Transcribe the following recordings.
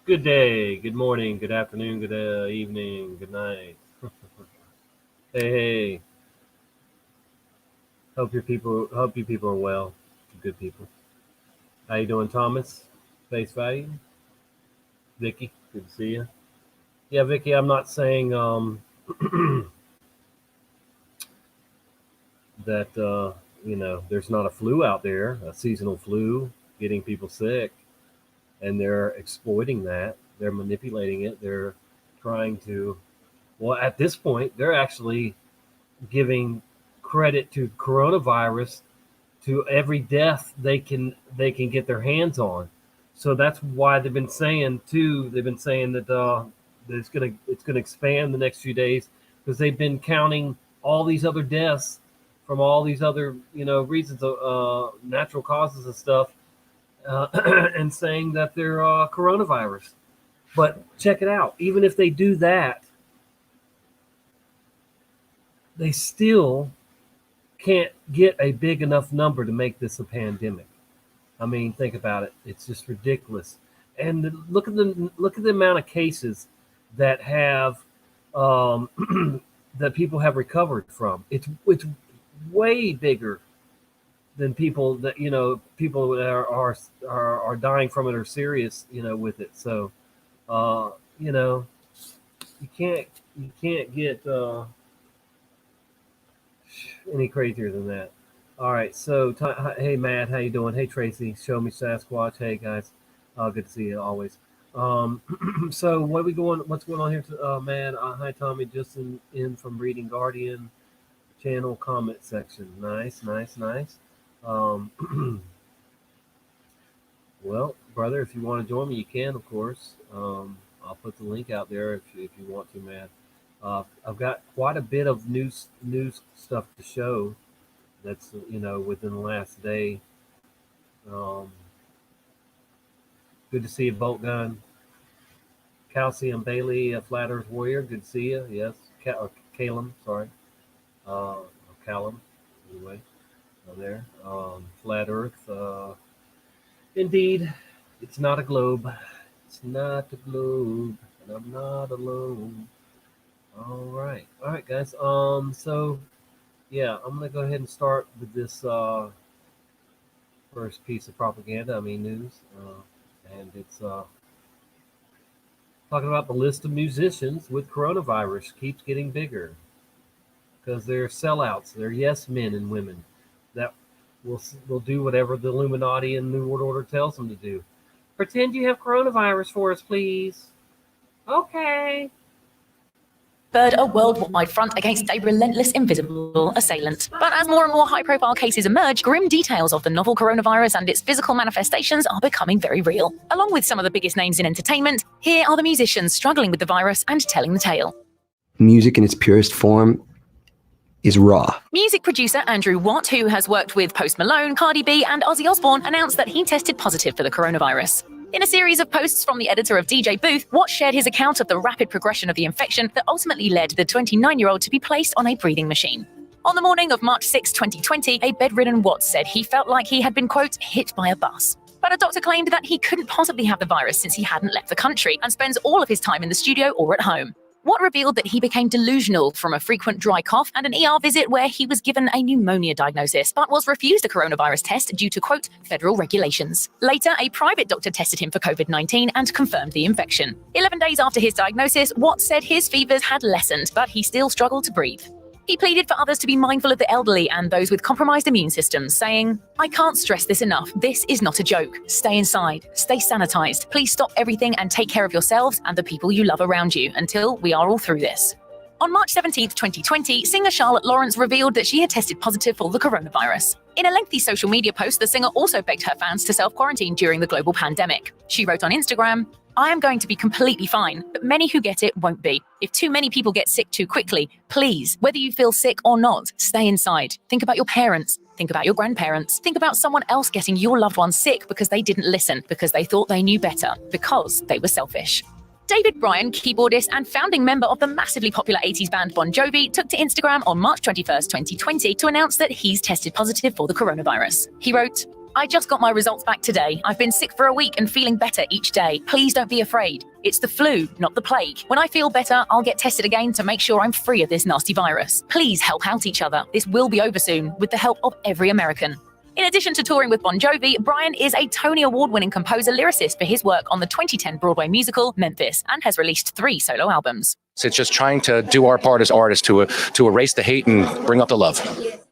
Good day, good morning, good afternoon, good evening, good night. Hey, hey. Hope you people are well. Good people. How you doing, Thomas? Face value. Vicky, good to see you. Yeah, Vicky, I'm not saying that there's not a flu out there, a seasonal flu, getting people sick, and they're exploiting that. They're manipulating it. They're trying to. Well, at this point, they're actually giving credit to coronavirus to every death they can get their hands on. So that's why they've been saying too. They've been saying that it's gonna expand the next few days because they've been counting all these other deaths from all these other reasons of natural causes and stuff, and saying that they're coronavirus. But check it out. Even if they do that, they still can't get a big enough number to make this a pandemic. I mean, think about it. It's just ridiculous. And look at the amount of cases that have that people have recovered from. It's way bigger than people that are dying from it or serious with it. So uh, you know you can't get any crazier than that. All right, so hey Matt, how you doing? Hey Tracy, show me Sasquatch. Hey guys, good to see you always. Um, so What's going on here, Matt? Hi Tommy, just in from Reading Guardian channel comment section. Nice, nice, nice. Um, well, brother, if you want to join me, you can, of course. I'll put the link out there if you want to, Matt. I've got quite a bit of news stuff to show. That's within the last day. Um, good to see you, Bolt Gun. Calcium Bailey, a Flat Earth Warrior. Good to see you. Yes, Calum. Sorry, Callum. Anyway, there. Flat Earth. Indeed, it's not a globe. It's not a globe, and I'm not alone. All right, guys. So yeah, I'm gonna go ahead and start with this first piece of propaganda. I mean news, and it's talking about the list of musicians with coronavirus keeps getting bigger because they're sellouts. They're yes men and women that will do whatever the Illuminati and New World Order tells them to do. Pretend you have coronavirus for us, please. Okay. Bird a worldwide front against a relentless invisible assailant. But as more and more high-profile cases emerge, grim details of the novel coronavirus and its physical manifestations are becoming very real. Along with some of the biggest names in entertainment, here are the musicians struggling with the virus and telling the tale. Music in its purest form is raw. Music producer Andrew Watt, who has worked with Post Malone, Cardi B, and Ozzy Osbourne, announced that he tested positive for the coronavirus. In a series of posts from the editor of DJ Booth, Watt shared his account of the rapid progression of the infection that ultimately led the 29-year-old to be placed on a breathing machine. On the morning of March 6, 2020, a bedridden Watt said he felt like he had been, quote, hit by a bus. But a doctor claimed that he couldn't possibly have the virus since he hadn't left the country and spends all of his time in the studio or at home. Watt revealed that he became delusional from a frequent dry cough and an ER visit where he was given a pneumonia diagnosis, but was refused a coronavirus test due to, quote, federal regulations. Later, a private doctor tested him for COVID-19 and confirmed the infection. 11 days after his diagnosis, Watt said his fevers had lessened, but he still struggled to breathe. He pleaded for others to be mindful of the elderly and those with compromised immune systems, saying, "I can't stress this enough. This is not a joke. Stay inside. Stay sanitized. Please stop everything and take care of yourselves and the people you love around you until we are all through this." On March 17, 2020, singer Charlotte Lawrence revealed that she had tested positive for the coronavirus. In a lengthy social media post, the singer also begged her fans to self-quarantine during the global pandemic. She wrote on Instagram, "I am going to be completely fine, but many who get it won't be. If too many people get sick too quickly, please, whether you feel sick or not, stay inside. Think about your parents. Think about your grandparents. Think about someone else getting your loved one sick because they didn't listen, because they thought they knew better, because they were selfish." David Bryan, keyboardist and founding member of the massively popular 80s band Bon Jovi, took to Instagram on March 21st, 2020 to announce that he's tested positive for the coronavirus. He wrote, I just got my results back today. I've been sick for a week and feeling better each day. Please don't be afraid. It's the flu, not the plague. When I feel better, I'll get tested again to make sure I'm free of this nasty virus. Please help out each other. This will be over soon with the help of every American. In addition to touring with Bon Jovi, Brian is a Tony Award-winning composer-lyricist for his work on the 2010 Broadway musical Memphis and has released 3 solo albums. It's just trying to do our part as artists to erase the hate and bring up the love.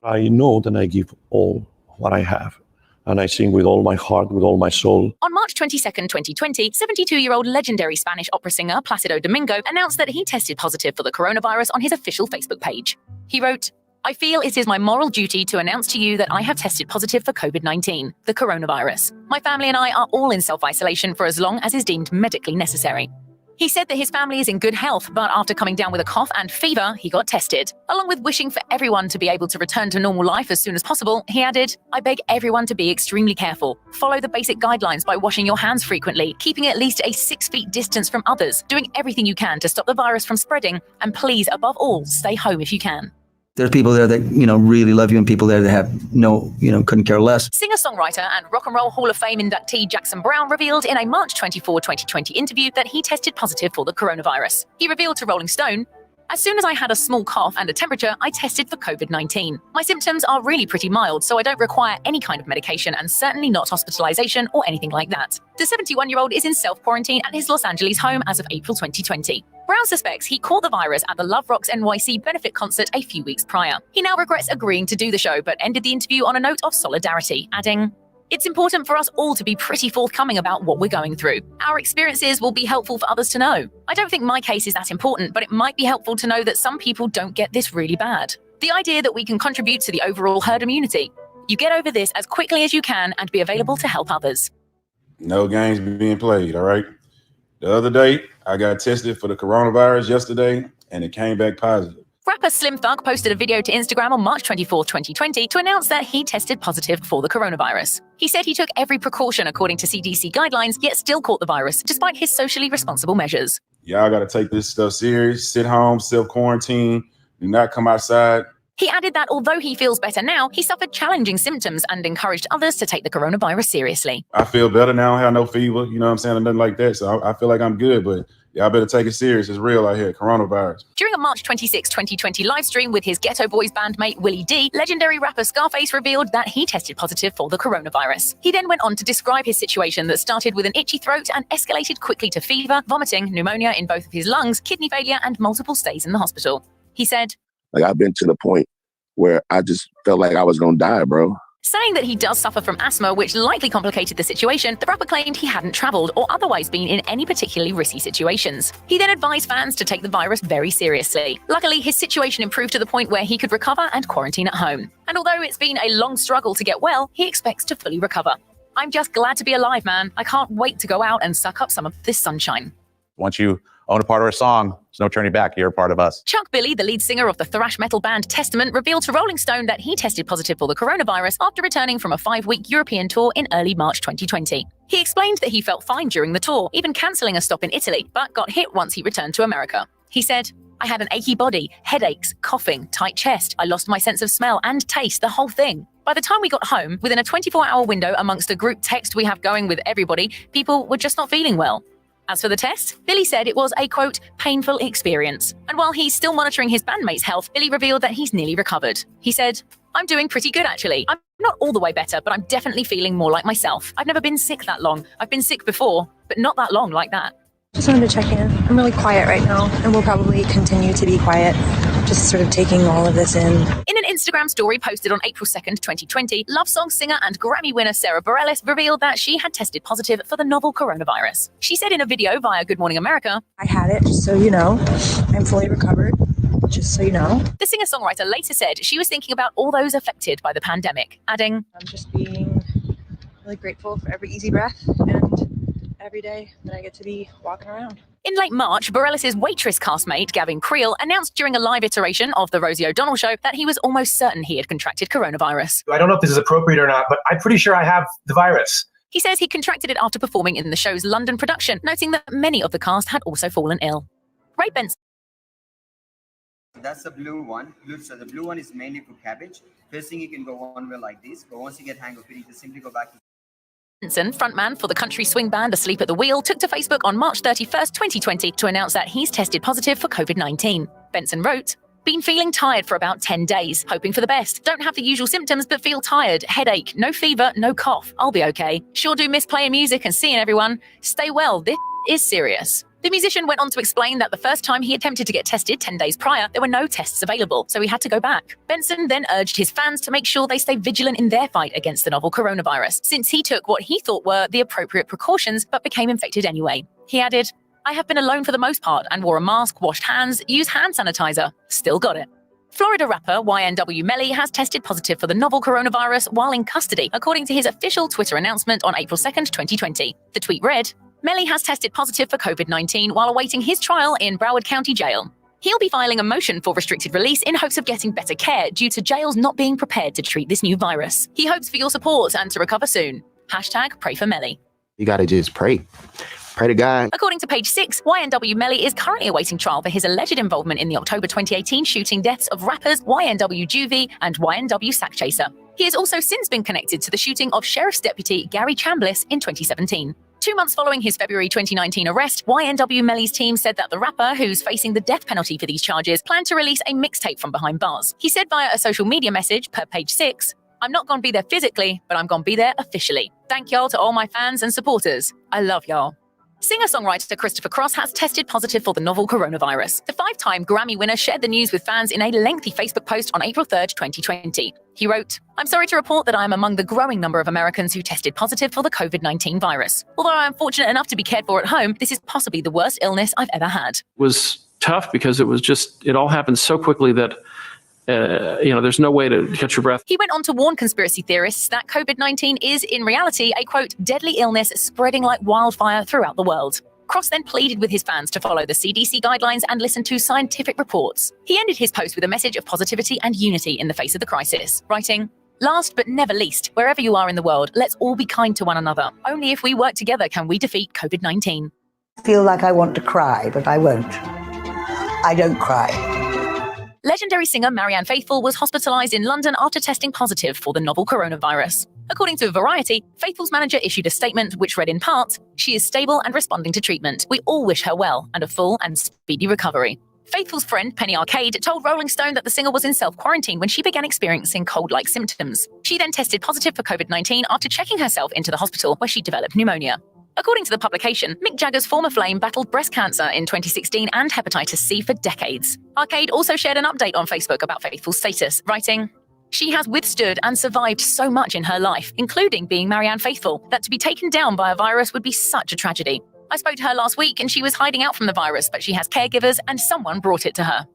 I know that I give all what I have, and I sing with all my heart, with all my soul. On March 22nd, 2020, 72-year-old legendary Spanish opera singer Placido Domingo announced that he tested positive for the coronavirus on his official Facebook page. He wrote, "I feel it is my moral duty to announce to you that I have tested positive for COVID-19, the coronavirus. My family and I are all in self-isolation for as long as is deemed medically necessary." He said that his family is in good health, but after coming down with a cough and fever, he got tested. Along with wishing for everyone to be able to return to normal life as soon as possible, he added, "I beg everyone to be extremely careful. Follow the basic guidelines by washing your hands frequently, keeping at least a 6 feet distance from others, doing everything you can to stop the virus from spreading, and please, above all, stay home if you can." There's people there that, really love you, and people there that have couldn't care less. Singer-songwriter and Rock and Roll Hall of Fame inductee Jackson Browne revealed in a March 24, 2020 interview that he tested positive for the coronavirus. He revealed to Rolling Stone, "As soon as I had a small cough and a temperature, I tested for COVID-19. My symptoms are really pretty mild, so I don't require any kind of medication and certainly not hospitalization or anything like that." The 71-year-old is in self-quarantine at his Los Angeles home as of April 2020. Brown suspects he caught the virus at the Love Rocks NYC benefit concert a few weeks prior. He now regrets agreeing to do the show, but ended the interview on a note of solidarity, adding, "It's important for us all to be pretty forthcoming about what we're going through. Our experiences will be helpful for others to know. I don't think my case is that important, but it might be helpful to know that some people don't get this really bad. The idea that we can contribute to the overall herd immunity. You get over this as quickly as you can and be available to help others." No games being played, all right? The other day, I got tested for the coronavirus yesterday, and it came back positive. Rapper Slim Thug posted a video to Instagram on March 24, 2020 to announce that he tested positive for the coronavirus. He said he took every precaution according to CDC guidelines, yet still caught the virus, despite his socially responsible measures. Y'all got to take this stuff serious. Sit home, self-quarantine, do not come outside. He added that although he feels better now, he suffered challenging symptoms and encouraged others to take the coronavirus seriously. I feel better now. I don't have no fever, you know what I'm saying, or nothing like that. So I feel like I'm good, but y'all better take it serious. It's real out here, coronavirus. During a March 26, 2020 live stream with his Ghetto Boys bandmate Willie D, legendary rapper Scarface revealed that he tested positive for the coronavirus. He then went on to describe his situation that started with an itchy throat and escalated quickly to fever, vomiting, pneumonia in both of his lungs, kidney failure, and multiple stays in the hospital. He said, I've been to the point where I just felt like I was going to die, bro. Saying that he does suffer from asthma, which likely complicated the situation, the rapper claimed he hadn't traveled or otherwise been in any particularly risky situations. He then advised fans to take the virus very seriously. Luckily, his situation improved to the point where he could recover and quarantine at home. And although it's been a long struggle to get well, he expects to fully recover. "I'm just glad to be alive, man. I can't wait to go out and suck up some of this sunshine." Once you own a part of our song, there's no turning back. You're a part of us. Chuck Billy, the lead singer of the thrash metal band Testament, revealed to Rolling Stone that he tested positive for the coronavirus after returning from a 5-week European tour in early March 2020. He explained that he felt fine during the tour, even cancelling a stop in Italy, but got hit once he returned to America. He said, "I had an achy body, headaches, coughing, tight chest. I lost my sense of smell and taste, the whole thing. By the time we got home, within a 24-hour window amongst a group text we have going with everybody, people were just not feeling well." As for the test, Billy said it was a, quote, "painful experience." And while he's still monitoring his bandmates' health, Billy revealed that he's nearly recovered. He said, "I'm doing pretty good, actually. I'm not all the way better, but I'm definitely feeling more like myself. I've never been sick that long. I've been sick before, but not that long like that." Just wanted to check in. I'm really quiet right now, and we'll probably continue to be quiet, just sort of taking all of this in. In an Instagram story posted on April 2nd, 2020, love song singer and Grammy winner Sarah Bareilles revealed that she had tested positive for the novel coronavirus. She said in a video via Good Morning America, "I had it, just so you know. I'm fully recovered, just so you know." The singer-songwriter later said she was thinking about all those affected by the pandemic, adding, "I'm just being really grateful for every easy breath and every day that I get to be walking around." In late March, Bareilles' Waitress castmate Gavin Creel announced during a live iteration of The Rosie O'Donnell Show that he was almost certain he had contracted coronavirus. "I don't know if this is appropriate or not, but I'm pretty sure I have the virus." He says he contracted it after performing in the show's London production, noting that many of the cast had also fallen ill. Ray Benson That's the blue one. So the blue one is mainly for cabbage. First thing, you can go one way like this, but once you get hang of it, you can simply go back to Benson, frontman for the country swing band Asleep at the Wheel, took to Facebook on March 31st, 2020 to announce that he's tested positive for COVID-19. Benson wrote, "Been feeling tired for about 10 days, hoping for the best. Don't have the usual symptoms, but feel tired, headache, no fever, no cough. I'll be okay. Sure do miss playing music and seeing everyone. Stay well, this is serious." The musician went on to explain that the first time he attempted to get tested 10 days prior, there were no tests available, so he had to go back. Benson then urged his fans to make sure they stay vigilant in their fight against the novel coronavirus, since he took what he thought were the appropriate precautions but became infected anyway. He added, "I have been alone for the most part and wore a mask, washed hands, used hand sanitizer. Still got it." Florida rapper YNW Melly has tested positive for the novel coronavirus while in custody, according to his official Twitter announcement on April 2nd, 2020. The tweet read, "Melly has tested positive for COVID-19 while awaiting his trial in Broward County Jail. He'll be filing a motion for restricted release in hopes of getting better care due to jails not being prepared to treat this new virus. He hopes for your support and to recover soon. Hashtag pray for Melly." You got to just pray. Pray to God. According to Page 6, YNW Melly is currently awaiting trial for his alleged involvement in the October 2018 shooting deaths of rappers YNW Juvie and YNW Sackchaser. He has also since been connected to the shooting of Sheriff's Deputy Gary Chambliss in 2017. 2 months following his February 2019 arrest, YNW Melly's team said that the rapper, who's facing the death penalty for these charges, planned to release a mixtape from behind bars. He said via a social media message per Page 6, "I'm not gonna be there physically, but I'm gonna be there officially. Thank y'all to all my fans and supporters. I love y'all." Singer-songwriter Christopher Cross has tested positive for the novel coronavirus. The 5-time Grammy winner shared the news with fans in a lengthy Facebook post on April 3rd, 2020. He wrote, "I'm sorry to report that I am among the growing number of Americans who tested positive for the COVID-19 virus. Although I am fortunate enough to be cared for at home, this is possibly the worst illness I've ever had." It was tough because it all happened so quickly that there's no way to catch your breath. He went on to warn conspiracy theorists that COVID-19 is, in reality, a, quote, deadly illness spreading like wildfire throughout the world. Cross then pleaded with his fans to follow the CDC guidelines and listen to scientific reports. He ended his post with a message of positivity and unity in the face of the crisis, writing, "Last but never least, wherever you are in the world, let's all be kind to one another. Only if we work together can we defeat COVID-19. I feel like I want to cry, but I won't. I don't cry. Legendary singer Marianne Faithfull was hospitalized in London after testing positive for the novel coronavirus. According to Variety, Faithfull's manager issued a statement which read in part, "She is stable and responding to treatment. We all wish her well and a full and speedy recovery." Faithfull's friend, Penny Arcade, told Rolling Stone that the singer was in self-quarantine when she began experiencing cold-like symptoms. She then tested positive for COVID-19 after checking herself into the hospital where she developed pneumonia. According to the publication, Mick Jagger's former flame battled breast cancer in 2016 and hepatitis C for decades. Arcade also shared an update on Facebook about Faithfull's status, writing, "She has withstood and survived so much in her life, including being Marianne Faithfull, that to be taken down by a virus would be such a tragedy. I spoke to her last week and she was hiding out from the virus, but she has caregivers and someone brought it to her."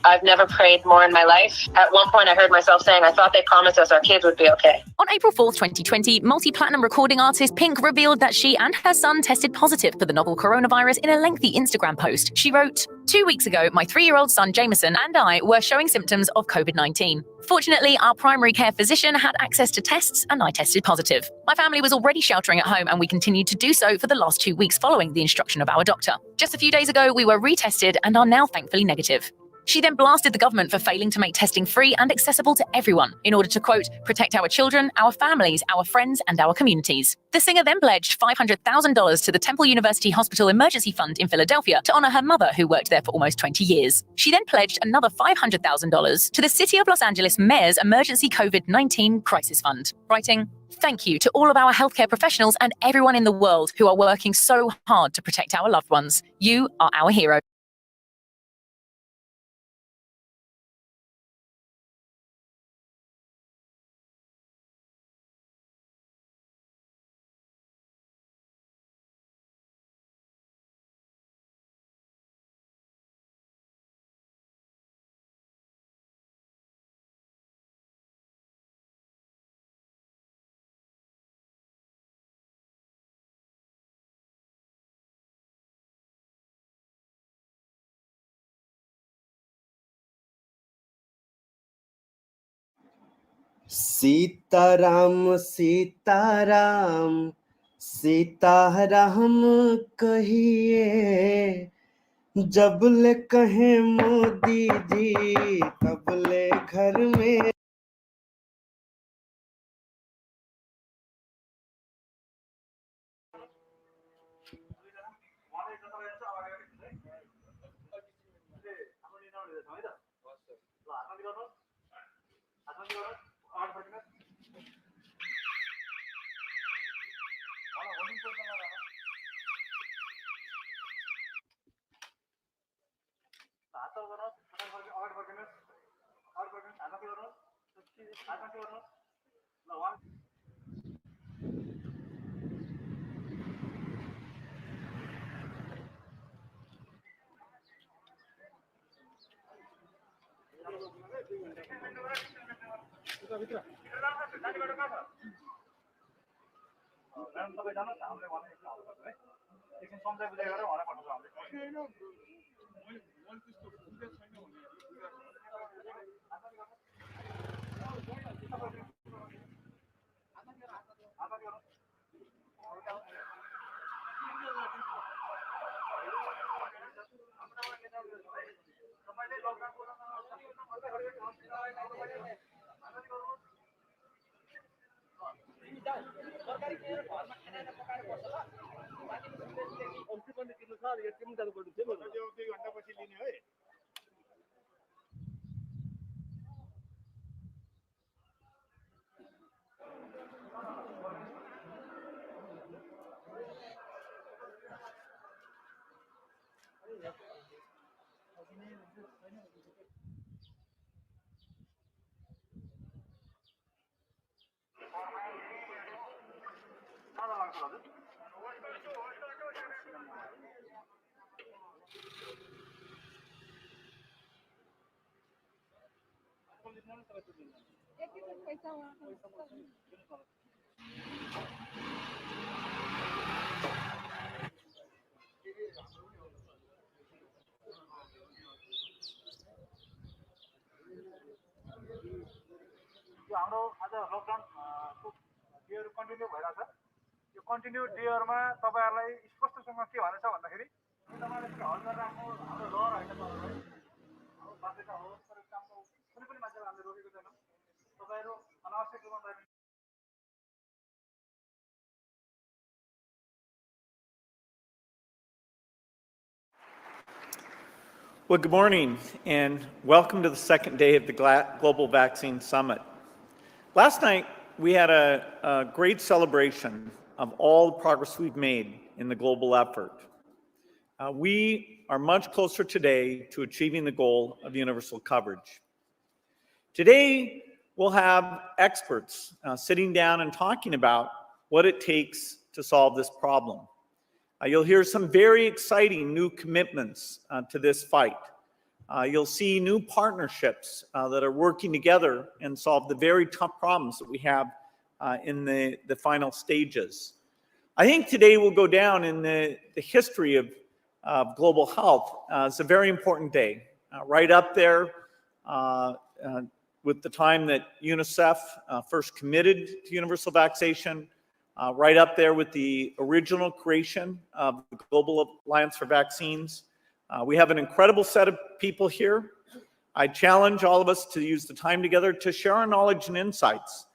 I've never prayed more in my life. At one point, I heard myself saying, I thought they promised us our kids would be okay. On April 4th, 2020, multi-platinum recording artist Pink revealed that she and her son tested positive for the novel coronavirus in a lengthy Instagram post. She wrote, "2 weeks ago, my 3-year-old son Jameson and I were showing symptoms of COVID-19. Fortunately, our primary care physician had access to tests and I tested positive. My family was already sheltering at home and we continued to do so for the last 2 weeks following the instruction of our doctor. Just a few days ago, we were retested and are now thankfully negative." She then blasted the government for failing to make testing free and accessible to everyone in order to, quote, "protect our children, our families, our friends, and our communities." The singer then pledged $500,000 to the Temple University Hospital Emergency Fund in Philadelphia to honor her mother, who worked there for almost 20 years. She then pledged another $500,000 to the City of Los Angeles Mayor's Emergency COVID-19 Crisis Fund, writing, "Thank you to all of our healthcare professionals and everyone in the world who are working so hard to protect our loved ones. You are our heroes." Sitaram Sitaram Sitaram कहिए, जब ले कहे मोदी जी तब ले घर में हाम्रो आज लकडाउन डेहरू कन्टिन्यू भइरहेछ यो कन्टिन्यू डेहरूमा तपाईँहरूलाई स्पष्टसँग के भनेछ भन्दाखेरि तपाईँले पनि हल गरेर आफ्नो हाम्रो लहर होइन तपाईँलाई हाम्रो बाध्यता हो तर कामको कुनै पनि मान्छेलाई हामीले रोकेको छैनौँ तपाईँहरू अनावश्यक रूपमा बाहिर Well, good morning and welcome to the second day of the Global Vaccine Summit. Last night, we had a great celebration of all the progress we've made in the global effort. We are much closer today to achieving the goal of universal coverage. Today, we'll have experts sitting down and talking about what it takes to solve this problem. You'll hear some very exciting new commitments to this fight. You'll see new partnerships that are working together and solve the very tough problems that we have in the final stages. I think today will go down in the history of global health as a very important day, right up there with the time that UNICEF first committed to universal vaccination, right up there with the original creation of the Global Alliance for Vaccines. We have an incredible set of people here. I challenge all of us to use the time together to share our knowledge and insights,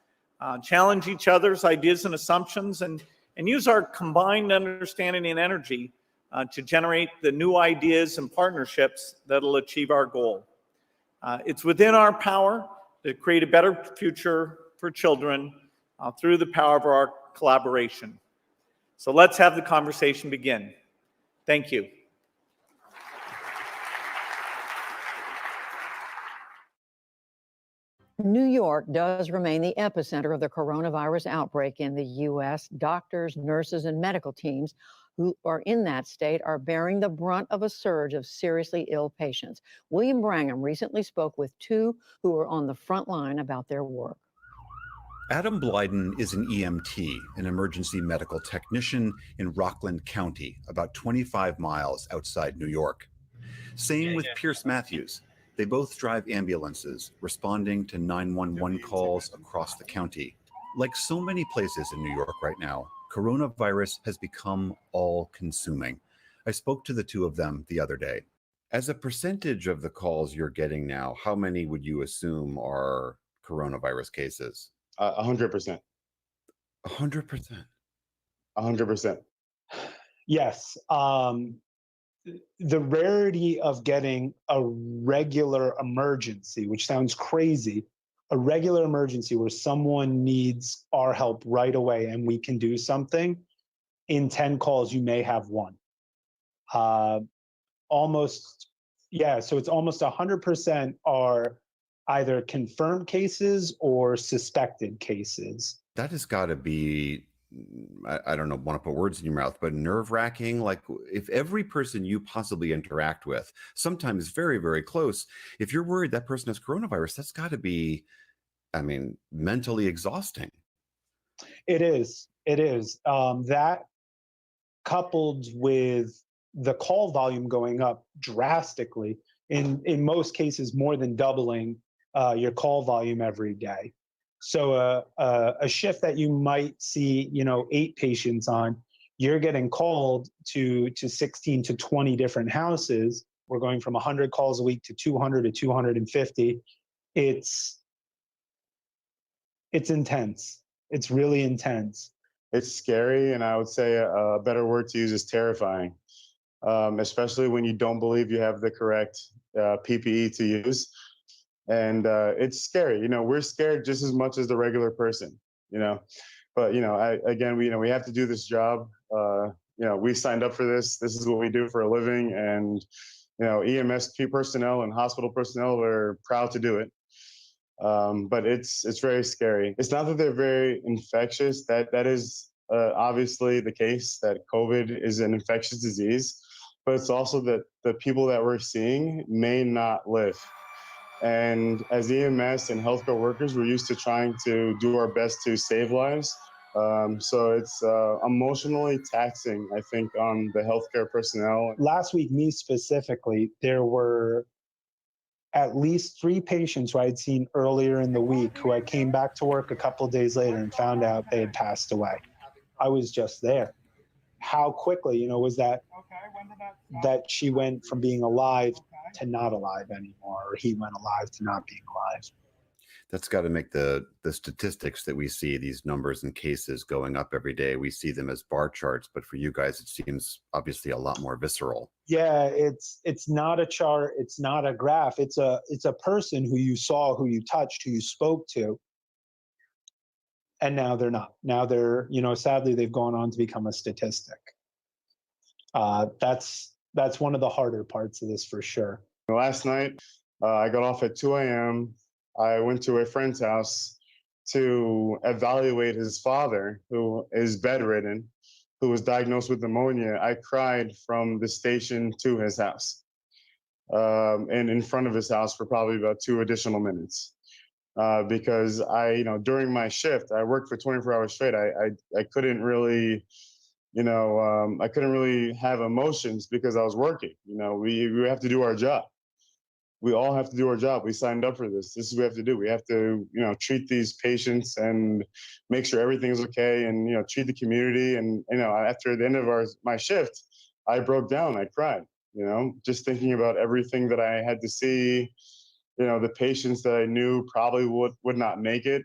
challenge each other's ideas and assumptions, and use our combined understanding and energy to generate the new ideas and partnerships that'll achieve our goal. It's within our power to create a better future for children through the power of our collaboration. So let's have the conversation begin. Thank you. New York does remain the epicenter of the coronavirus outbreak in the U.S. Doctors, nurses, and medical teams who are in that state are bearing the brunt of a surge of seriously ill patients. William Brangham recently spoke with two who are on the front line about their work. Adam Blyden is an EMT, an emergency medical technician in Rockland County, about 25 miles outside New York. Same with Pierce Matthews. They both drive ambulances, responding to 911 calls across the county. Like so many places in New York right now, coronavirus has become all-consuming. I spoke to the two of them the other day. As a percentage of the calls you're getting now, how many would you assume are coronavirus cases? 100%. 100%. 100%. Yes. The rarity of getting a regular emergency, which sounds crazy, a regular emergency where someone needs our help right away and we can do something, in 10 calls, you may have one. Almost, yeah, so it's almost 100% are either confirmed cases or suspected cases. That has got to be, I don't know, want to put words in your mouth, but nerve-wracking. Like, if every person you possibly interact with, sometimes very, very close, if you're worried that person has coronavirus, that's got to be, I mean, mentally exhausting. It is. It is. That coupled with the call volume going up drastically, in most cases more than doubling your call volume every day. So a shift that you might see, 8 patients on, you're getting called to 16 to 20 different houses. We're going from 100 calls a week to 200 to 250. It's intense. It's really intense. It's scary, and I would say a better word to use is terrifying, especially when you don't believe you have the correct PPE to use. And it's scary. We're scared just as much as the regular person, But, we have to do this job. We signed up for this. This is what we do for a living. And, EMS personnel and hospital personnel are proud to do it. But it's very scary. It's not that they're very infectious. That is obviously the case, that COVID is an infectious disease. But it's also that the people that we're seeing may not live. And as EMS and healthcare workers, we're used to trying to do our best to save lives. So it's emotionally taxing, I think, on the healthcare personnel. Last week, me specifically, there were at least 3 patients who I had seen earlier in the week who I came back to work a couple of days later and found out they had passed away. I was just there. How quickly, was that she went from being alive to not alive anymore, or he went alive to not being alive. That's got to make the statistics that we see, these numbers and cases going up every day, we see them as bar charts, but for you guys, it seems obviously a lot more visceral. Yeah, it's not a chart, it's not a graph, it's a person who you saw, who you touched, who you spoke to, and now they're not. Now they're, sadly, they've gone on to become a statistic. That's one of the harder parts of this for sure. Last night, I got off at 2 a.m. I went to a friend's house to evaluate his father, who is bedridden, who was diagnosed with pneumonia. I cried from the station to his house, and in front of his house for probably about 2 additional minutes. Because during my shift, I worked for 24 hours straight. I couldn't really, I couldn't really have emotions because I was working. We have to do our job. We all have to do our job. We signed up for this. This is what we have to do. We have to, treat these patients and make sure everything is okay, and treat the community. And after the end of my shift, I broke down. I cried. Just thinking about everything that I had to see. The patients that I knew probably would not make it.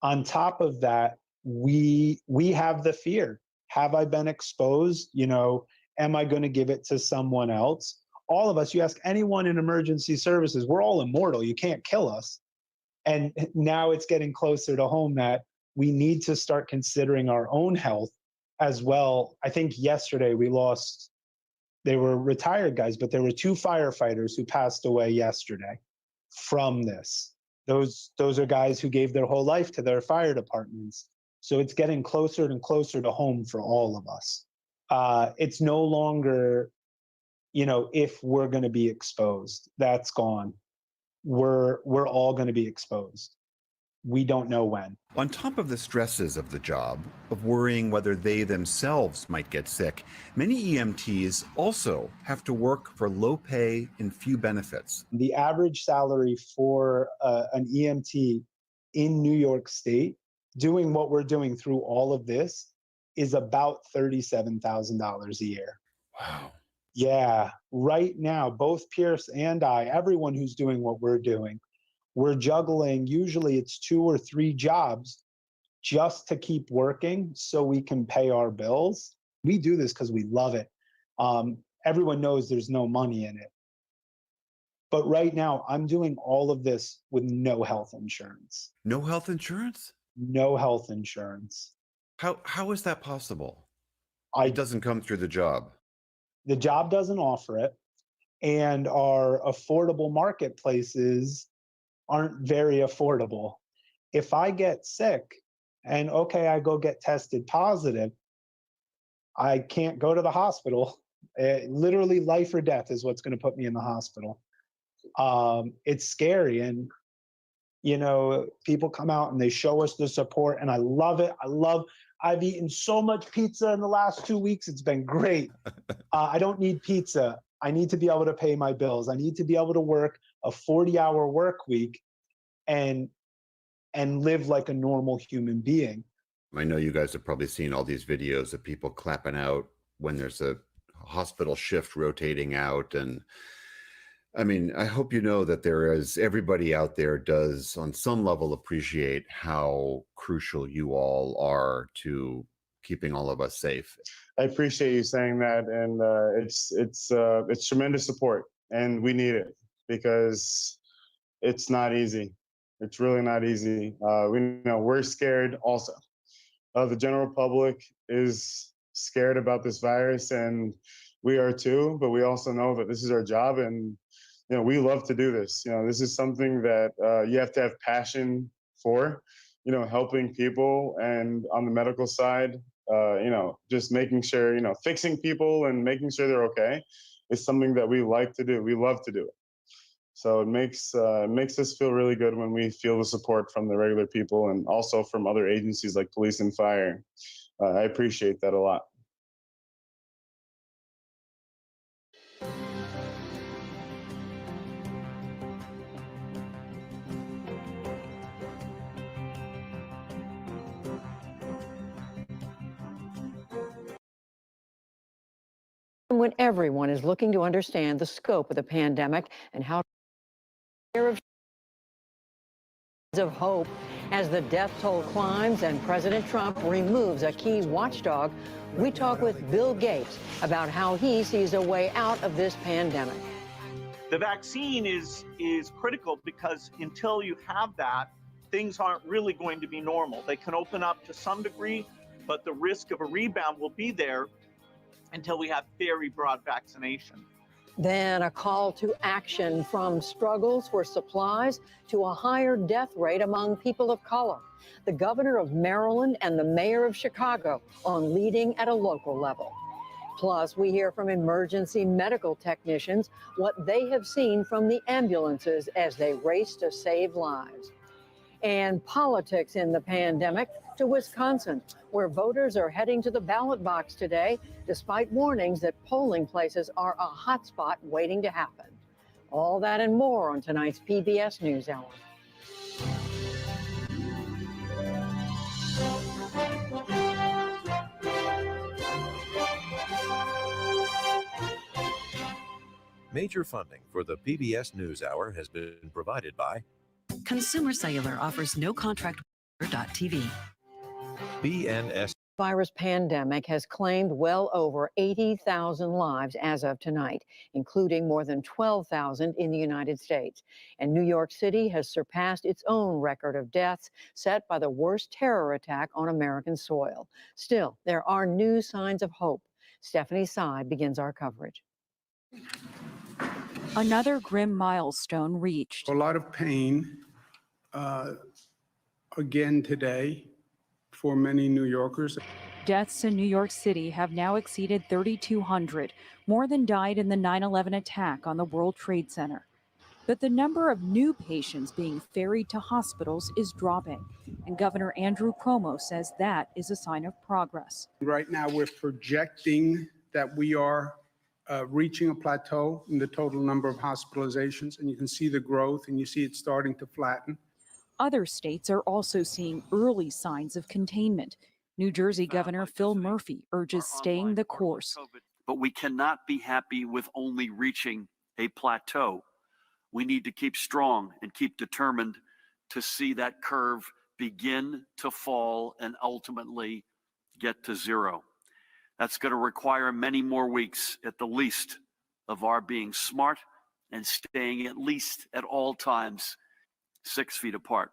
On top of that, we have the fear. Have I been exposed? Am I going to give it to someone else? All of us, you ask anyone in emergency services, we're all immortal. You can't kill us. And now it's getting closer to home that we need to start considering our own health as well. I think yesterday they were retired guys, but there were 2 firefighters who passed away yesterday from this. Those are guys who gave their whole life to their fire departments. So it's getting closer and closer to home for all of us. It's no longer, if we're going to be exposed, that's gone. We're all going to be exposed. We don't know when. On top of the stresses of the job, of worrying whether they themselves might get sick, many EMTs also have to work for low pay and few benefits. The average salary for an EMT in New York State, doing what we're doing through all of this, is about $37,000 a year. Wow. Yeah, right now, both Pierce and I, everyone who's doing what we're doing, we're juggling, usually it's 2 or 3 jobs just to keep working so we can pay our bills. We do this because we love it. Everyone knows there's no money in it. But right now, I'm doing all of this with no health insurance. No health insurance? No health insurance. How is that possible? It doesn't come through the job. The job doesn't offer it, and our affordable marketplaces aren't very affordable. If I get sick and I go get tested positive, I can't go to the hospital. Literally life or death is what's going to put me in the hospital. It's scary. And, people come out and they show us the support, and I love it. I've eaten so much pizza in the last 2 weeks. It's been great. I don't need pizza. I need to be able to pay my bills. I need to be able to work a 40-hour work week and live like a normal human being. I know you guys have probably seen all these videos of people clapping out when there's a hospital shift rotating out. And I mean, I hope you know that everybody out there does on some level appreciate how crucial you all are to keeping all of us safe. I appreciate you saying that, and it's tremendous support, and we need it because it's not easy. It's really not easy. We know we're scared also. The general public is scared about this virus, and we are too. But we also know that this is our job, and we love to do this. This is something that you have to have passion for. Helping people, and on the medical side, just making sure, fixing people and making sure they're okay is something that we like to do. We love to do it. So it makes us feel really good when we feel the support from the regular people and also from other agencies like police and fire. I appreciate that a lot. When everyone is looking to understand the scope of the pandemic and how of hope as the death toll climbs and President Trump removes a key watchdog, we talk with Bill Gates about how he sees a way out of this pandemic. The vaccine is critical because until you have that, things aren't really going to be normal. They can open up to some degree, but the risk of a rebound will be there until we have very broad vaccination. Then a call to action, from struggles for supplies to a higher death rate among people of color. The governor of Maryland and the mayor of Chicago on leading at a local level. Plus, we hear from emergency medical technicians what they have seen from the ambulances as they race to save lives. And politics in the pandemic to Wisconsin, where voters are heading to the ballot box today, despite warnings that polling places are a hotspot waiting to happen. All that and more on tonight's PBS NewsHour. Major funding for the PBS NewsHour has been provided by Consumer Cellular offers no contract TV. BNS. Virus pandemic has claimed well over 80,000 lives as of tonight, including more than 12,000 in the United States. And New York City has surpassed its own record of deaths set by the worst terror attack on American soil. Still, there are new signs of hope. Stephanie Sy begins our coverage. Another grim milestone reached. A lot of pain again today for many New Yorkers. Deaths in New York City have now exceeded 3,200, more than died in the 9/11 attack on the World Trade Center. But the number of new patients being ferried to hospitals is dropping, and Governor Andrew Cuomo says that is a sign of progress. Right now, we're projecting that we are reaching a plateau in the total number of hospitalizations, and you can see the growth, and you see it starting to flatten. Other states are also seeing early signs of containment. New Jersey Governor Phil Murphy urges staying the course. but we cannot be happy with only reaching a plateau. We need to keep strong and keep determined to see that curve begin to fall and ultimately get to zero. That's going to require many more weeks at the least of our being smart and staying at least at all times 6 feet apart.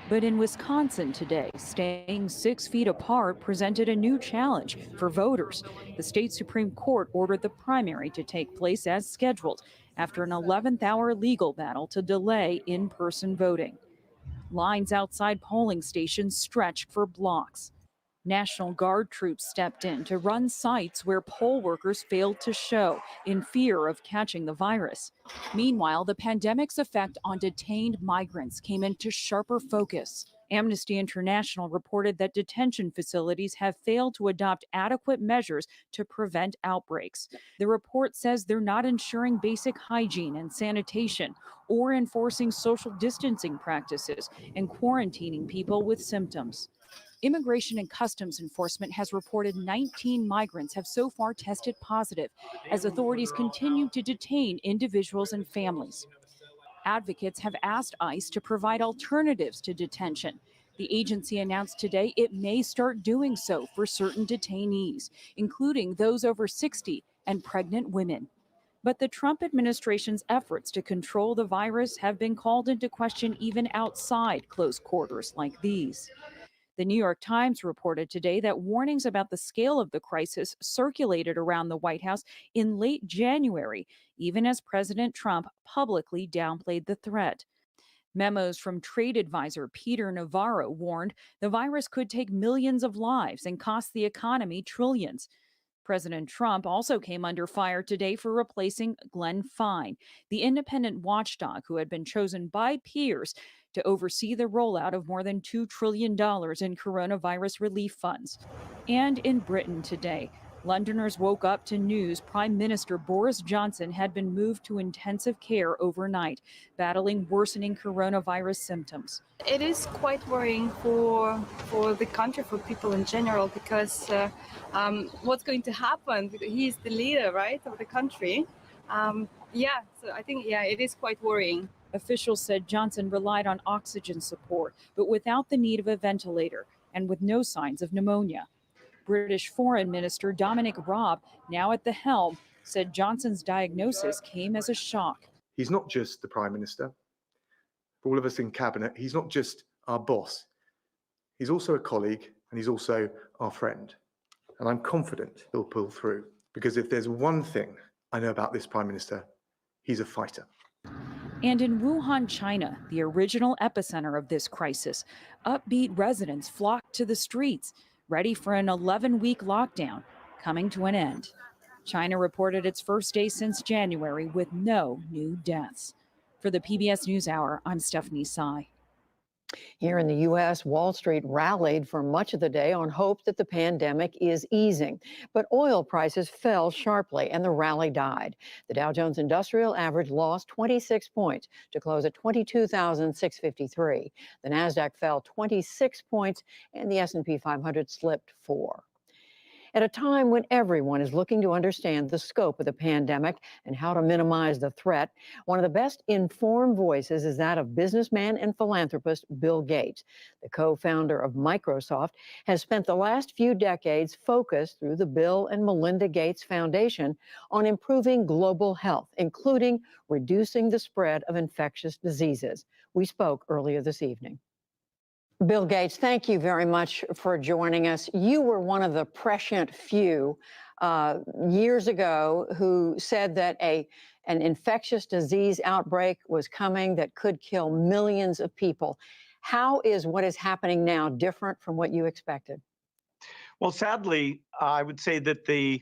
But in Wisconsin today, staying 6 feet apart presented a new challenge for voters. The state Supreme Court ordered the primary to take place as scheduled after an 11th hour legal battle to delay in-person voting. Lines outside polling stations stretched for blocks. National Guard troops stepped in to run sites where poll workers failed to show in fear of catching the virus. Meanwhile, the pandemic's effect on detained migrants came into sharper focus. Amnesty International reported that detention facilities have failed to adopt adequate measures to prevent outbreaks. The report says they're not ensuring basic hygiene and sanitation or enforcing social distancing practices and quarantining people with symptoms. Immigration and Customs Enforcement has reported 19 migrants have so far tested positive as authorities continue to detain individuals and families. Advocates have asked ICE to provide alternatives to detention. The agency announced today it may start doing so for certain detainees, including those over 60 and pregnant women. But the Trump administration's efforts to control the virus have been called into question even outside close quarters like these. The New York Times reported today that warnings about the scale of the crisis circulated around the White House in late January, even as President Trump publicly downplayed the threat. Memos from trade advisor Peter Navarro warned the virus could take millions of lives and cost the economy trillions. President Trump also came under fire today for replacing Glenn Fine, the independent watchdog who had been chosen by peers to oversee the rollout of more than $2 trillion in coronavirus relief funds. And in Britain today, Londoners woke up to news Prime Minister Boris Johnson had been moved to intensive care overnight, battling worsening coronavirus symptoms. It is quite worrying for the country, for people in general, because what's going to happen? He's the leader, right, of the country. So I think, it is quite worrying. Officials said Johnson relied on oxygen support, but without the need of a ventilator and with no signs of pneumonia. British Foreign Minister Dominic Raab, now at the helm, said Johnson's diagnosis came as a shock. He's not just the Prime Minister. For all of us in Cabinet, he's not just our boss. He's also a colleague and he's also our friend. And I'm confident he'll pull through, because if there's one thing I know about this Prime Minister, he's a fighter. And in Wuhan, China, the original epicenter of this crisis, upbeat residents flocked to the streets, ready for an 11-week lockdown coming to an end. China reported its first day since January with no new deaths. For the PBS NewsHour, I'm Stephanie Tsai. Here in the U.S., Wall Street rallied for much of the day on hope that the pandemic is easing. But oil prices fell sharply and the rally died. The Dow Jones Industrial Average lost 26 points to close at 22,653. The Nasdaq fell 26 points and the S&P 500 slipped 4. At a time when everyone is looking to understand the scope of the pandemic and how to minimize the threat, one of the best informed voices is that of businessman and philanthropist Bill Gates. The co-founder of Microsoft has spent the last few decades focused through the Bill and Melinda Gates Foundation on improving global health, including reducing the spread of infectious diseases. We spoke earlier this evening. Bill Gates, thank you very much for joining us. You were one of the prescient few years ago who said that an infectious disease outbreak was coming that could kill millions of people. How is what is happening now different from what you expected? Well, sadly, I would say that the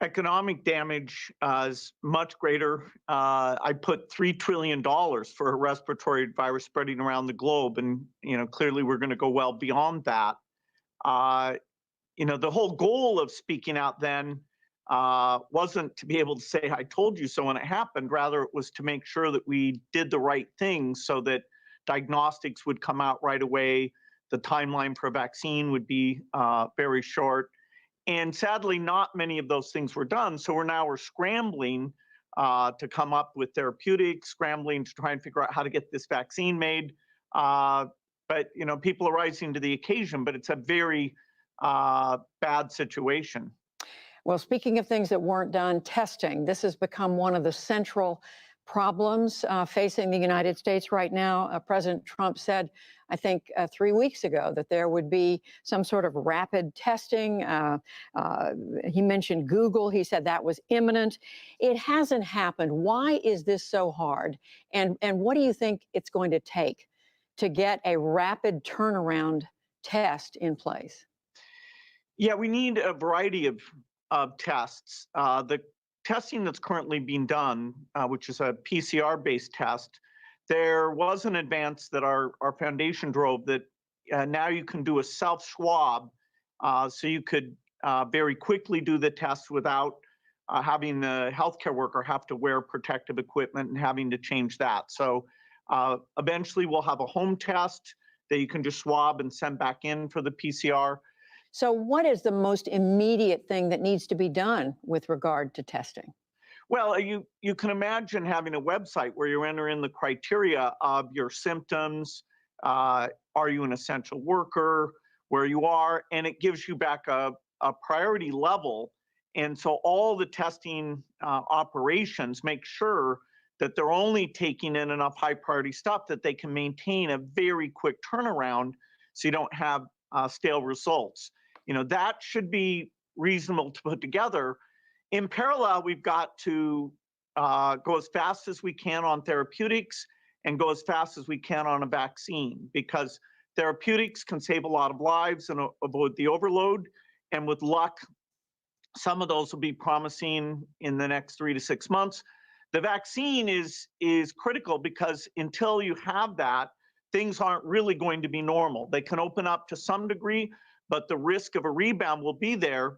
economic damage is much greater. I put $3 trillion for a respiratory virus spreading around the globe, and clearly we're going to go well beyond that. The whole goal of speaking out then wasn't to be able to say "I told you so" when it happened. Rather, it was to make sure that we did the right things so that diagnostics would come out right away, the timeline for a vaccine would be very short, And sadly, not many of those things were done. So we're scrambling to come up with therapeutics, scrambling to try and figure out how to get this vaccine made. But people are rising to the occasion, but it's a very bad situation. Well, speaking of things that weren't done, testing, this has become one of the central problems facing the United States right now. President Trump said, I think 3 weeks ago, that there would be some sort of rapid testing. He mentioned Google. He said that was imminent. It hasn't happened. Why is this so hard? And what do you think it's going to take to get a rapid turnaround test in place? Yeah, we need a variety of tests. The testing that's currently being done, which is a PCR-based test, there was an advance that our foundation drove that now you can do a self-swab, so you could very quickly do the test without having the healthcare worker have to wear protective equipment and having to change that. So eventually we'll have a home test that you can just swab and send back in for the PCR. So what is the most immediate thing that needs to be done with regard to testing? Well, you can imagine having a website where you enter in the criteria of your symptoms. Are you an essential worker? Where you are, and it gives you back a priority level. And so all the testing operations make sure that they're only taking in enough high priority stuff that they can maintain a very quick turnaround, so you don't have stale results. That should be reasonable to put together. In parallel, we've got to go as fast as we can on therapeutics and go as fast as we can on a vaccine, because therapeutics can save a lot of lives and avoid the overload. And with luck, some of those will be promising in the next 3 to 6 months. The vaccine is critical because until you have that, things aren't really going to be normal. They can open up to some degree, but the risk of a rebound will be there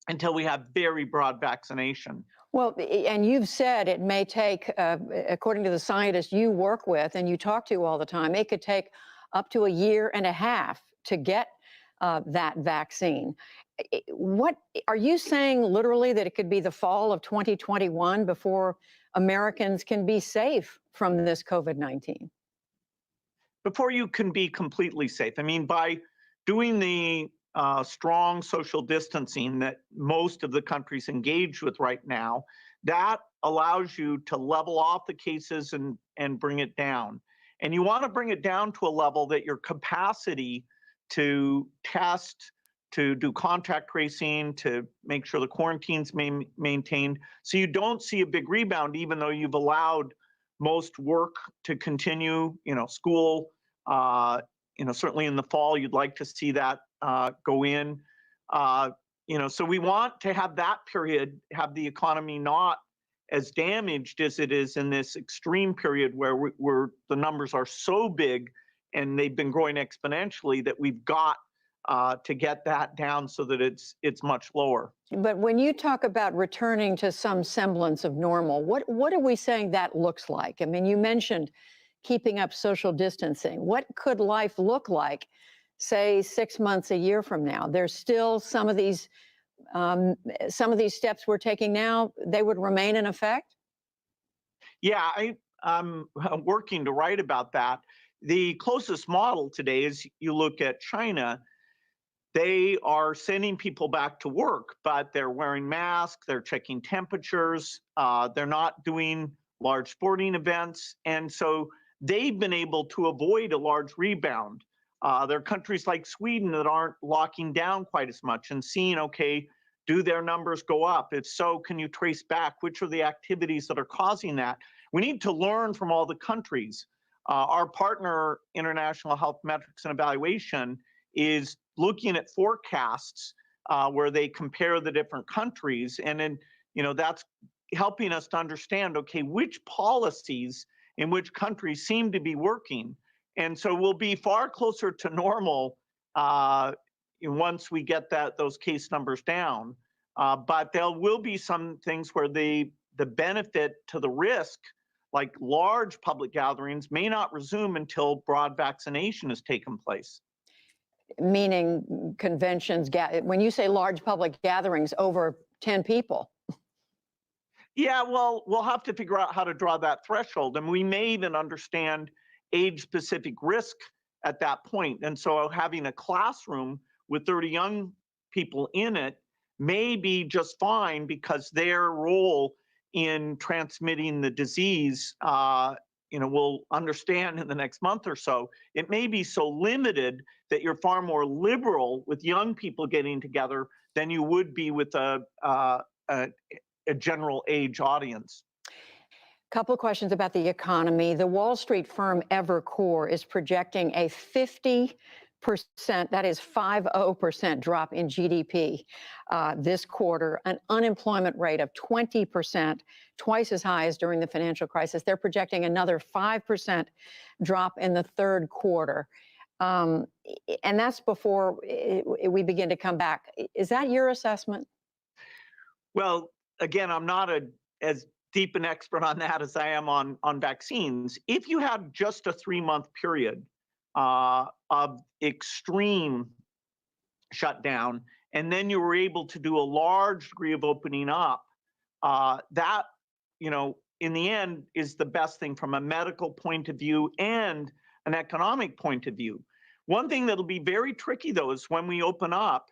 until we have very broad vaccination. Well, and you've said it may take, according to the scientists you work with and you talk to all the time, it could take up to 1.5 years to get that vaccine. What are you saying literally, that it could be the fall of 2021 before Americans can be safe from this COVID-19? Before you can be completely safe. I mean, by doing the strong social distancing that most of the countries engaged with right now, that allows you to level off the cases and bring it down. And you want to bring it down to a level that your capacity to test, to do contact tracing, to make sure the quarantine's maintained, so you don't see a big rebound, even though you've allowed most work to continue, school, certainly in the fall, you'd like to see that go in. So we want to have that period, have the economy not as damaged as it is in this extreme period where the numbers are so big and they've been growing exponentially, that we've got to get that down so that it's much lower. But when you talk about returning to some semblance of normal, what are we saying that looks like? I mean, you mentioned keeping up social distancing. What could life look like, say, 6 months, 1 year from now? There's still some of these steps we're taking now, they would remain in effect? Yeah, I'm working to write about that. The closest model today is you look at China. They are sending people back to work, but they're wearing masks, they're checking temperatures, they're not doing large sporting events. And so they've been able to avoid a large rebound. There are countries like Sweden that aren't locking down quite as much and seeing, okay, do their numbers go up? If so, can you trace back which are the activities that are causing that? We need to learn from all the countries. Our partner, International Health Metrics and Evaluation, is looking at forecasts where they compare the different countries. And then, that's helping us to understand, okay, which policies in which countries seem to be working. And so we'll be far closer to normal once we get those case numbers down. But there will be some things where the benefit to the risk, like large public gatherings, may not resume until broad vaccination has taken place. meaning conventions, when you say large public gatherings, over 10 people. Yeah, well, we'll have to figure out how to draw that threshold. And we may even understand age-specific risk at that point. And so having a classroom with 30 young people in it may be just fine because their role in transmitting the disease, we'll understand in the next month or so. It may be so limited that you're far more liberal with young people getting together than you would be with a general age audience. Couple of questions about the economy. The Wall Street firm Evercore is projecting a 50%, that is 50% drop in GDP this quarter, an unemployment rate of 20%, twice as high as during the financial crisis. They're projecting another 5% drop in the third quarter. And that's before we begin to come back. Is that your assessment? Well, again, I'm not as deep an expert on that as I am on vaccines. If you had just a 3-month period of extreme shutdown, and then you were able to do a large degree of opening up, that, in the end is the best thing from a medical point of view and an economic point of view. One thing that'll be very tricky, though, is when we open up,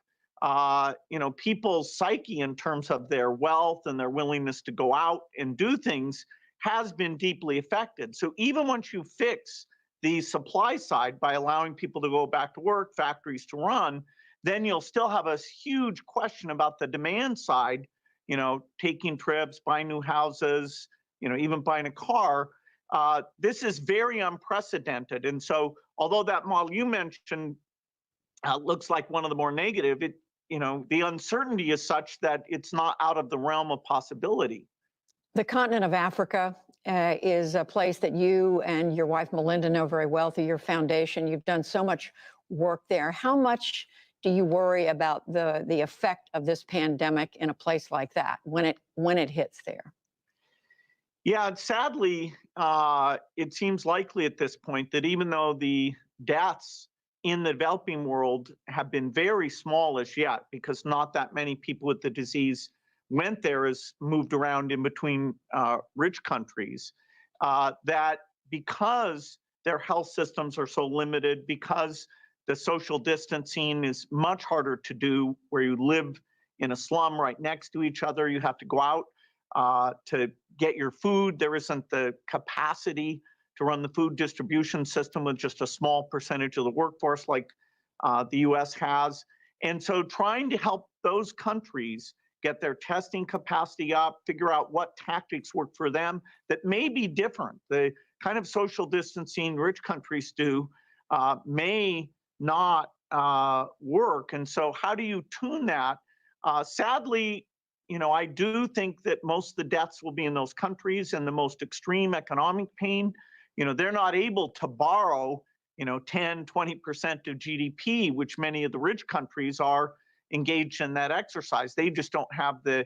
people's psyche in terms of their wealth and their willingness to go out and do things has been deeply affected. So even once you fix the supply side by allowing people to go back to work, factories to run, then you'll still have a huge question about the demand side, taking trips, buying new houses, even buying a car. This is very unprecedented. And so although that model you mentioned looks like one of the more negative, the uncertainty is such that it's not out of the realm of possibility. The continent of Africa is a place that you and your wife Melinda know very well through your foundation. You've done so much work there. How much do you worry about the effect of this pandemic in a place like that when it hits there? Yeah, sadly, it seems likely at this point that even though the deaths in the developing world have been very small as yet, because not that many people with the disease went there, as moved around in between rich countries, that because their health systems are so limited, because the social distancing is much harder to do where you live in a slum right next to each other, you have to go out to get your food. There isn't the capacity to run the food distribution system with just a small percentage of the workforce like the US has. And so trying to help those countries get their testing capacity up, figure out what tactics work for them that may be different. The kind of social distancing rich countries do may not work. And so how do you tune that? Sadly, I do think that most of the deaths will be in those countries and the most extreme economic pain. They're not able to borrow, 10, 20% of GDP, which many of the rich countries are engaged in that exercise. They just don't have the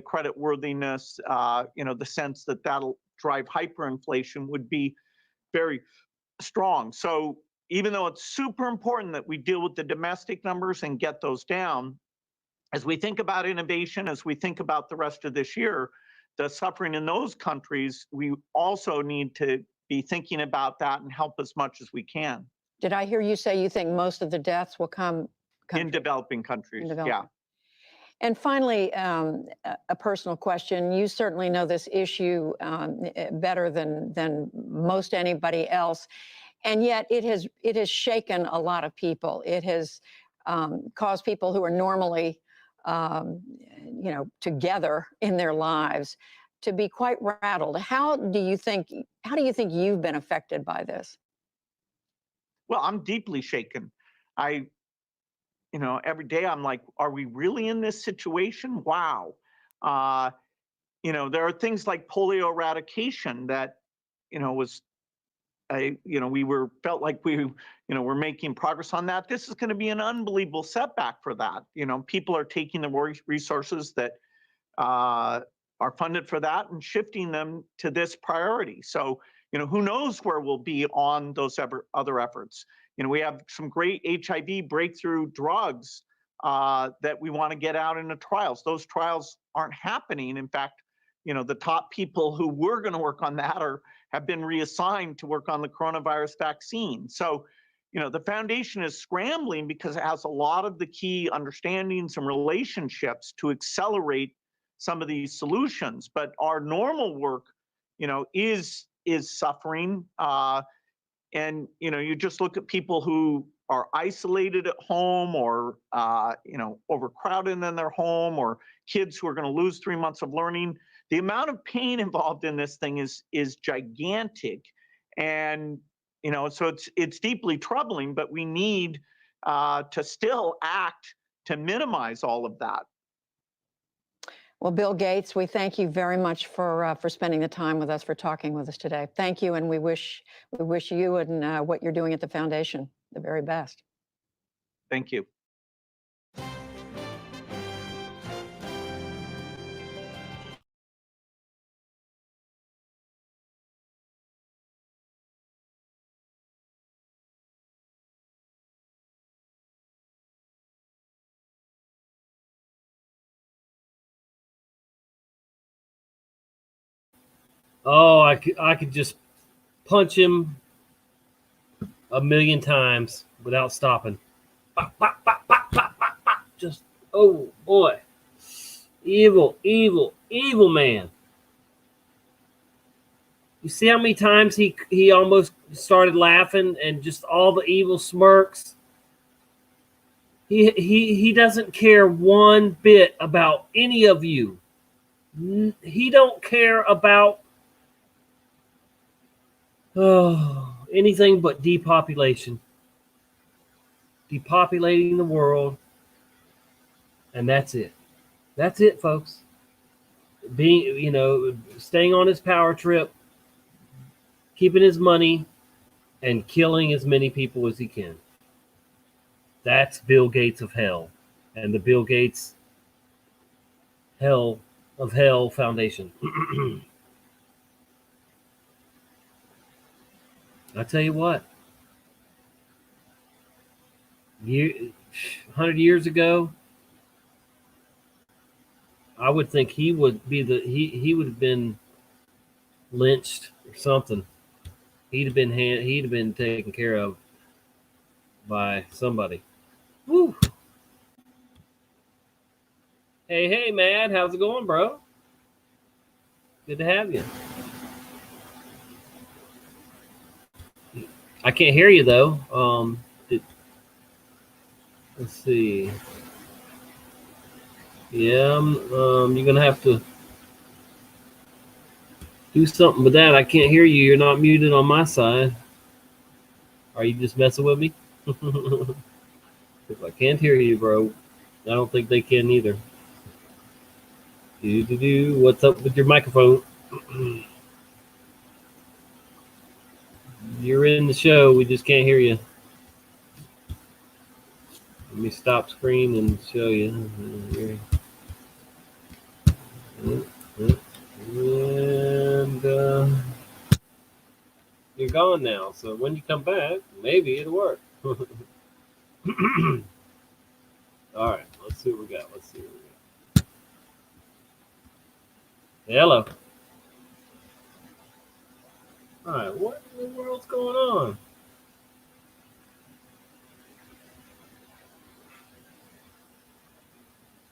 credit worthiness, the sense that that'll drive hyperinflation would be very strong. So even though it's super important that we deal with the domestic numbers and get those down, as we think about innovation, as we think about the rest of this year, the suffering in those countries, we also need to be thinking about that and help as much as we can. Did I hear you say you think most of the deaths will come in developing countries? Yeah. And finally, a personal question. You certainly know this issue better than most anybody else, and yet it has shaken a lot of people. It has caused people who are normally together in their lives to be quite rattled. How do you think you've been affected by this? Well, I'm deeply shaken. Every day I'm like, are we really in this situation? Wow. There are things like polio eradication that, felt like we were making progress on that. This is going to be an unbelievable setback for that. People are taking the resources that are funded for that and shifting them to this priority. So, who knows where we'll be on those other efforts. We have some great HIV breakthrough drugs that we want to get out into trials. Those trials aren't happening. In fact, the top people who were going to work on that have been reassigned to work on the coronavirus vaccine. So, the foundation is scrambling because it has a lot of the key understandings and relationships to accelerate some of these solutions. But our normal work, is suffering. And you just look at people who are isolated at home, or overcrowded in their home, or kids who are going to lose 3 months of learning. The amount of pain involved in this thing is gigantic, and so it's deeply troubling. But we need to still act to minimize all of that. Well, Bill Gates, we thank you very much for spending the time with us, for talking with us today. Thank you, and we wish you and what you're doing at the foundation the very best. Thank you. Oh, I could just punch him a million times without stopping. Pop, pop, pop, pop, pop, pop, pop. Just, oh boy. Evil, evil, evil man. You see how many times he almost started laughing and just all the evil smirks? He doesn't care one bit about any of you. He don't care about anything but depopulation. Depopulating the world. And that's it. That's it, folks. Staying on his power trip, keeping his money, and killing as many people as he can. That's Bill Gates of hell, and the Bill Gates Hell of Hell Foundation. I tell you what, 100 years ago, I would think he would be he would have been lynched or something. He'd have been taken care of by somebody. Woo. Hey, Matt, how's it going, bro? Good to have you. I can't hear you though. Let's see. Yeah, you're gonna have to do something with that. I can't hear you. You're not muted on my side. Are you just messing with me? If I can't hear you, bro, I don't think they can either. What's up with your microphone? You're in the show. We just can't hear you. Let me stop screen and show you. And you're gone now. So when you come back, maybe it'll work. All right. Let's see what we got. Hello. All right. What in the world's going on?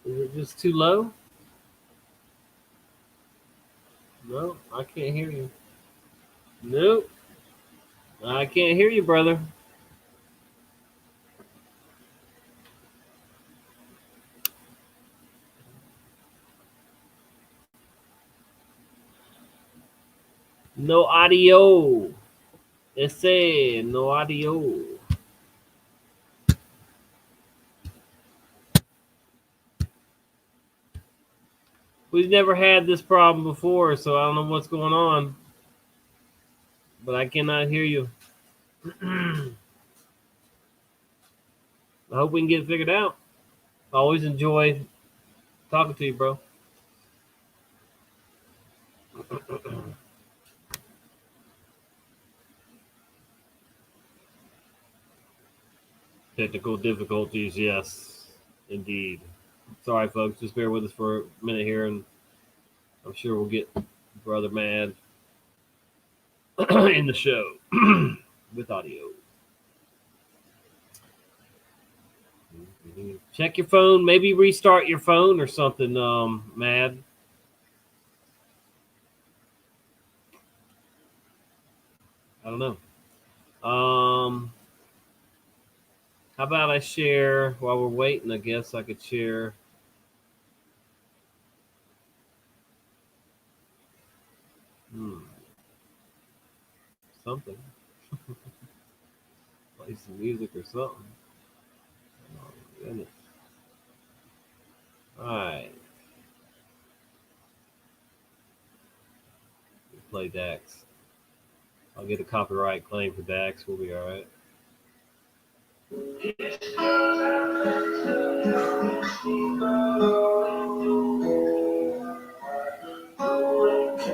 Is it just too low? No, I can't hear you. Nope. I can't hear you, brother. No audio. No audio. We've never had this problem before, so I don't know what's going on. But I cannot hear you. I hope we can get it figured out. I always enjoy talking to you, bro. Technical difficulties, yes, indeed. Sorry, folks. Just bear with us for a minute here, and I'm sure we'll get Brother Mad in the show with audio. Check your phone. Maybe restart your phone or something, Mad. I don't know. How about I share while we're waiting? I guess I could share. Something. Play some music or something. Oh, goodness. All right. Play Dax. I'll get a copyright claim for Dax. We'll be all right. Can't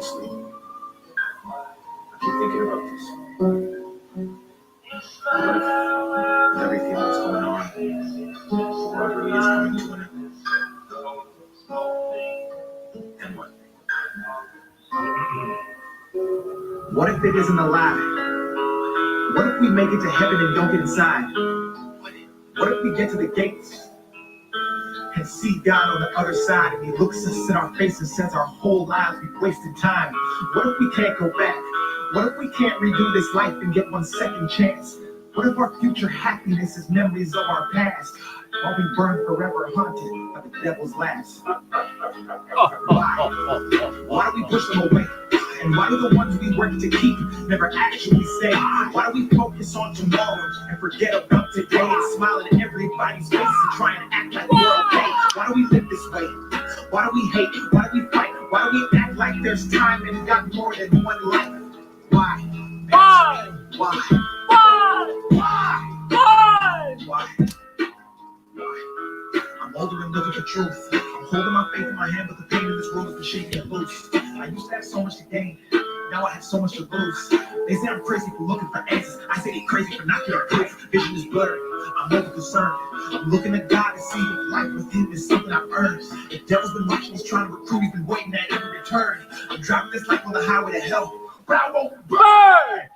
sleep. I keep thinking about this. What if everything that's going on, the world really is coming to an end? And what? What if it isn't a lie? What if we make it to heaven and don't get inside? What if we get to the gates and see God on the other side, and he looks us in our face and says our whole lives we've wasted time? What if we can't go back? What if we can't redo this life and get one second chance? What if our future happiness is memories of our past, while we burn forever haunted by the devil's last? Why do we push them away? And why do the ones we work to keep never actually stay? Why do we focus on tomorrow and forget about today, and smile at everybody's face and try and act like we're okay? Why do we live this way? Why do we hate? Why do we fight? Why do we act like there's time and got more than one life? Why? Why? Why? Why? Why? Why? I'm older and looking for truth. I'm holding my faith in my hand, but the pain in this world has been shaking and loose. I used to have so much to gain. Now I have so much to lose. They say I'm crazy for looking for answers. I say they're crazy for not getting proof. Vision is blurred. I'm over concerned. I'm looking at God to see if life with him is something I've earned. The devil's been watching, he's trying to recruit. He's been waiting at every return. I'm driving this life on the highway to hell, but I won't burn.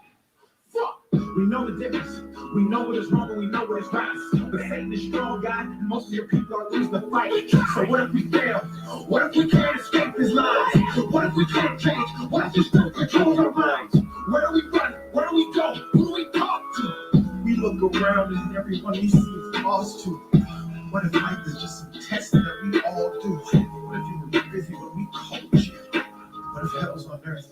Fuck. We know the difference. We know what is wrong and we know what is right. But Satan is strong, God, and most of your people are losing the fight. So what if we fail? What if we can't escape his lies? What if we can't change? What if we still control our minds? Where do we run? Where do we go? Who do we talk to? We look around and everyone we see is lost too. What if life is just some testing that we all do? What if you were busy when we coach you? What if hell's on earth?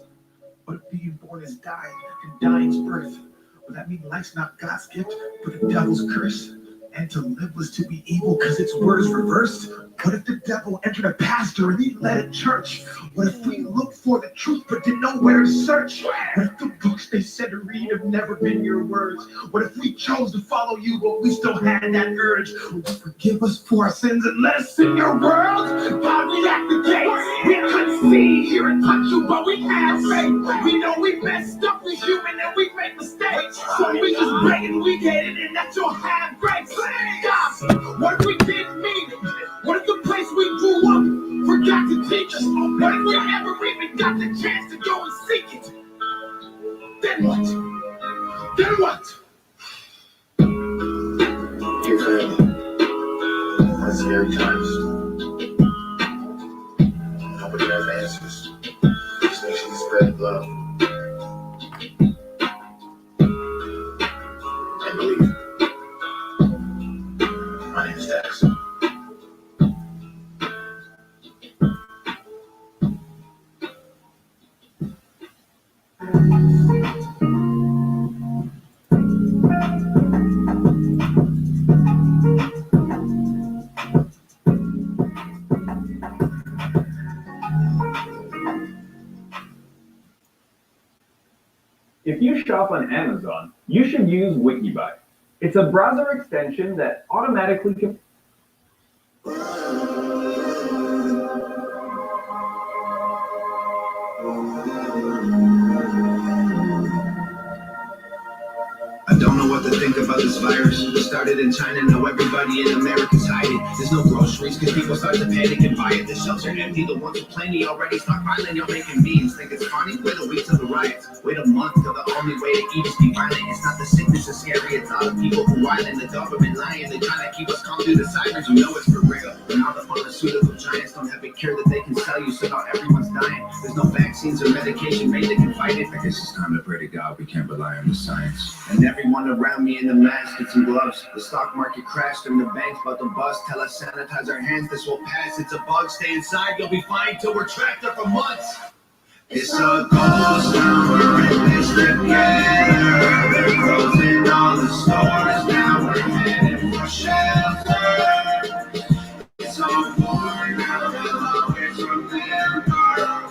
What if being born is dying and dying's birth? Would that mean life's not God's gift, but the devil's curse? And to live was to be evil because its word is reversed? What if the devil entered a pastor and he led a church? What if we looked for the truth but didn't know where to search? What if the books they said to read have never been your words? What if we chose to follow you but we still had that urge? Would you forgive us for our sins and let us in your world? God, we at the gates. We couldn't see, hear, and touch you, but we have faith. We know we messed up, we human, and we make mistakes. So we just pray and we get it, and that you'll have grace. God, what if we didn't mean it? What if the place we grew up forgot to teach us? What if we never even got the chance to go and seek it? Then what? Then what? Dear family, on scary times, nobody has answers. Just make sure you spread love and believe. My name is Dax. If you shop on Amazon, you should use Wikibuy. It's a browser extension that automatically I don't know what to think about this virus. started in China, now everybody in America's hiding. There's no groceries because people start to panic and buy it. The shelves are empty, the ones with plenty already stockpiling. Y'all making memes, think it's funny? Wait a week till the riots, wait a month till the only way to eat is be violent. It's not the sickness that's scary, it's all the people who whining. The government lying, they trying to keep us calm through the sirens. You know it's for real. And all the pharmaceutical giants don't have a cure that they can sell you, so now everyone's dying. There's no vaccines or medication made that can fight it. I guess it's time to pray to God, we can't rely on the science. And everyone around me in the mask, it's some gloves. The stock market crashed and the bank's about to bust. Tell us sanitize our hands, this will pass. It's a bug, stay inside, you'll be fine till we're trapped there for months. It's a ghost town, we're in this together. They're closing all the stores, now we're heading for shelter. It's so warm now, we'll always remember.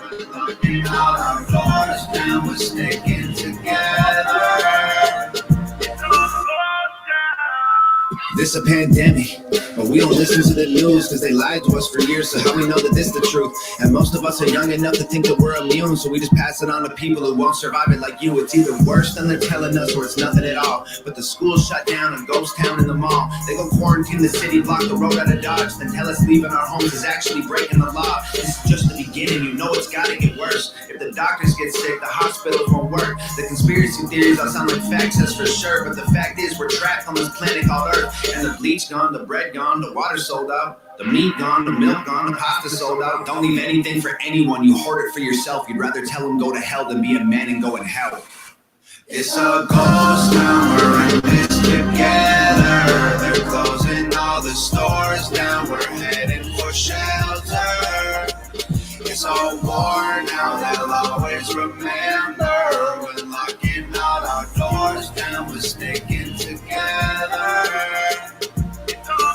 We're looking out our doors, now we're sticking together. This a pandemic, but we don't listen to the news because they lied to us for years, so how we know that this the truth? And most of us are young enough to think that we're immune, so we just pass it on to people who won't survive it like you. It's either worse than they're telling us or it's nothing at all. But the school's shut down, a ghost town in the mall. They go quarantine the city, block the road out of Dodge, then tell us leaving our homes is actually breaking the law. This is just the beginning, you know it's gotta get worse. If the doctors get sick, the hospitals won't work. The conspiracy theories all sound like facts, that's for sure, but the fact is we're trapped on this planet called Earth. And the bleach gone, the bread gone, the water sold out, the meat gone, the milk gone, the pasta sold out. Don't leave anything for anyone, you hoard it for yourself. You'd rather tell them go to hell than be a man and go in hell. It's a ghost town, we're in this together. They're closing all the stores down, we're heading for shelter. It's all war now, they'll always remember. We're locking all our doors down, we're sticking together.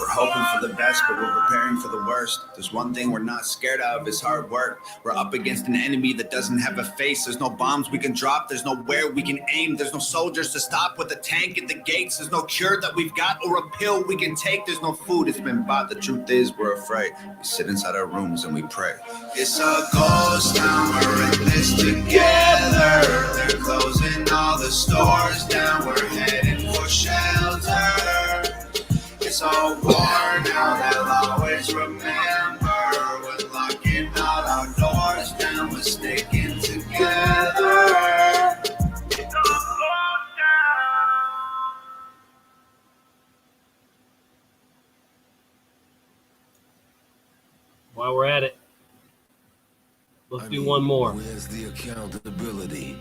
We're hoping for the best, but we're preparing for the worst. There's one thing we're not scared of, is hard work. We're up against an enemy that doesn't have a face. There's no bombs we can drop, there's nowhere we can aim. There's no soldiers to stop with a tank at the gates. There's no cure that we've got or a pill we can take. There's no food, it's been bought. The truth is we're afraid. We sit inside our rooms and we pray. It's a ghost town, we're in this together. They're closing all the stores down, we're heading for shelter. It's all war now, they'll always remember. We're locking all our doors down, we're sticking together. While we're at it, let's do one more. Where's the accountability?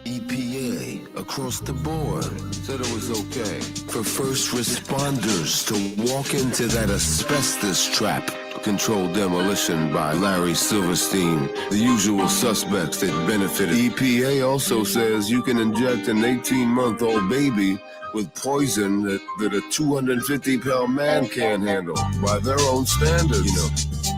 EPA across the board said it was okay for first responders to walk into that asbestos trap. Controlled demolition by Larry Silverstein, the usual suspects that benefited. EPA also says you can inject an 18-month-old baby with poison that a 250-pound man can't handle by their own standards. You know,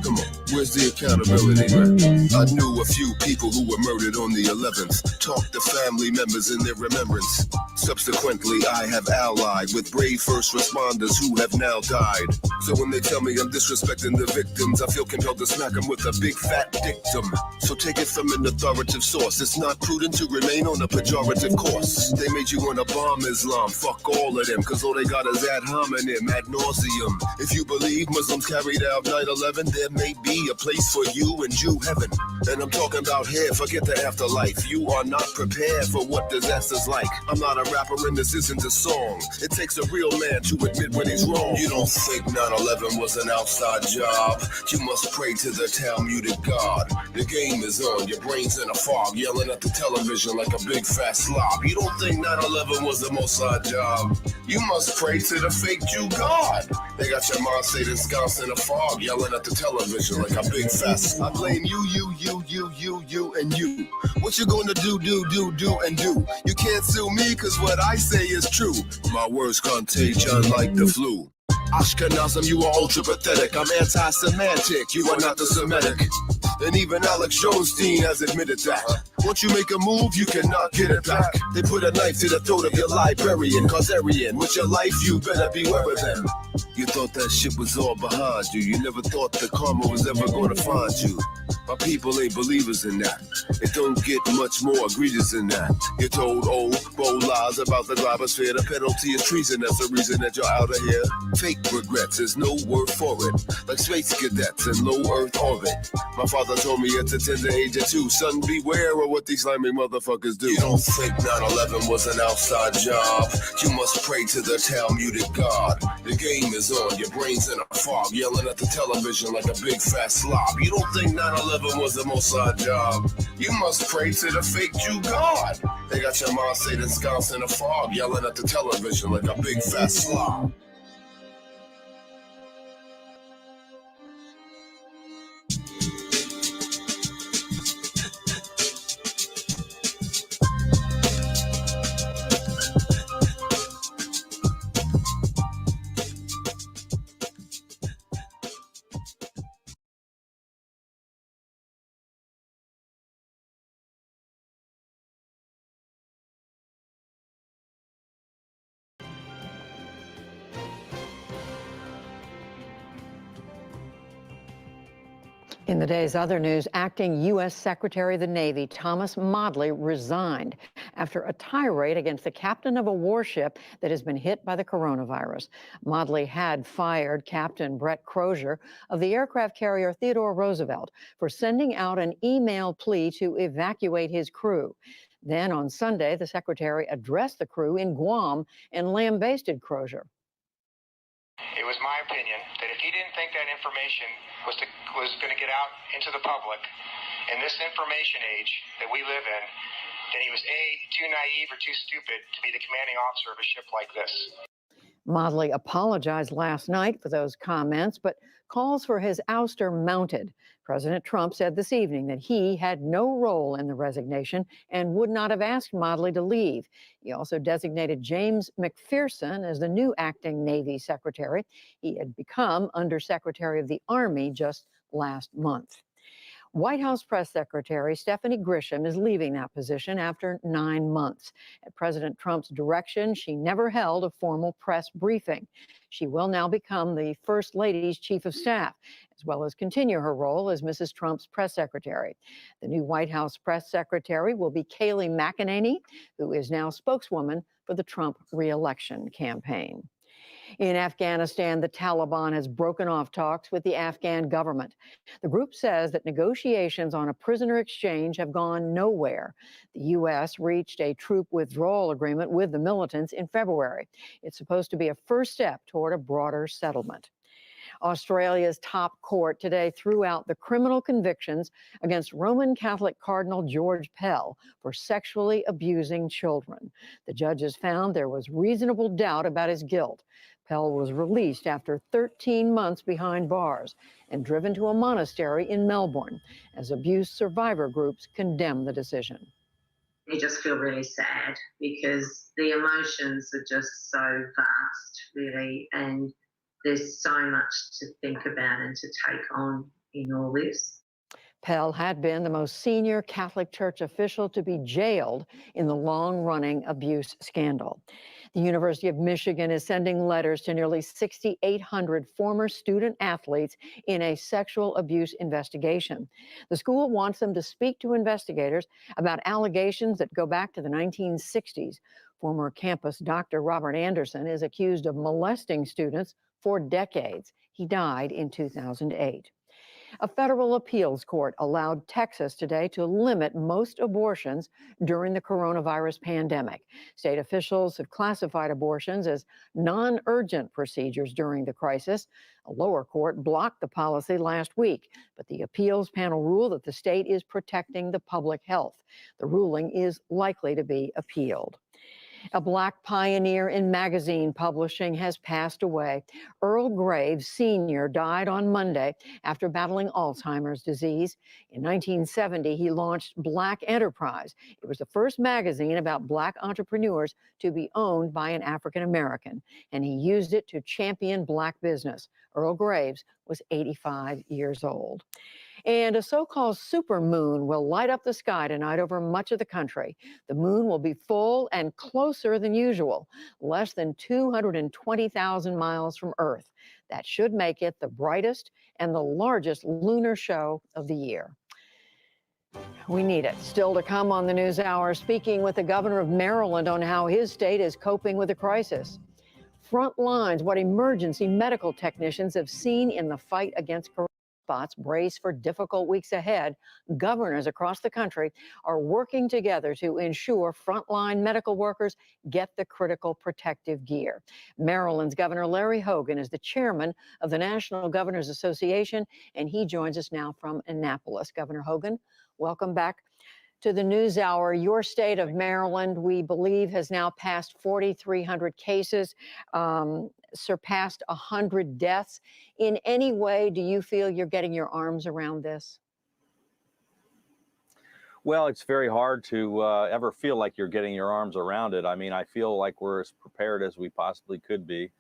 come on, where's the accountability, man? I knew a few people who were murdered on the 11th. Talked to family members in their remembrance. Subsequently, I have allied with brave first responders who have now died. So when they tell me I'm disrespecting the victims, I feel compelled to smack them with a big fat dictum. So take it from an authoritative source. It's not prudent to remain on a pejorative course. They made you want to bomb Islam. Fuck all of them, cause all they got is ad hominem, ad nauseum. If you believe Muslims carried out 9/11, there may be a place for you in Jew heaven. And I'm talking about here, forget the afterlife. You are not prepared for what disaster's like. I'm not a rapper and this isn't a song. It takes a real man to admit when he's wrong. You don't think 9/11 was an outside job? You must pray to the Talmudic God. The game is on, your brain's in a fog, yelling at the television like a big fat slob. You don't think 9/11 was the Mossad job? You must pray to the fake Jew God. They got your mind stayed ensconced in a fog, yelling at the television like a big fat slob. I blame you, and you. What you gonna do, and do? You can't sue me, cause what I say is true. My words contagion like the flu. Ashkenazim, you are ultra pathetic. I'm anti-Semitic, you are not the Semitic. And even Alex Jonestein has admitted that. Once you make a move, you cannot get it back. They put a knife to the throat of your librarian, Causarian. With your life, you better beware of them. You thought that shit was all behind you. You never thought the karma was ever gonna find you. My people ain't believers in that. It don't get much more egregious than that. You're told old, bold lies about the globosphere. The penalty is treason. That's the reason that you're out of here. Fake regrets, there's no word for it. Like space cadets in low Earth orbit. My father told me at the tender age of 2, son, beware of what these slimy motherfuckers do. You don't think 9/11 was an outside job. You must pray to the Talmudic God. The game is on, your brain's in a fog, yelling at the television like a big fat slob. You don't think 9/11 was the Mossad job. You must pray to the fake Jew God. They got your mind stayed ensconced in a fog, yelling at the television like a big fat slob. In the day's other news, acting U.S. Secretary of the Navy Thomas Modly resigned after a tirade against the captain of a warship that has been hit by the coronavirus. Modly had fired Captain Brett Crozier of the aircraft carrier Theodore Roosevelt for sending out an email plea to evacuate his crew. Then on Sunday, the secretary addressed the crew in Guam and lambasted Crozier. It was my opinion that if he didn't think that information was going to get out into the public in this information age that we live in, then he was A, too naive or too stupid to be the commanding officer of a ship like this. Modly apologized last night for those comments, but calls for his ouster mounted. President Trump said this evening that he had no role in the resignation and would not have asked Modly to leave. He also designated James McPherson as the new acting Navy Secretary. He had become Undersecretary of the Army just last month. White House Press Secretary Stephanie Grisham is leaving that position after 9 months. At President Trump's direction, she never held a formal press briefing. She will now become the First Lady's Chief of Staff, as well as continue her role as Mrs. Trump's press secretary. The new White House Press Secretary will be Kayleigh McEnany, who is now spokeswoman for the Trump re-election campaign. In Afghanistan, the Taliban has broken off talks with the Afghan government. The group says that negotiations on a prisoner exchange have gone nowhere. The U.S. reached a troop withdrawal agreement with the militants in February. It's supposed to be a first step toward a broader settlement. Australia's top court today threw out the criminal convictions against Roman Catholic Cardinal George Pell for sexually abusing children. The judges found there was reasonable doubt about his guilt. Pell was released after 13 months behind bars and driven to a monastery in Melbourne as abuse survivor groups condemn the decision. I just feel really sad because the emotions are just so vast, really, and there's so much to think about and to take on in all this. Pell had been the most senior Catholic Church official to be jailed in the long-running abuse scandal. The University of Michigan is sending letters to nearly 6,800 former student athletes in a sexual abuse investigation. The school wants them to speak to investigators about allegations that go back to the 1960s. Former campus doctor Robert Anderson is accused of molesting students for decades. He died in 2008. A federal appeals court allowed Texas today to limit most abortions during the coronavirus pandemic. State officials have classified abortions as non-urgent procedures during the crisis. A lower court blocked the policy last week, but the appeals panel ruled that the state is protecting the public health. The ruling is likely to be appealed. A Black pioneer in magazine publishing has passed away. Earl Graves Sr. died on Monday after battling Alzheimer's disease. In 1970, he launched Black Enterprise. It was the first magazine about Black entrepreneurs to be owned by an African American, and he used it to champion Black business. Earl Graves was 85 years old. And a so-called supermoon will light up the sky tonight over much of the country. The moon will be full and closer than usual, less than 220,000 miles from Earth. That should make it the brightest and the largest lunar show of the year. We need it. Still to come on the News Hour, speaking with the governor of Maryland on how his state is coping with the crisis. Front lines, what emergency medical technicians have seen in the fight against coronavirus. Brace for difficult weeks ahead. Governors across the country are working together to ensure frontline medical workers get the critical protective gear. Maryland's Governor Larry Hogan is the chairman of the National Governors Association, and he joins us now from Annapolis. Governor Hogan, welcome back to the News Hour. Your state of Maryland, we believe, has now passed 4,300 cases, surpassed 100 deaths. In any way, do you feel you're getting your arms around this? Well, it's very hard to ever feel like you're getting your arms around it. I mean, I feel like we're as prepared as we possibly could be.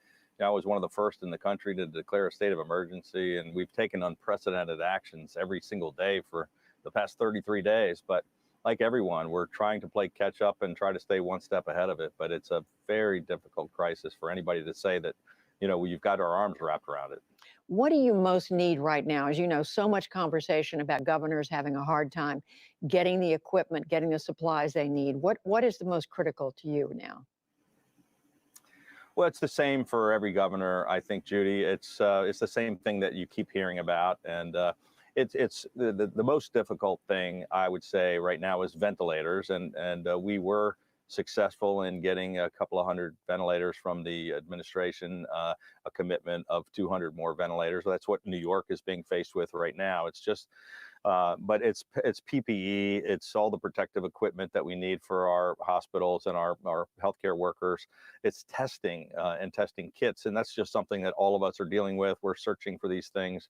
I was one of the first in the country to declare a state of emergency, and we've taken unprecedented actions every single day for the past 33 days. But like everyone, we're trying to play catch up and try to stay one step ahead of it. But it's a very difficult crisis for anybody to say that, you know, you've got our arms wrapped around it. What do you most need right now? As you know, so much conversation about governors having a hard time getting the equipment, getting the supplies they need. What is the most critical to you now? Well, it's the same for every governor, I think, Judy. It's the same thing that you keep hearing about. And it's the most difficult thing, I would say, right now is ventilators. And we were successful in getting a couple of hundred ventilators from the administration, a commitment of 200 more ventilators. That's what New York is being faced with right now. It's just, but it's PPE, it's all the protective equipment that we need for our hospitals and our healthcare workers. It's testing and testing kits. And that's just something that all of us are dealing with. We're searching for these things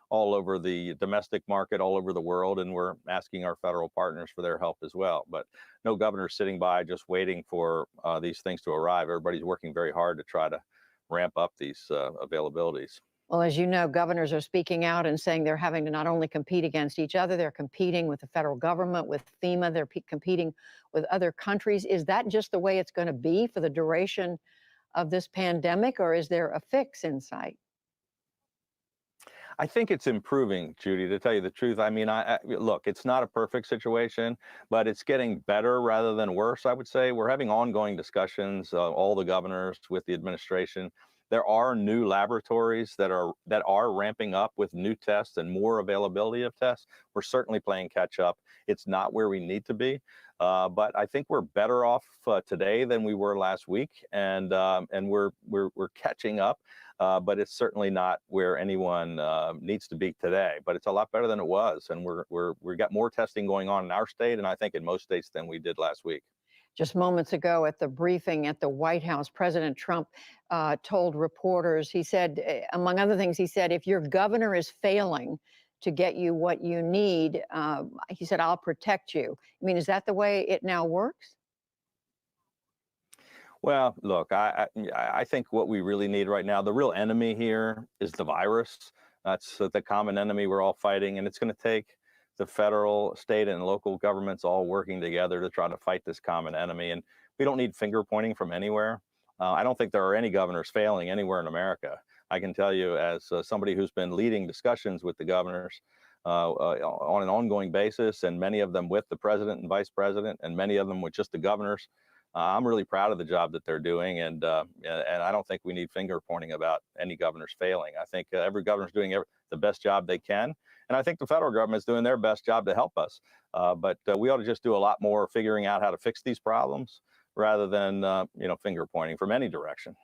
all over the domestic market, all over the world, and we're asking our federal partners for their help as well. But no governor sitting by just waiting for these things to arrive. Everybody's working very hard to try to ramp up these availabilities. Well, as you know, governors are speaking out and saying they're having to not only compete against each other, they're competing with the federal government, with FEMA, they're competing with other countries. Is that just the way it's going to be for the duration of this pandemic, or is there a fix in sight? I think it's improving, Judy, to tell you the truth. I mean, look, it's not a perfect situation, but it's getting better rather than worse, I would say. We're having ongoing discussions, all the governors with the administration. There are new laboratories that are ramping up with new tests and more availability of tests. We're certainly playing catch up. It's not where we need to be, but I think we're better off today than we were last week, and we're catching up. But it's certainly not where anyone needs to be today. But it's a lot better than it was, and we got more testing going on in our state, and I think in most states than we did last week. Just moments ago at the briefing at the White House, President Trump told reporters, he said, among other things, he said, if your governor is failing to get you what you need, he said, I'll protect you. I mean, is that the way it now works? Well, look, I think what we really need right now, the real enemy here is the virus. That's the common enemy we're all fighting, and it's going to take the federal, state, and local governments all working together to try to fight this common enemy. And we don't need finger pointing from anywhere. I don't think there are any governors failing anywhere in America. I can tell you, as somebody who's been leading discussions with the governors on an ongoing basis, and many of them with the president and vice president, and many of them with just the governors, I'm really proud of the job that they're doing, and I don't think we need finger pointing about any governors failing. I think every governor's doing the best job they can, and I think the federal government's doing their best job to help us. But we ought to just do a lot more figuring out how to fix these problems rather than finger pointing from any direction.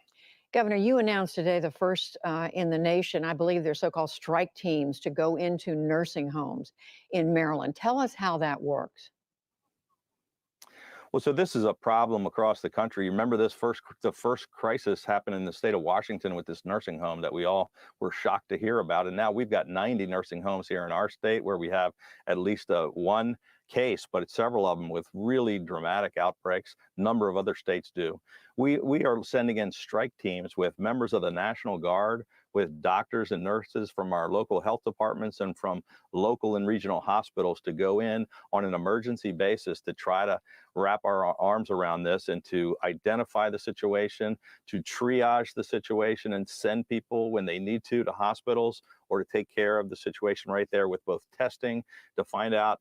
Governor, you announced today the first in the nation, I believe they're so-called strike teams, to go into nursing homes in Maryland. Tell us how that works. Well, so this is a problem across the country. You remember the first crisis happened in the state of Washington with this nursing home that we all were shocked to hear about. And now we've got 90 nursing homes here in our state where we have at least one case, but it's several of them with really dramatic outbreaks. A number of other states do. We are sending in strike teams with members of the National Guard, with doctors and nurses from our local health departments and from local and regional hospitals to go in on an emergency basis to try to wrap our arms around this and to identify the situation, to triage the situation and send people when they need to hospitals, or to take care of the situation right there with both testing to find out,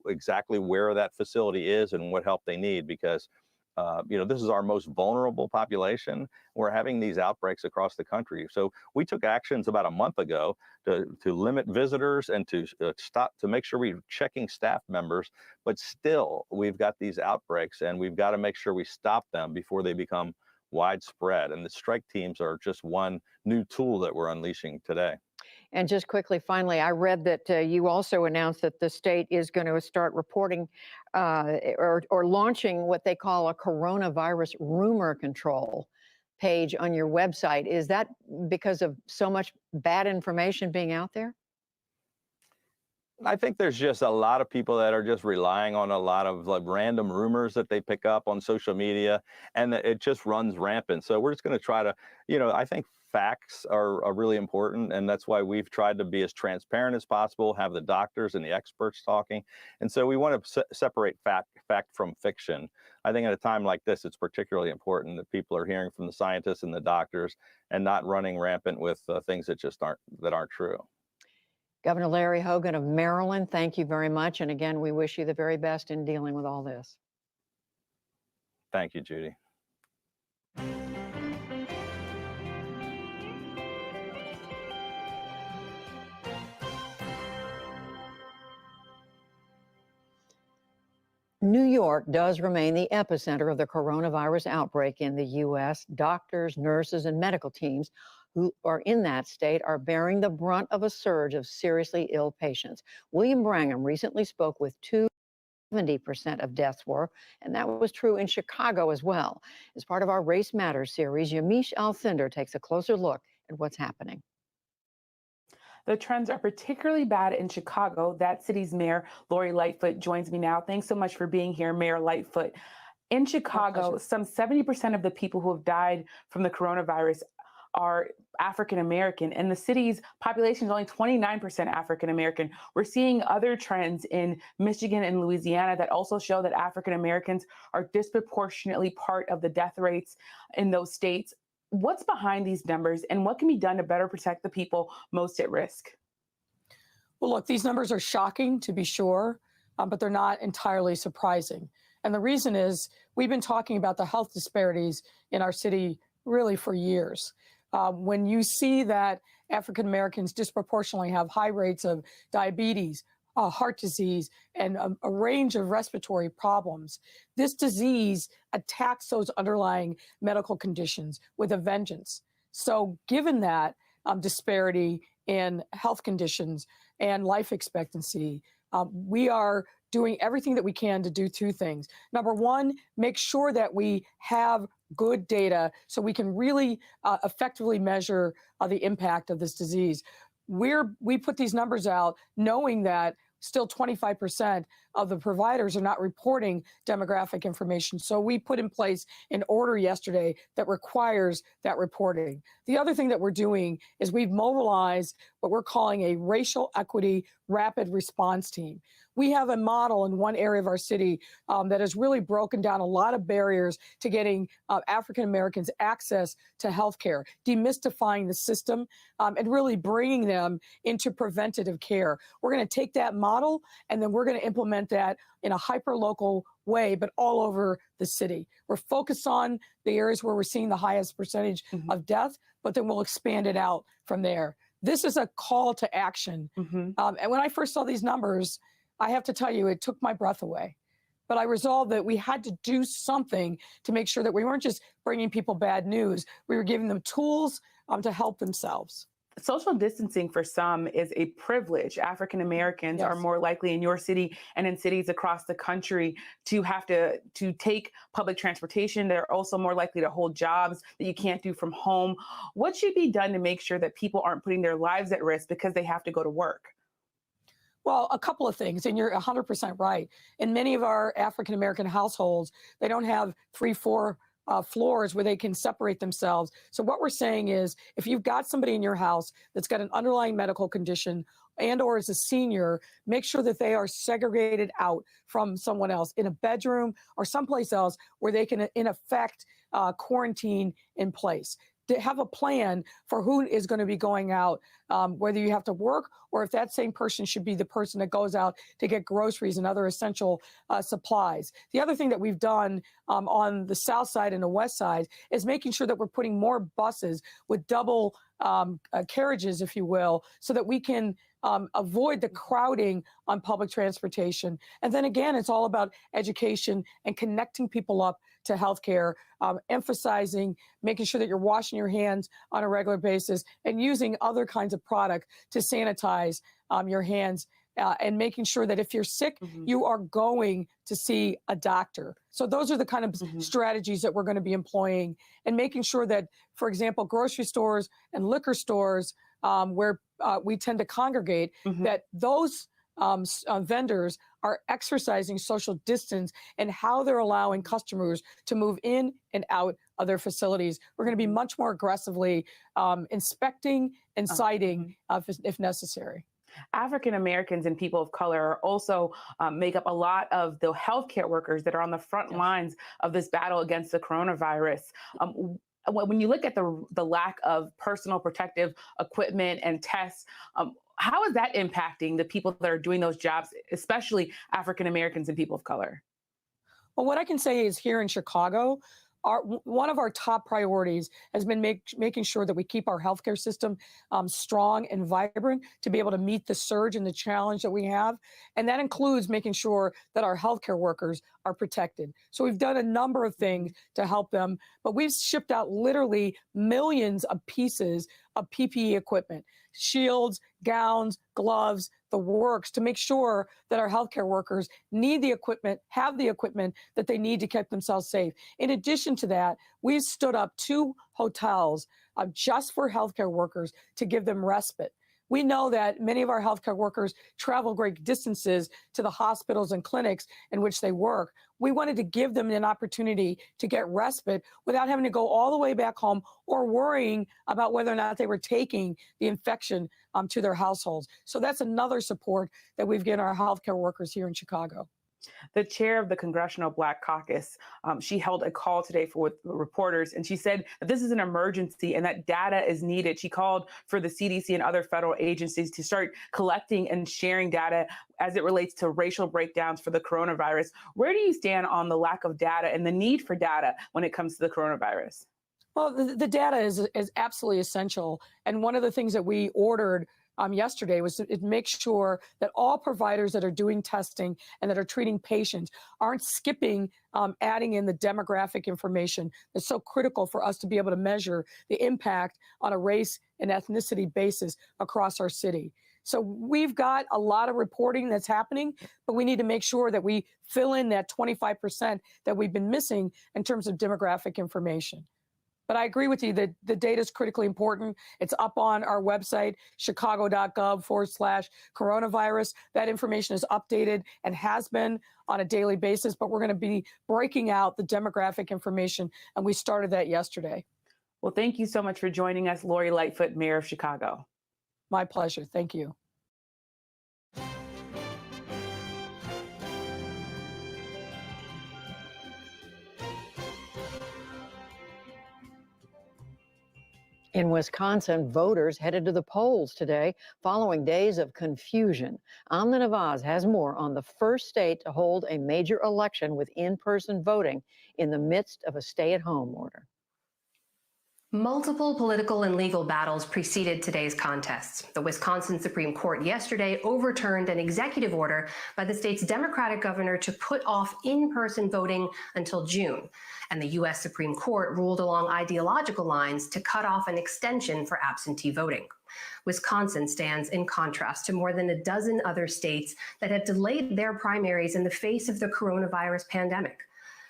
exactly where that facility is and what help they need, because this is our most vulnerable population. We're having these outbreaks across the country. So we took actions about a month ago to limit visitors and to make sure we're checking staff members, but still we've got these outbreaks and we've got to make sure we stop them before they become widespread. And the strike teams are just one new tool that we're unleashing today. And just quickly, finally, I read that you also announced that the state is going to start reporting or launching what they call a coronavirus rumor control page on your website. Is that because of so much bad information being out there? I think there's just a lot of people that are just relying on a lot of random rumors that they pick up on social media, and it just runs rampant. So we're just going to try to, I think facts are really important, and that's why we've tried to be as transparent as possible, have the doctors and the experts talking. And so we want to separate fact from fiction. I think at a time like this, it's particularly important that people are hearing from the scientists and the doctors and not running rampant with things that just aren't true. Governor Larry Hogan of Maryland, thank you very much. And again, we wish you the very best in dealing with all this. Thank you, Judy. New York does remain the epicenter of the coronavirus outbreak in the U.S. Doctors, nurses, and medical teams who are in that state are bearing the brunt of a surge of seriously ill patients. William Brangham recently spoke with 70% of deaths were, and that was true in Chicago as well. As part of our Race Matters series, Yamiche Alcindor takes a closer look at what's happening. The trends are particularly bad in Chicago. That city's mayor, Lori Lightfoot, joins me now. Thanks so much for being here, Mayor Lightfoot. In Chicago, some 70% of the people who have died from the coronavirus are African American, and the city's population is only 29% African American. We're seeing other trends in Michigan and Louisiana that also show that African Americans are disproportionately part of the death rates in those states. What's behind these numbers, and what can be done to better protect the people most at risk? Well, look, these numbers are shocking, to be sure, but they're not entirely surprising. And the reason is we've been talking about the health disparities in our city really for years. When you see that African Americans disproportionately have high rates of diabetes, heart disease, and a range of respiratory problems, this disease attacks those underlying medical conditions with a vengeance. So given that disparity in health conditions and life expectancy, we are doing everything that we can to do two things. Number one, make sure that we have good data so we can really effectively measure the impact of this disease. We put these numbers out knowing that still 25% of the providers are not reporting demographic information. So we put in place an order yesterday that requires that reporting. The other thing that we're doing is we've mobilized what we're calling a racial equity rapid response team. We have a model in one area of our city that has really broken down a lot of barriers to getting African Americans access to healthcare, demystifying the system, and really bringing them into preventative care. We're going to take that model and then we're going to implement that in a hyper-local way, but all over the city. We're focused on the areas where we're seeing the highest percentage of death, but then we'll expand it out from there. This is a call to action. And when I first saw these numbers, I have to tell you, it took my breath away. But I resolved that we had to do something to make sure that we weren't just bringing people bad news. We were giving them tools to help themselves. Social distancing for some is a privilege. African Americans are more likely in your city and in cities across the country to have to take public transportation. They're also more likely to hold jobs that you can't do from home. What should be done to make sure that people aren't putting their lives at risk because they have to go to work? Well, a couple of things, and you're 100% right. In many of our African American households, they don't have 3, 4 floors where they can separate themselves. So what we're saying is, if you've got somebody in your house that's got an underlying medical condition and or is a senior, make sure that they are segregated out from someone else in a bedroom or someplace else where they can, in effect, quarantine in place. To have a plan for who is going to be going out, whether you have to work or if that same person should be the person that goes out to get groceries and other essential supplies. The other thing that we've done on the south side and the west side is making sure that we're putting more buses with double carriages, if you will, so that we can avoid the crowding on public transportation. And then again, it's all about education and connecting people up to healthcare, emphasizing making sure that you're washing your hands on a regular basis and using other kinds of product to sanitize your hands and making sure that if you're sick, you are going to see a doctor. So those are the kind of strategies that we're going to be employing, and making sure that, for example, grocery stores and liquor stores where we tend to congregate, that those vendors are exercising social distance and how they're allowing customers to move in and out of their facilities. We're going to be much more aggressively inspecting and citing if necessary. African Americans and people of color also make up a lot of the healthcare workers that are on the front lines of this battle against the coronavirus. When you look at the lack of personal protective equipment and tests, how is that impacting the people that are doing those jobs, especially African Americans and people of color? Well, what I can say is here in Chicago, one of our top priorities has been making sure that we keep our healthcare system strong and vibrant to be able to meet the surge and the challenge that we have. And that includes making sure that our healthcare workers are protected. So we've done a number of things to help them, but we've shipped out literally millions of pieces of PPE equipment, shields, gowns, gloves, the works, to make sure that our healthcare workers need the equipment, have the equipment that they need to keep themselves safe. In addition to that, we've stood up 2 hotels just for healthcare workers to give them respite. We know that many of our healthcare workers travel great distances to the hospitals and clinics in which they work. We wanted to give them an opportunity to get respite without having to go all the way back home or worrying about whether or not they were taking the infection to their households. So that's another support that we've given our healthcare workers here in Chicago. The chair of the Congressional Black Caucus, she held a call today with reporters, and she said that this is an emergency and that data is needed. She called for the CDC and other federal agencies to start collecting and sharing data as it relates to racial breakdowns for the coronavirus. Where do you stand on the lack of data and the need for data when it comes to the coronavirus? Well, the data is absolutely essential. And one of the things that we ordered yesterday was to make sure that all providers that are doing testing and that are treating patients aren't skipping adding in the demographic information that's so critical for us to be able to measure the impact on a race and ethnicity basis across our city. So we've got a lot of reporting that's happening, but we need to make sure that we fill in that 25% that we've been missing in terms of demographic information. But I agree with you that the data is critically important. It's up on our website, chicago.gov/coronavirus. That information is updated and has been on a daily basis, but we're going to be breaking out the demographic information, and we started that yesterday. Well, thank you so much for joining us, Lori Lightfoot, Mayor of Chicago. My pleasure. Thank you. In Wisconsin, voters headed to the polls today following days of confusion. Amna Nawaz has more on the first state to hold a major election with in-person voting in the midst of a stay-at-home order. Multiple political and legal battles preceded today's contests. The Wisconsin Supreme Court yesterday overturned an executive order by the state's Democratic governor to put off in-person voting until June. And the U.S. Supreme Court ruled along ideological lines to cut off an extension for absentee voting. Wisconsin stands in contrast to more than a dozen other states that have delayed their primaries in the face of the coronavirus pandemic.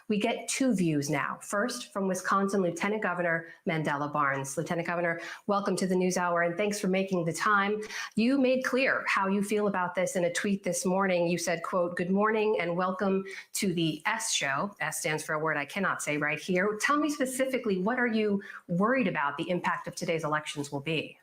We get two views now. First, from Wisconsin Lieutenant Governor Mandela Barnes. Lieutenant Governor, welcome to the NewsHour, and thanks for making the time. You made clear how you feel about this in a tweet this morning. You said, quote, "Good morning and welcome to the S show." S stands for a word I cannot say right here. Tell me specifically, what are you worried about the impact of today's elections will be?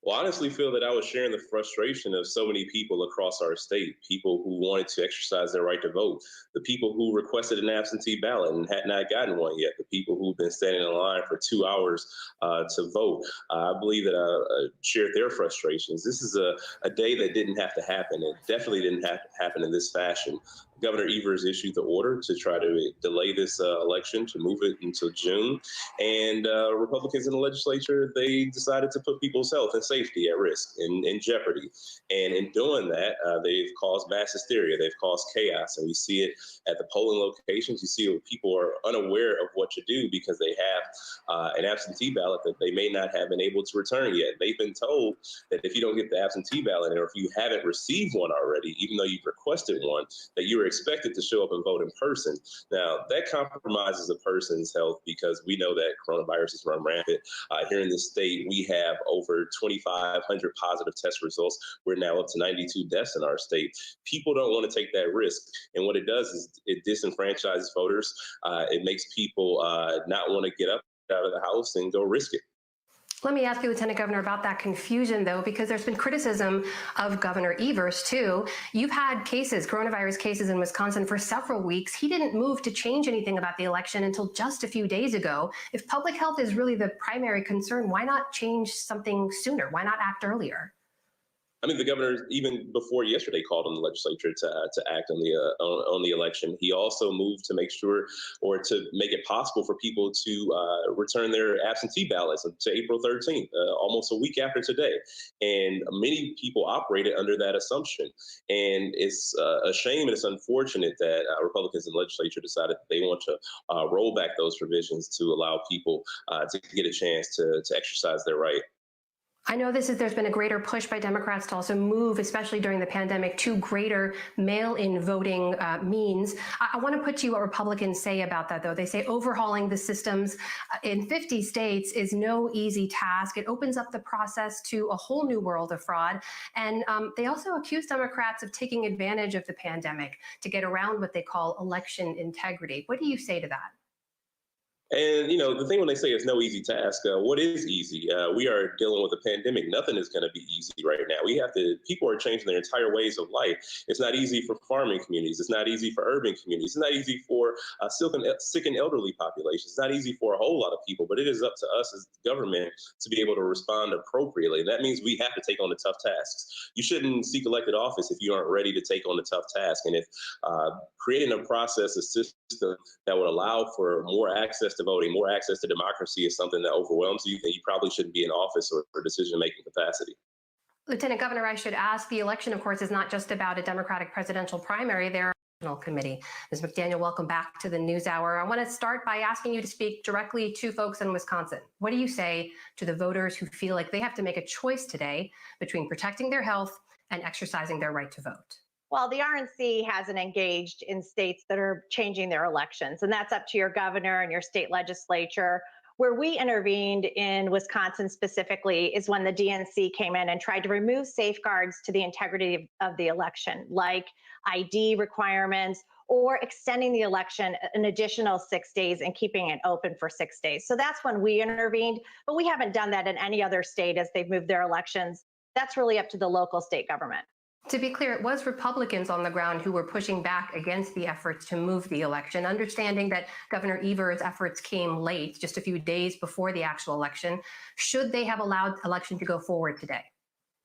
Well, I honestly feel that I was sharing the frustration of so many people across our state, people who wanted to exercise their right to vote, the people who requested an absentee ballot and had not gotten one yet, the people who've been standing in line for 2 hours to vote. I believe that I shared their frustrations. This is a day that didn't have to happen. It definitely didn't have to happen in this fashion. Governor Evers issued the order to try to delay this election, to move it until June. And Republicans in the legislature, they decided to put people's health and safety at risk, in jeopardy. And in doing that, they've caused mass hysteria. They've caused chaos. And we see it at the polling locations. You see it, people are unaware of what to do because they have an absentee ballot that they may not have been able to return yet. They've been told that if you don't get the absentee ballot, or if you haven't received one already, even though you've requested one, that you are expected to show up and vote in person. Now, that compromises a person's health because we know that coronavirus is run rampant. Here in this state, we have over 2,500 positive test results. We're now up to 92 deaths in our state. People don't want to take that risk. And what it does is it disenfranchises voters. It makes people not want to get up out of the house and go risk it. Let me ask you, Lieutenant Governor, about that confusion, though, because there's been criticism of Governor Evers, too. You've had cases, coronavirus cases in Wisconsin for several weeks. He didn't move to change anything about the election until just a few days ago. If public health is really the primary concern, why not change something sooner? Why not act earlier? I mean, the governor, even before yesterday, called on the legislature to act on the election. He also moved to make sure, or to make it possible for people to return their absentee ballots to April 13th, almost a week after today. And many people operated under that assumption. And it's a shame and it's unfortunate that Republicans in the legislature decided that they want to roll back those provisions to allow people to get a chance to exercise their right. I know there's been a greater push by Democrats to also move, especially during the pandemic, to greater mail-in voting means. I want to put to you what Republicans say about that, though. They say overhauling the systems in 50 states is no easy task. It opens up the process to a whole new world of fraud. And they also accuse Democrats of taking advantage of the pandemic to get around what they call election integrity. What do you say to that? And, you know, the thing when they say it's no easy task, what is easy? We are dealing with a pandemic. Nothing is going to be easy right now. People are changing their entire ways of life. It's not easy for farming communities. It's not easy for urban communities. It's not easy for sick and elderly populations. It's not easy for a whole lot of people, but it is up to us as government to be able to respond appropriately. And that means we have to take on the tough tasks. You shouldn't seek elected office if you aren't ready to take on the tough task. And if creating a process, a system that would allow for more access to voting, more access to democracy is something that overwhelms you, then you probably shouldn't be in office or decision-making capacity. Lieutenant Governor, I should ask, the election, of course, is not just about a Democratic presidential primary. There are national committee. Ms. McDaniel, welcome back to the NewsHour. I want to start by asking you to speak directly to folks in Wisconsin. What do you say to the voters who feel like they have to make a choice today between protecting their health and exercising their right to vote? Well, the RNC hasn't engaged in states that are changing their elections, and that's up to your governor and your state legislature. Where we intervened in Wisconsin specifically is when the DNC came in and tried to remove safeguards to the integrity of the election, like ID requirements or extending the election an additional 6 days and keeping it open for 6 days. So that's when we intervened, but we haven't done that in any other state as they've moved their elections. That's really up to the local state government. To be clear, it was Republicans on the ground who were pushing back against the efforts to move the election, understanding that Governor Evers' efforts came late, just a few days before the actual election. Should they have allowed election to go forward today?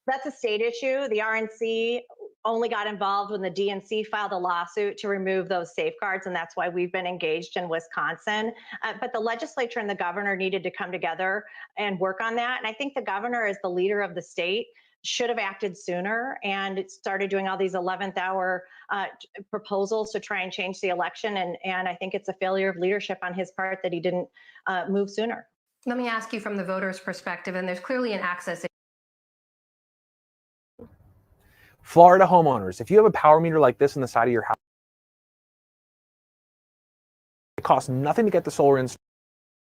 That's a state issue. The RNC only got involved when the DNC filed a lawsuit to remove those safeguards, and that's why we've been engaged in Wisconsin. But the legislature and the governor needed to come together and work on that. And I think the governor, as the leader of the state, should have acted sooner and started doing all these 11th hour proposals to try and change the election. And I think it's a failure of leadership on his part that he didn't move sooner. Let me ask you from the voters' perspective, and there's clearly an access issue. Florida homeowners, if you have a power meter like this in the side of your house, costs nothing to get the solar installed.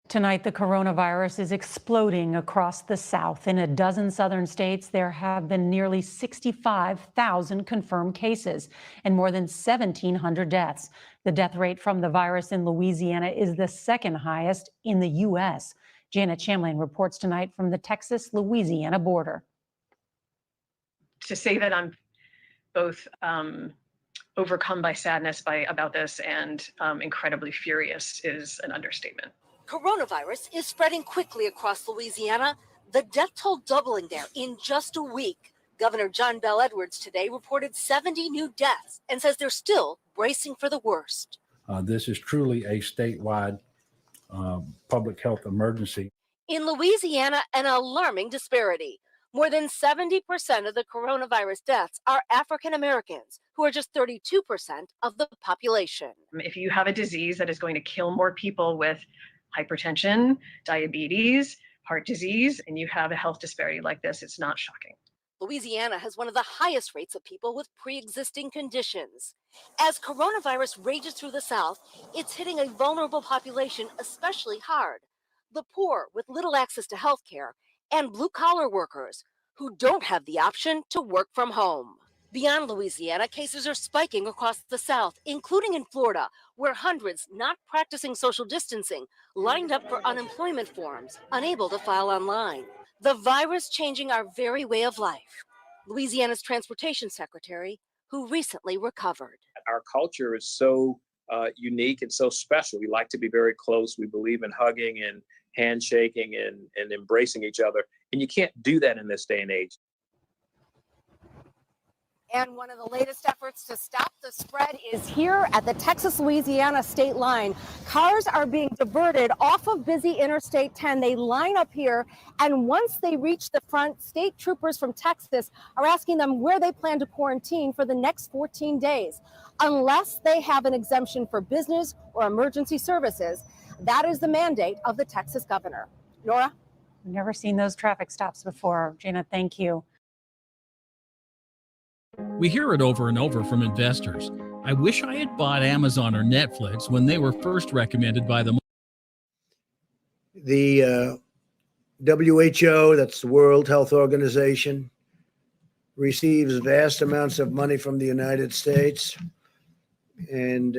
Tonight, the coronavirus is exploding across the South. In a dozen southern states, there have been nearly 65,000 confirmed cases and more than 1,700 deaths. The death rate from the virus in Louisiana is the second highest in the U.S. Janet Chamlain reports tonight from the Texas-Louisiana border. To say that I'm both overcome by sadness about this and incredibly furious is an understatement. Coronavirus is spreading quickly across Louisiana, the death toll doubling there in just a week. Governor John Bel Edwards today reported 70 new deaths and says they're still bracing for the worst. This is truly a statewide public health emergency. In Louisiana, an alarming disparity. More than 70% of the coronavirus deaths are African Americans, who are just 32% of the population. If you have a disease that is going to kill more people with hypertension, diabetes, heart disease, and you have a health disparity like this, it's not shocking. Louisiana has one of the highest rates of people with pre-existing conditions. As coronavirus rages through the South, it's hitting a vulnerable population especially hard. The poor with little access to health care and blue-collar workers who don't have the option to work from home. Beyond Louisiana, cases are spiking across the South, including in Florida, where hundreds not practicing social distancing lined up for unemployment forms, unable to file online. The virus changing our very way of life. Louisiana's transportation secretary, who recently recovered. Our culture is so unique and so special. We like to be very close. We believe in hugging and handshaking and embracing each other. And you can't do that in this day and age. And one of the latest efforts to stop the spread is here at the Texas-Louisiana state line. Cars are being diverted off of busy Interstate 10. They line up here, and once they reach the front, state troopers from Texas are asking them where they plan to quarantine for the next 14 days. Unless they have an exemption for business or emergency services, that is the mandate of the Texas governor. Nora? I've never seen those traffic stops before. Jana, thank you. We hear it over and over from investors. I wish I had bought Amazon or Netflix when they were first recommended by the WHO, that's the World Health Organization, receives vast amounts of money from the United States, and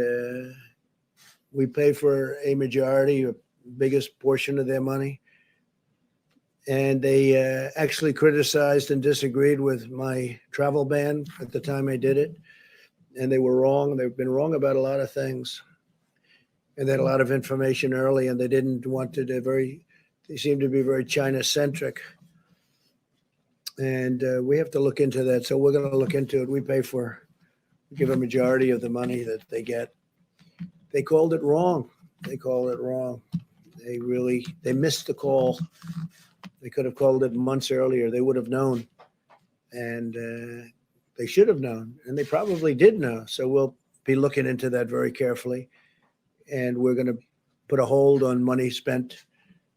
we pay for a majority, or biggest portion of their money. And they actually criticized and disagreed with my travel ban at the time I did it. And they were wrong. They've been wrong about a lot of things. And they had a lot of information early, and they didn't want to, they seemed to be very China-centric. And we have to look into that. So we're going to look into it. We give a majority of the money that they get. They called it wrong. They called it wrong. They missed the call. They could have called it months earlier. They would have known. And they should have known. And they probably did know. So we'll be looking into that very carefully. And we're going to put a hold on money spent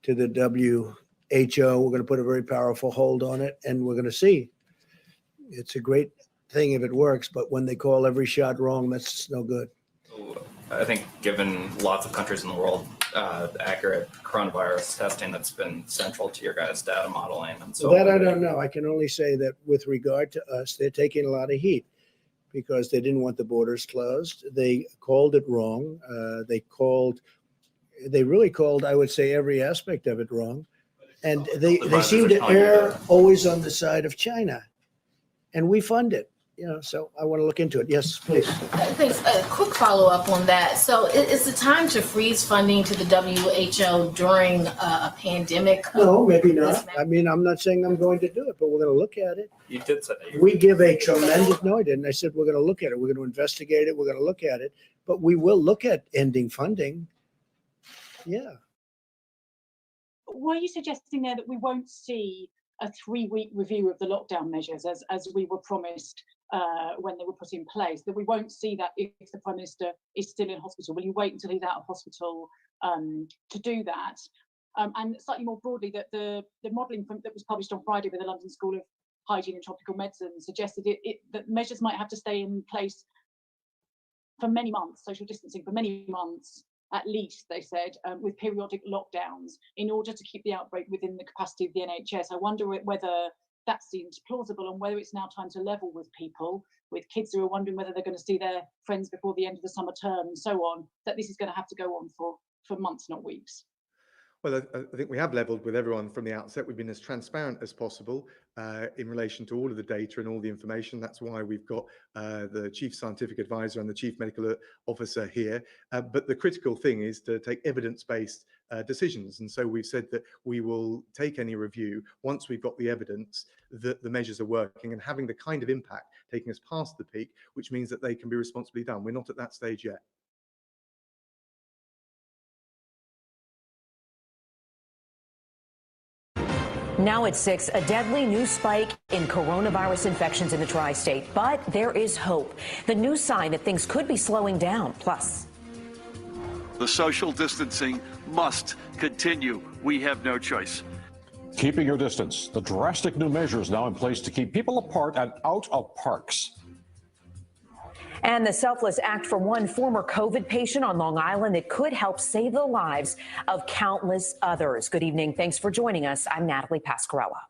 to the WHO. We're going to put a very powerful hold on it. And we're going to see. It's a great thing if it works. But when they call every shot wrong, that's no good. I think given lots of countries in the world, accurate coronavirus testing that's been central to your guys' data modeling. And so that I don't know. I can only say that with regard to us, they're taking a lot of heat because they didn't want the borders closed. They called it wrong. They really called, I would say, every aspect of it wrong. And they seem to err always on the side of China. And we fund it. So I want to look into it. Yes, please. Thanks. A quick follow-up on that. So is it time to freeze funding to the WHO during a pandemic? No, maybe not. I mean, I'm not saying I'm going to do it, but we're going to look at it. You did say that. We give a tremendous, no, I didn't. I said we're going to look at it. We're going to investigate it. We're going to look at it. But we will look at ending funding. Yeah. Were you suggesting there that we won't see a 3-week review of the lockdown measures as we were promised when they were put in place, that we won't see that if the Prime Minister is still in hospital? Will you wait until he's out of hospital to do that? And slightly more broadly, that the modelling that was published on Friday by the London School of Hygiene and Tropical Medicine suggested that measures might have to stay in place for many months, social distancing for many months, at least, they said, with periodic lockdowns in order to keep the outbreak within the capacity of the NHS. I wonder whether that seems plausible and whether it's now time to level with people, with kids who are wondering whether they're going to see their friends before the end of the summer term and so on, that this is going to have to go on for months, not weeks. Well, I think we have levelled with everyone from the outset. We've been as transparent as possible in relation to all of the data and all the information. That's why we've got the Chief Scientific Advisor and the Chief Medical Officer here. But the critical thing is to take evidence-based decisions. And so we've said that we will take any review once we've got the evidence that the measures are working and having the kind of impact taking us past the peak, which means that they can be responsibly done. We're not at that stage yet. Now at 6, a deadly new spike in coronavirus infections in the tri-state. But there is hope. The new sign that things could be slowing down. Plus, the social distancing must continue. We have no choice. Keeping your distance. The drastic new measures now in place to keep people apart and out of parks. and the selfless act from one former COVID patient on Long Island that could help save the lives of countless others. Good evening. Thanks for joining us. I'm Natalie Pascarella.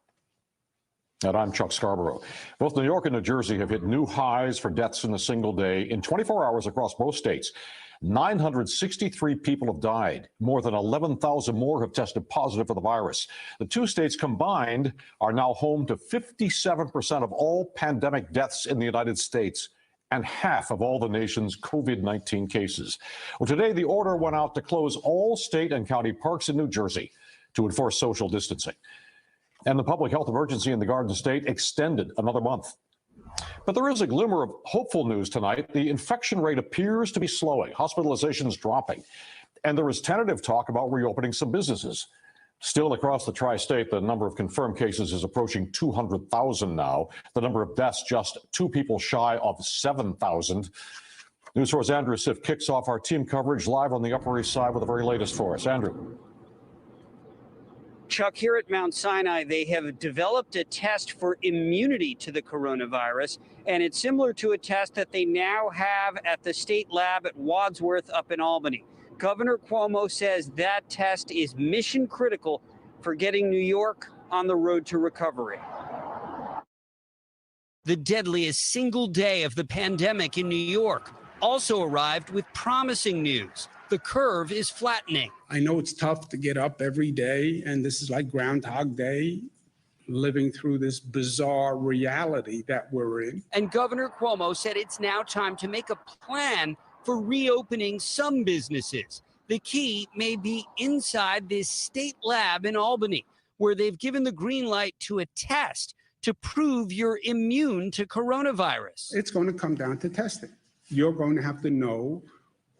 And I'm Chuck Scarborough. Both New York and New Jersey have hit new highs for deaths in a single day. In 24 hours across both states, 963 people have died. More than 11,000 more have tested positive for the virus. The two states combined are now home to 57% of all pandemic deaths in the United States and half of all the nation's COVID-19 cases. Well, today the order went out to close all state and county parks in New Jersey to enforce social distancing. And the public health emergency in the Garden State extended another month. But there is a glimmer of hopeful news tonight. The infection rate appears to be slowing, hospitalizations dropping, and there is tentative talk about reopening some businesses. Still across the tri-state, the number of confirmed cases is approaching 200,000 now. The number of deaths just 2 people shy of 7,000. News Source Andrew Siff kicks off our team coverage live on the Upper East Side with the very latest for us. Andrew. Chuck, here at Mount Sinai, they have developed a test for immunity to the coronavirus, and it's similar to a test that they now have at the state lab at Wadsworth up in Albany. Governor Cuomo says that test is mission critical for getting New York on the road to recovery. The deadliest single day of the pandemic in New York also arrived with promising news. The curve is flattening. I know it's tough to get up every day, and this is like Groundhog Day, living through this bizarre reality that we're in. And Governor Cuomo said it's now time to make a plan for reopening some businesses. The key may be inside this state lab in Albany, where they've given the green light to a test to prove you're immune to coronavirus. It's going to come down to testing. You're going to have to know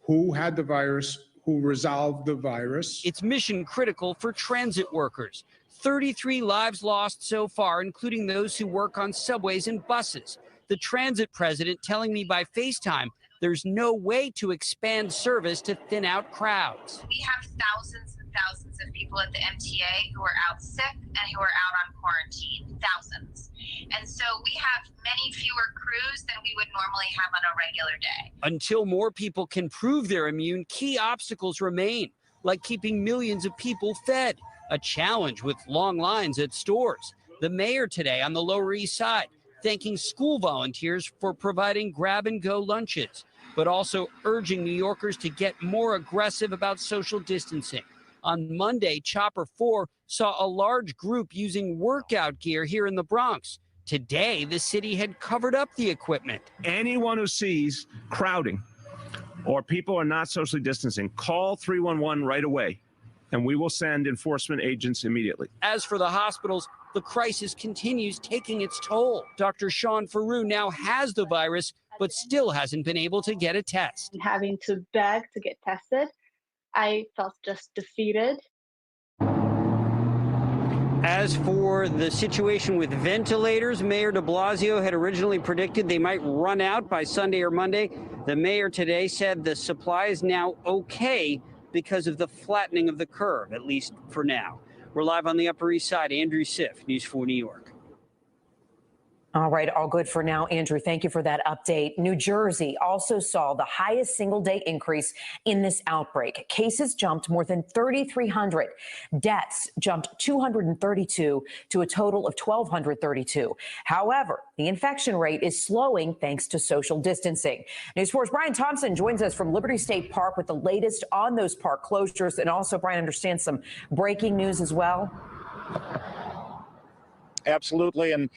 who had the virus, who resolved the virus. It's mission critical for transit workers. 33 lives lost so far, including those who work on subways and buses. The transit president telling me by FaceTime there's no way to expand service to thin out crowds. We have thousands and thousands of people at the MTA who are out sick and who are out on quarantine, thousands. And so we have many fewer crews than we would normally have on a regular day. Until more people can prove they're immune, key obstacles remain, like keeping millions of people fed, a challenge with long lines at stores. The mayor today on the Lower East Side thanking school volunteers for providing grab-and-go lunches, but also urging New Yorkers to get more aggressive about social distancing. On Monday, Chopper 4 saw a large group using workout gear here in the Bronx. Today, the city had covered up the equipment. Anyone who sees crowding or people are not socially distancing, call 311 right away, and we will send enforcement agents immediately. As for the hospitals, the crisis continues taking its toll. Dr. Sean Faroux now has the virus, but still hasn't been able to get a test. Having to beg to get tested, I felt just defeated. As for the situation with ventilators, Mayor de Blasio had originally predicted they might run out by Sunday or Monday. The mayor today said the supply is now okay because of the flattening of the curve, at least for now. We're live on the Upper East Side. Andrew Siff, News 4 New York. All right, all good for now. Andrew, thank you for that update. New Jersey also saw the highest single-day increase in this outbreak. Cases jumped more than 3,300. Deaths jumped 232 to a total of 1,232. However, the infection rate is slowing thanks to social distancing. News 4's Brian Thompson joins us from Liberty State Park with the latest on those park closures. And also, Brian understands some breaking news as well. Absolutely. And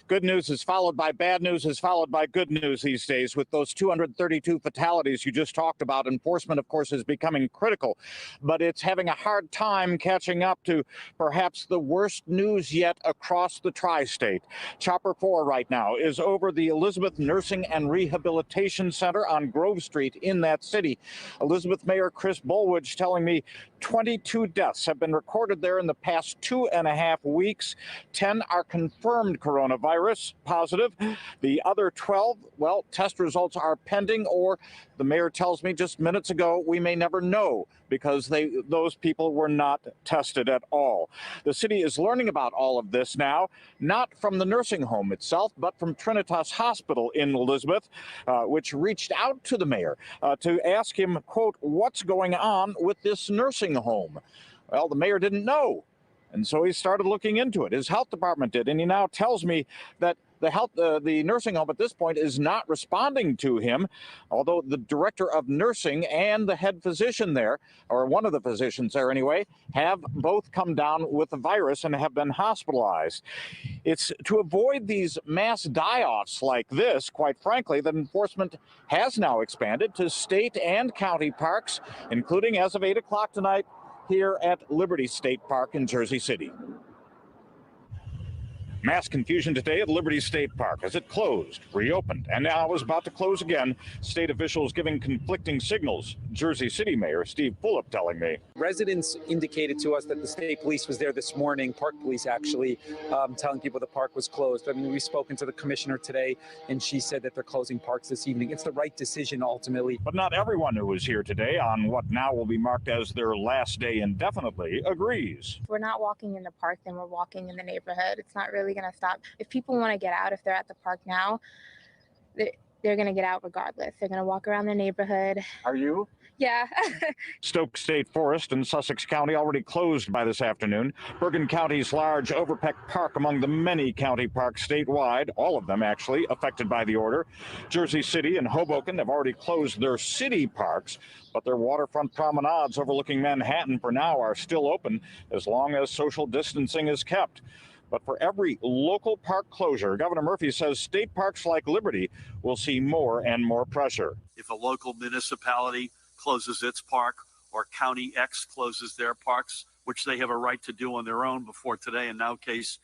good news is followed by bad news is followed by good news these days. With those 232 fatalities you just talked about, enforcement, of course, is becoming critical, but it's having a hard time catching up to perhaps the worst news yet across the tri-state. Chopper 4 right now is over the Elizabeth Nursing and Rehabilitation Center on Grove Street in that city. Elizabeth Mayor Chris Bulwidge telling me 22 deaths have been recorded there in the past 2.5 weeks. 10 are confirmed coronavirus positive. The other 12, well, test results are pending, or the mayor tells me just minutes ago, we may never know because those people were not tested at all. The city is learning about all of this now, not from the nursing home itself, but from Trinitas Hospital in Elizabeth, which reached out to the mayor to ask him, quote, what's going on with this nursing home? Well, the mayor didn't know. And so he started looking into it. His health department did. And he now tells me that the nursing home at this point is not responding to him, although the director of nursing and the head physician there, or one of the physicians there anyway, have both come down with the virus and have been hospitalized. It's to avoid these mass die-offs like this, quite frankly, that enforcement has now expanded to state and county parks, including as of 8 o'clock tonight, here at Liberty State Park in Jersey City. Mass confusion today at Liberty State Park as it closed, reopened, and now is about to close again. State officials giving conflicting signals. Jersey City Mayor Steve Fulop telling me. Residents indicated to us that the state police was there this morning, park police actually, telling people the park was closed. I mean, we've spoken to the commissioner today, and she said that they're closing parks this evening. It's the right decision ultimately. But not everyone who was here today on what now will be marked as their last day indefinitely agrees. If we're not walking in the park, then we're walking in the neighborhood. It's not really going to stop. If people want to get out, if they're at the park now, they're going to get out regardless. They're going to walk around their neighborhood. Are you? Yeah. Stoke State Forest in Sussex County already closed by this afternoon. Bergen County's large Overpeck Park among the many county parks statewide, all of them actually affected by the order. Jersey City and Hoboken have already closed their city parks, but their waterfront promenades overlooking Manhattan for now are still open as long as social distancing is kept. But for every local park closure, Governor Murphy says state parks like Liberty will see more and more pressure. If a local municipality closes its park or County X closes their parks, which they have a right to do on their own before today, in our case,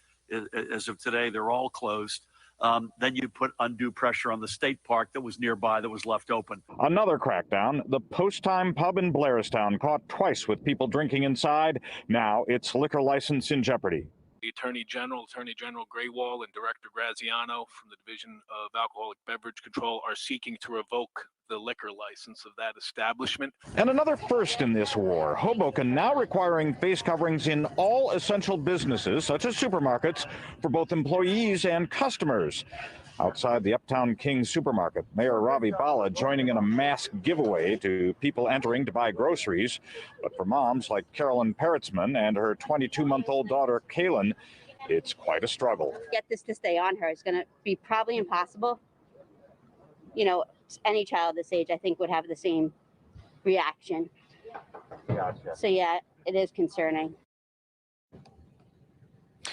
as of today, they're all closed, then you put undue pressure on the state park that was nearby that was left open. Another crackdown. The Post Time Pub in Blairstown caught twice with people drinking inside. Now its liquor license in jeopardy. The Attorney General Graywall, and Director Graziano from the Division of Alcoholic Beverage Control are seeking to revoke the liquor license of that establishment. And another first in this war, Hoboken now requiring face coverings in all essential businesses, such as supermarkets, for both employees and customers. Outside the Uptown King supermarket, Mayor Ravi Bala joining in a mask giveaway to people entering to buy groceries. But for moms like Carolyn Peritzman and her 22-month-old daughter, Kaylin, it's quite a struggle. Get this to stay on her is going to be probably impossible. You know, any child this age, I think, would have the same reaction. Gotcha. So, yeah, it is concerning.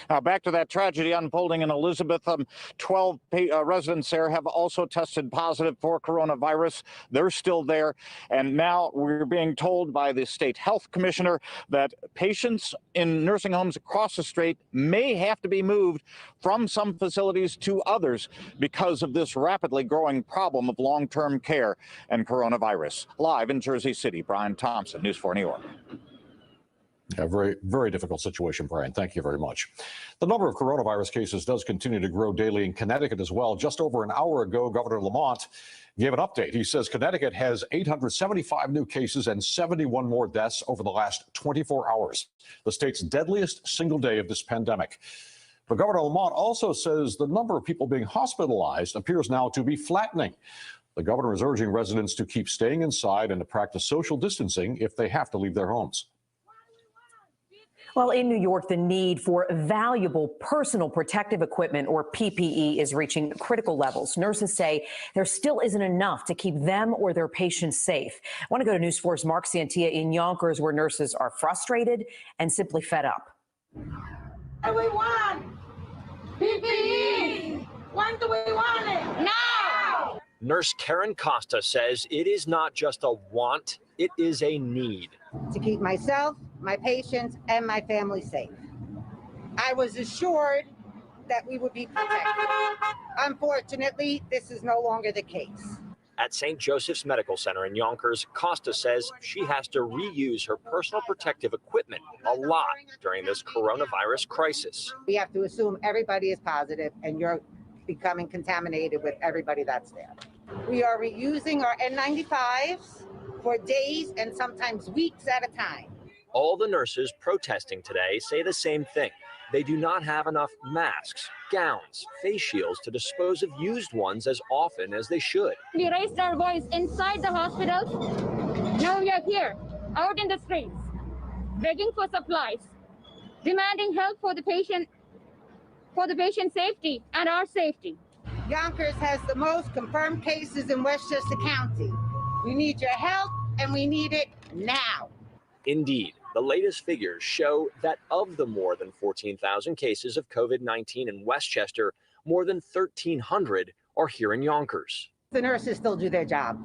Now back to that tragedy unfolding in Elizabeth. 12 residents there have also tested positive for coronavirus. They're still there. And now we're being told by the state health commissioner that patients in nursing homes across the state may have to be moved from some facilities to others because of this rapidly growing problem of long-term care and coronavirus. Live in Jersey City, Brian Thompson, News 4 New York. Yeah, very, very difficult situation, Brian. Thank you very much. The number of coronavirus cases does continue to grow daily in Connecticut as well. Just over an hour ago, Governor Lamont gave an update. He says Connecticut has 875 new cases and 71 more deaths over the last 24 hours, the state's deadliest single day of this pandemic. But Governor Lamont also says the number of people being hospitalized appears now to be flattening. The governor is urging residents to keep staying inside and to practice social distancing if they have to leave their homes. Well, in New York, the need for valuable personal protective equipment, or PPE, is reaching critical levels. Nurses say there still isn't enough to keep them or their patients safe. I want to go to News 4's Mark Santia in Yonkers, where nurses are frustrated and simply fed up. And we want PPE. When do we want it? Now! Nurse Karen Costa says it is not just a want, it is a need. To keep myself, my patients, and my family safe. I was assured that we would be protected. Unfortunately, this is no longer the case. At St. Joseph's Medical Center in Yonkers, Costa says she has to reuse her personal protective equipment a lot during this coronavirus crisis. We have to assume everybody is positive and you're becoming contaminated with everybody that's there. We are reusing our N95s for days and sometimes weeks at a time. All the nurses protesting today say the same thing. They do not have enough masks, gowns, face shields to dispose of used ones as often as they should. We raised our voice inside the hospitals. Now we are here, out in the streets, begging for supplies, demanding help for the patient safety and our safety. Yonkers has the most confirmed cases in Westchester County. We need your help, and we need it now. Indeed, the latest figures show that of the more than 14,000 cases of COVID-19 in Westchester, more than 1,300 are here in Yonkers. The nurses still do their job.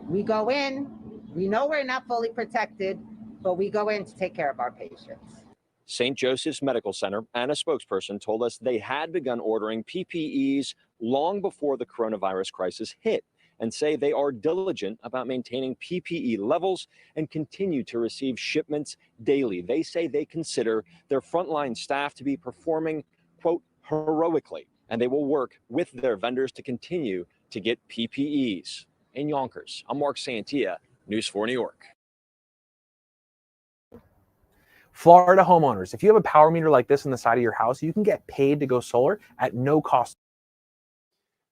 We go in, we know we're not fully protected, but we go in to take care of our patients. St. Joseph's Medical Center and a spokesperson told us they had begun ordering PPEs long before the coronavirus crisis hit, and say they are diligent about maintaining PPE levels and continue to receive shipments daily. They say they consider their frontline staff to be performing, quote, heroically, and they will work with their vendors to continue to get PPEs. In Yonkers, I'm Mark Santia, News 4 New York. Florida homeowners, if you have a power meter like this on the side of your house, you can get paid to go solar at no cost.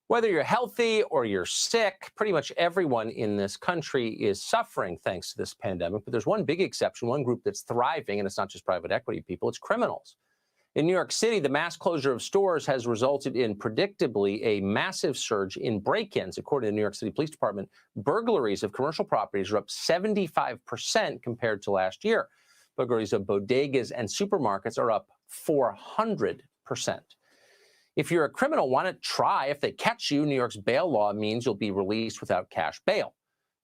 Whether you're healthy or you're sick, pretty much everyone in this country is suffering thanks to this pandemic. But there's one big exception, one group that's thriving, and it's not just private equity people, it's criminals. In New York City, the mass closure of stores has resulted in, predictably, a massive surge in break-ins. According to the New York City Police Department, burglaries of commercial properties are up 75% compared to last year. Burglaries of bodegas and supermarkets are up 400%. If you're a criminal, why not try? If they catch you, New York's bail law means you'll be released without cash bail.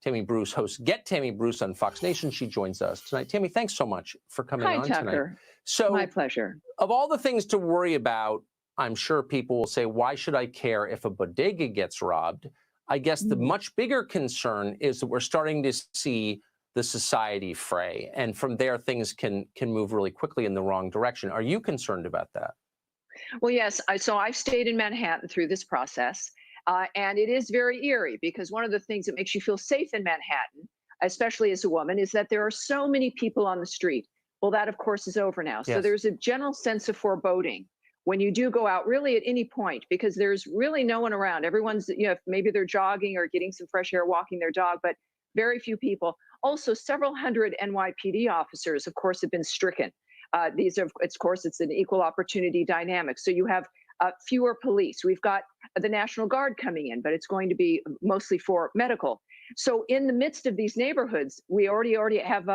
Tammy Bruce hosts Get Tammy Bruce on Fox Nation. She joins us tonight. Tammy, thanks so much for coming on tonight. Hi, Tucker. So, my pleasure. Of all the things to worry about, I'm sure people will say, why should I care if a bodega gets robbed? I guess the much bigger concern is that we're starting to see the society fray. And from there, things can move really quickly in the wrong direction. Are you concerned about that? Well, yes. So I've stayed in Manhattan through this process, and it is very eerie because one of the things that makes you feel safe in Manhattan, especially as a woman, is that there are so many people on the street. Well, that, of course, is over now. So there's a general sense of foreboding when you do go out, really at any point, because there's really no one around. Everyone's, maybe they're jogging or getting some fresh air, walking their dog, but very few people. Also, several hundred NYPD officers, of course, have been stricken. These are, of course, it's an equal opportunity dynamic. So you have fewer police. We've got the National Guard coming in, but it's going to be mostly for medical. So in the midst of these neighborhoods, we already have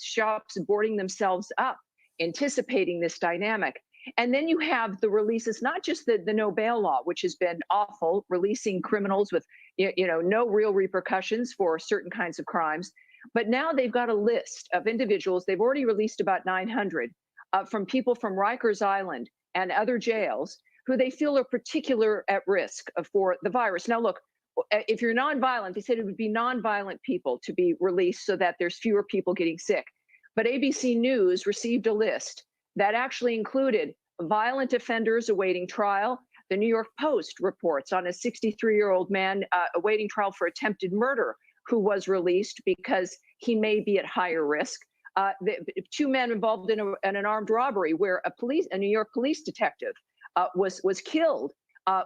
shops boarding themselves up, anticipating this dynamic. And then you have the releases, not just the no bail law, which has been awful, releasing criminals with no real repercussions for certain kinds of crimes. But now they've got a list of individuals. They've already released about 900 from people from Rikers Island and other jails who they feel are particular at risk for the virus. Now, look, if you're nonviolent, they said it would be nonviolent people to be released so that there's fewer people getting sick. But ABC News received a list that actually included violent offenders awaiting trial. The New York Post reports on a 63-year-old man awaiting trial for attempted murder who was released because he may be at higher risk. The two men involved in an armed robbery where a New York police detective was killed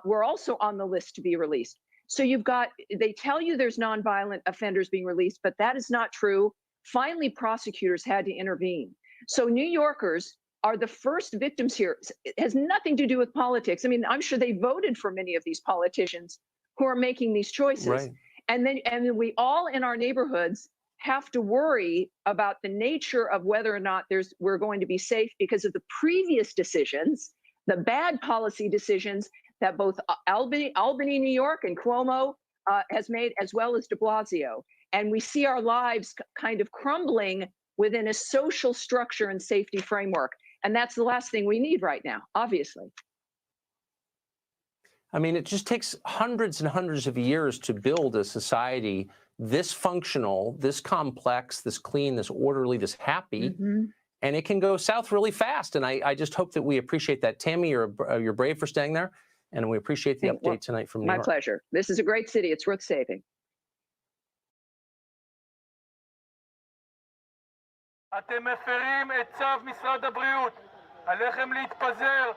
were also on the list to be released. So they tell you there's nonviolent offenders being released, but that is not true. Finally, prosecutors had to intervene. So New Yorkers are the first victims here. It has nothing to do with politics. I mean, I'm sure they voted for many of these politicians who are making these choices. Right. And then we all in our neighborhoods have to worry about the nature of whether or not we're going to be safe because of the previous decisions, the bad policy decisions that both Albany, New York, and Cuomo has made, as well as de Blasio. And we see our lives kind of crumbling within a social structure and safety framework. And that's the last thing we need right now, obviously. I mean, it just takes hundreds and hundreds of years to build a society this functional, this complex, this clean, this orderly, this happy. Mm-hmm. And it can go south really fast. And I just hope that we appreciate that. Tammy, you're brave for staying there. And we appreciate the update tonight from New York. My pleasure. This is a great city. It's worth saving. אתם מפרים את צו משרד הבריאות. עליכם להתפזר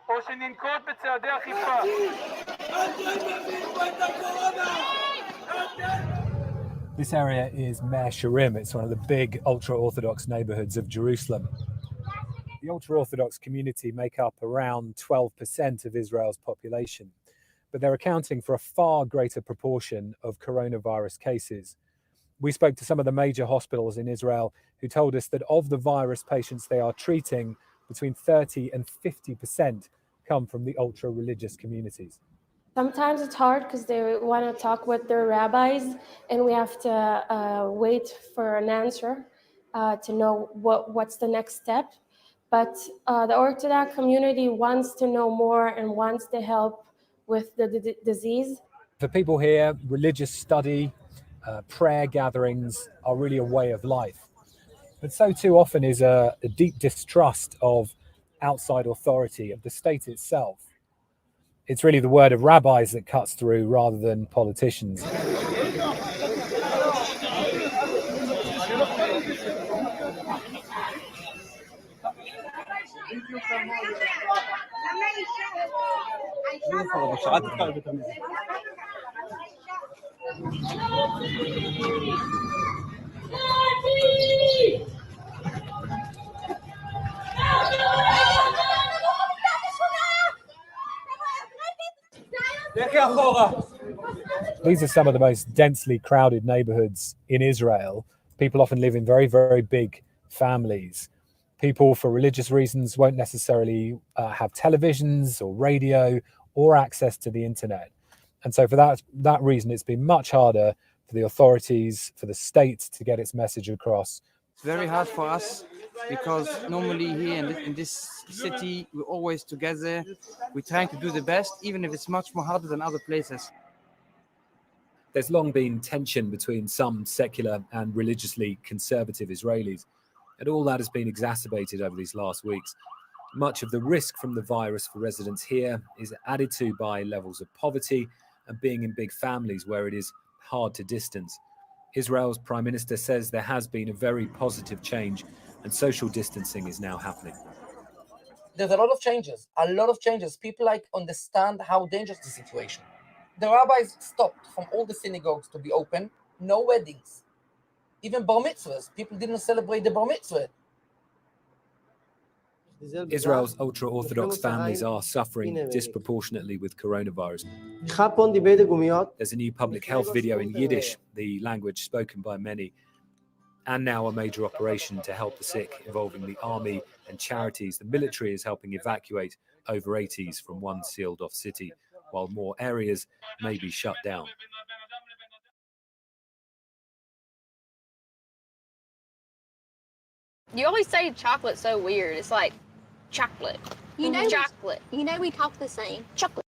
או שננקוט בצעדי אכיפה. This area is Mea Shearim. It's one of the big ultra-Orthodox neighborhoods of Jerusalem. The ultra-Orthodox community make up around 12% of Israel's population, but they're accounting for a far greater proportion of coronavirus cases. We spoke to some of the major hospitals in Israel who told us that of the virus patients they are treating, between 30 and 50% come from the ultra-religious communities. Sometimes it's hard because they want to talk with their rabbis, and we have to wait for an answer to know what's the next step. But the Orthodox community wants to know more and wants to help with the disease. For people here, religious study, prayer gatherings are really a way of life. But so too often is a deep distrust of outside authority, of the state itself. It's really the word of rabbis that cuts through rather than politicians. These are some of the most densely crowded neighborhoods in Israel. People often live in very, very big families. People, for religious reasons, won't necessarily have televisions or radio or access to the internet. And so for that reason, it's been much harder for the authorities, for the state to get its message across. It's very hard for us because normally here in this city, we're always together. We're trying to do the best, even if it's much more harder than other places. There's long been tension between some secular and religiously conservative Israelis, and all that has been exacerbated over these last weeks. Much of the risk from the virus for residents here is added to by levels of poverty and being in big families where it is hard to distance. Israel's Prime Minister says there has been a very positive change and social distancing is now happening. There's a lot of changes. People understand how dangerous the situation. The rabbis stopped from all the synagogues to be open. No weddings. Even bar mitzvahs. People didn't celebrate the bar mitzvah. Israel's ultra-Orthodox families are suffering disproportionately with coronavirus. There's a new public health video in Yiddish, the language spoken by many, and now a major operation to help the sick involving the army and charities. The military is helping evacuate over 80s from one sealed-off city, while more areas may be shut down. You always say chocolate's so weird. It's like chocolate. You know, chocolate. You know we talk the same. Chocolate.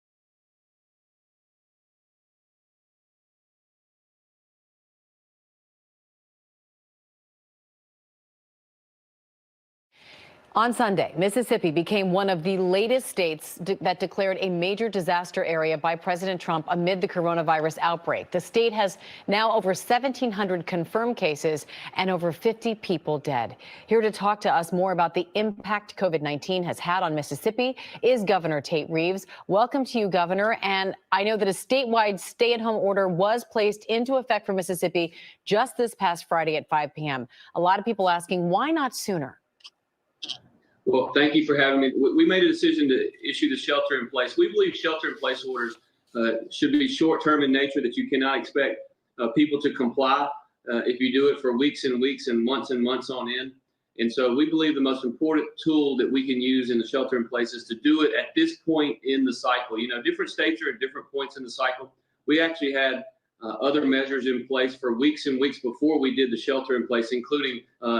On Sunday, Mississippi became one of the latest states that declared a major disaster area by President Trump amid the coronavirus outbreak. The state has now over 1,700 confirmed cases and over 50 people dead. Here to talk to us more about the impact COVID-19 has had on Mississippi is Governor Tate Reeves. Welcome to you, Governor. And I know that a statewide stay-at-home order was placed into effect for Mississippi just this past Friday at 5 p.m. A lot of people asking, why not sooner? Well, thank you for having me. We made a decision to issue the shelter in place. We believe shelter in place orders should be short-term in nature, that you cannot expect people to comply if you do it for weeks and weeks and months on end. And so we believe the most important tool that we can use in the shelter in place is to do it at this point in the cycle. You know, different states are at different points in the cycle. We actually had other measures in place for weeks and weeks before we did the shelter in place, including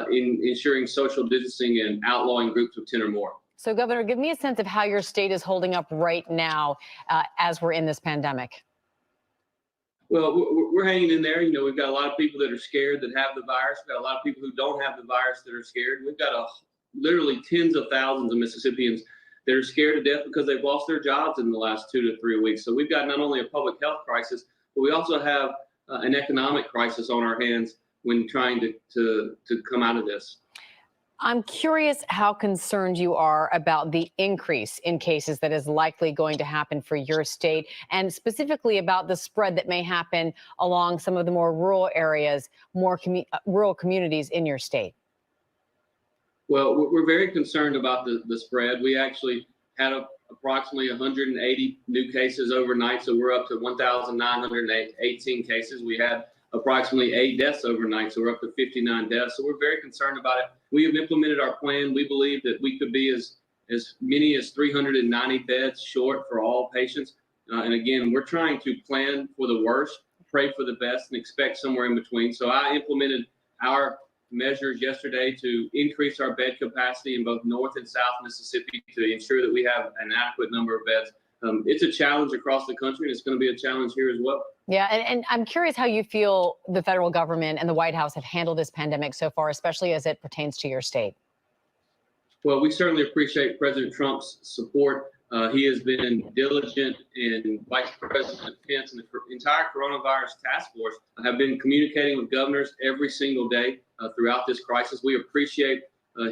in ensuring social distancing and outlawing groups of 10 or more. So, Governor, give me a sense of how your state is holding up right now as we're in this pandemic. Well, we're hanging in there. You know, we've got a lot of people that are scared that have the virus. We've got a lot of people who don't have the virus that are scared. We've got literally tens of thousands of Mississippians that are scared to death because they've lost their jobs in the last 2 to 3 weeks. So we've got not only a public health crisis, but we also have an economic crisis on our hands when trying to come out of this. I'm curious how concerned you are about the increase in cases that is likely going to happen for your state, and specifically about the spread that may happen along some of the more rural areas, more rural communities in your state. Well, we're very concerned about the spread. We actually had approximately 180 new cases overnight, so we're up to 1,918 cases. We had approximately 8 deaths overnight, so we're up to 59 deaths. So we're very concerned about it. We have implemented our plan. We believe that we could be as many as 390 beds short for all patients. And again, we're trying to plan for the worst, pray for the best, and expect somewhere in between. So I implemented our measures yesterday to increase our bed capacity in both North and South Mississippi to ensure that we have an adequate number of beds. It's a challenge across the country, and it's going to be a challenge here as well. Yeah, and I'm curious how you feel the federal government and the White House have handled this pandemic so far, especially as it pertains to your state. Well, we certainly appreciate President Trump's support. He has been diligent, and Vice President Pence and the entire coronavirus task force have been communicating with governors every single day throughout this crisis. We appreciate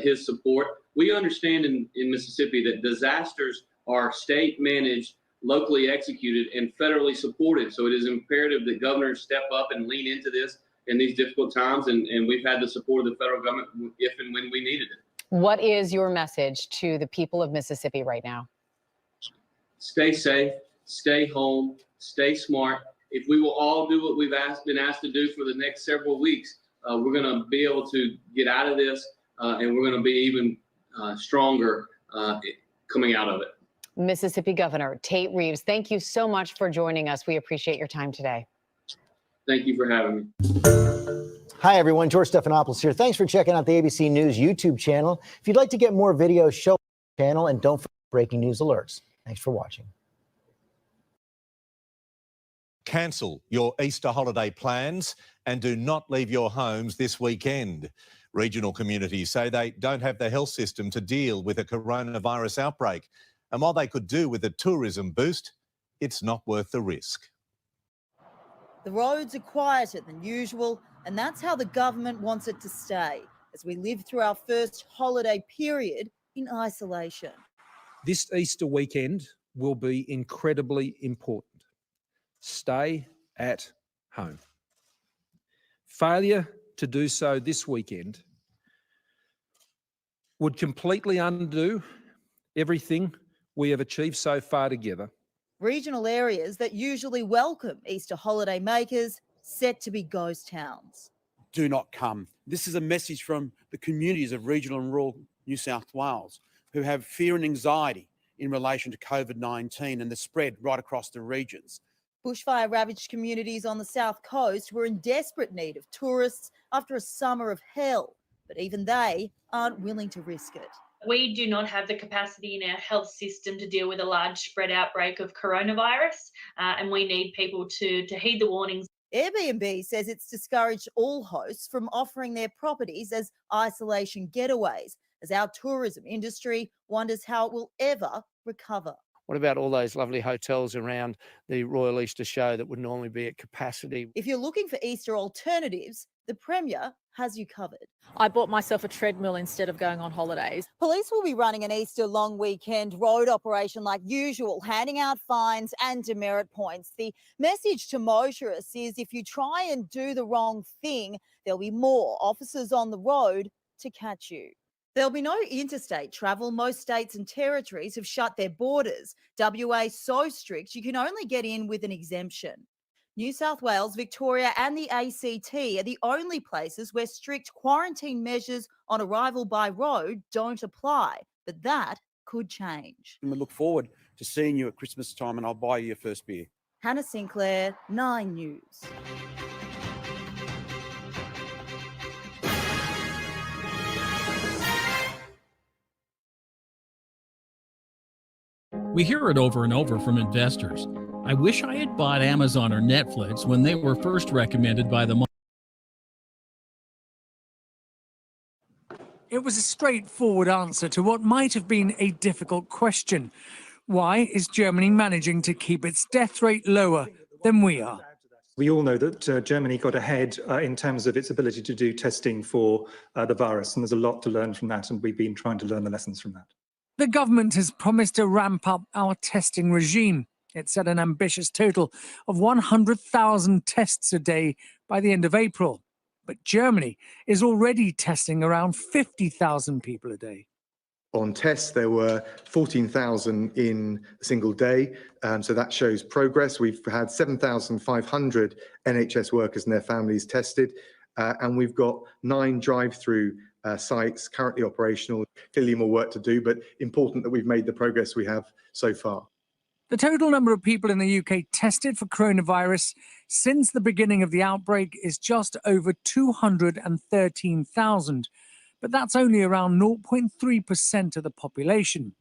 his support. We understand in Mississippi that disasters are state managed, locally executed, and federally supported. So it is imperative that governors step up and lean into this in these difficult times. And we've had the support of the federal government if and when we needed it. What is your message to the people of Mississippi right now? Stay safe, stay home, stay smart. If we will all do what we've been asked to do for the next several weeks, we're going to be able to get out of this, and we're going to be even stronger coming out of it. Mississippi Governor Tate Reeves, thank you so much for joining us. We appreciate your time today. Thank you for having me. Hi, everyone. George Stephanopoulos here. Thanks for checking out the ABC News YouTube channel. If you'd like to get more videos, show the channel, and don't forget breaking news alerts. Thanks for watching. Cancel your Easter holiday plans and do not leave your homes this weekend. Regional communities say they don't have the health system to deal with a coronavirus outbreak. And while they could do with a tourism boost, it's not worth the risk. The roads are quieter than usual, and that's how the government wants it to stay as we live through our first holiday period in isolation. This Easter weekend will be incredibly important. Stay at home. Failure to do so this weekend would completely undo everything we have achieved so far together. Regional areas that usually welcome Easter holiday makers set to be ghost towns. Do not come. This is a message from the communities of regional and rural New South Wales who have fear and anxiety in relation to COVID-19 and the spread right across the regions. Bushfire-ravaged communities on the south coast were in desperate need of tourists after a summer of hell, but even they aren't willing to risk it. We do not have the capacity in our health system to deal with a large spread outbreak of coronavirus, and we need people to heed the warnings. Airbnb says it's discouraged all hosts from offering their properties as isolation getaways, as our tourism industry wonders how it will ever recover. What about all those lovely hotels around the Royal Easter Show that would normally be at capacity? If you're looking for Easter alternatives, the Premier has you covered. I bought myself a treadmill instead of going on holidays. Police will be running an Easter long weekend road operation like usual, handing out fines and demerit points. The message to motorists is if you try and do the wrong thing, there'll be more officers on the road to catch you. There'll be no interstate travel. Most states and territories have shut their borders. WA so strict you can only get in with an exemption. New South Wales, Victoria and the ACT are the only places where strict quarantine measures on arrival by road don't apply, but that could change. And we look forward to seeing you at Christmas time, and I'll buy you your first beer. Hannah Sinclair, 9 News. We hear it over and over from investors. I wish I had bought Amazon or Netflix when they were first recommended by the market. It was a straightforward answer to what might have been a difficult question. Why is Germany managing to keep its death rate lower than we are? We all know that Germany got ahead in terms of its ability to do testing for the virus, and there's a lot to learn from that, and we've been trying to learn the lessons from that. The government has promised to ramp up our testing regime. It set an ambitious total of 100,000 tests a day by the end of April. But Germany is already testing around 50,000 people a day. On tests, there were 14,000 in a single day, so that shows progress. We've had 7,500 NHS workers and their families tested, and we've got 9 drive-through sites currently operational. Clearly more work to do, but important that we've made the progress we have so far. The total number of people in the UK tested for coronavirus since the beginning of the outbreak is just over 213,000, but that's only around 0.3% of the population.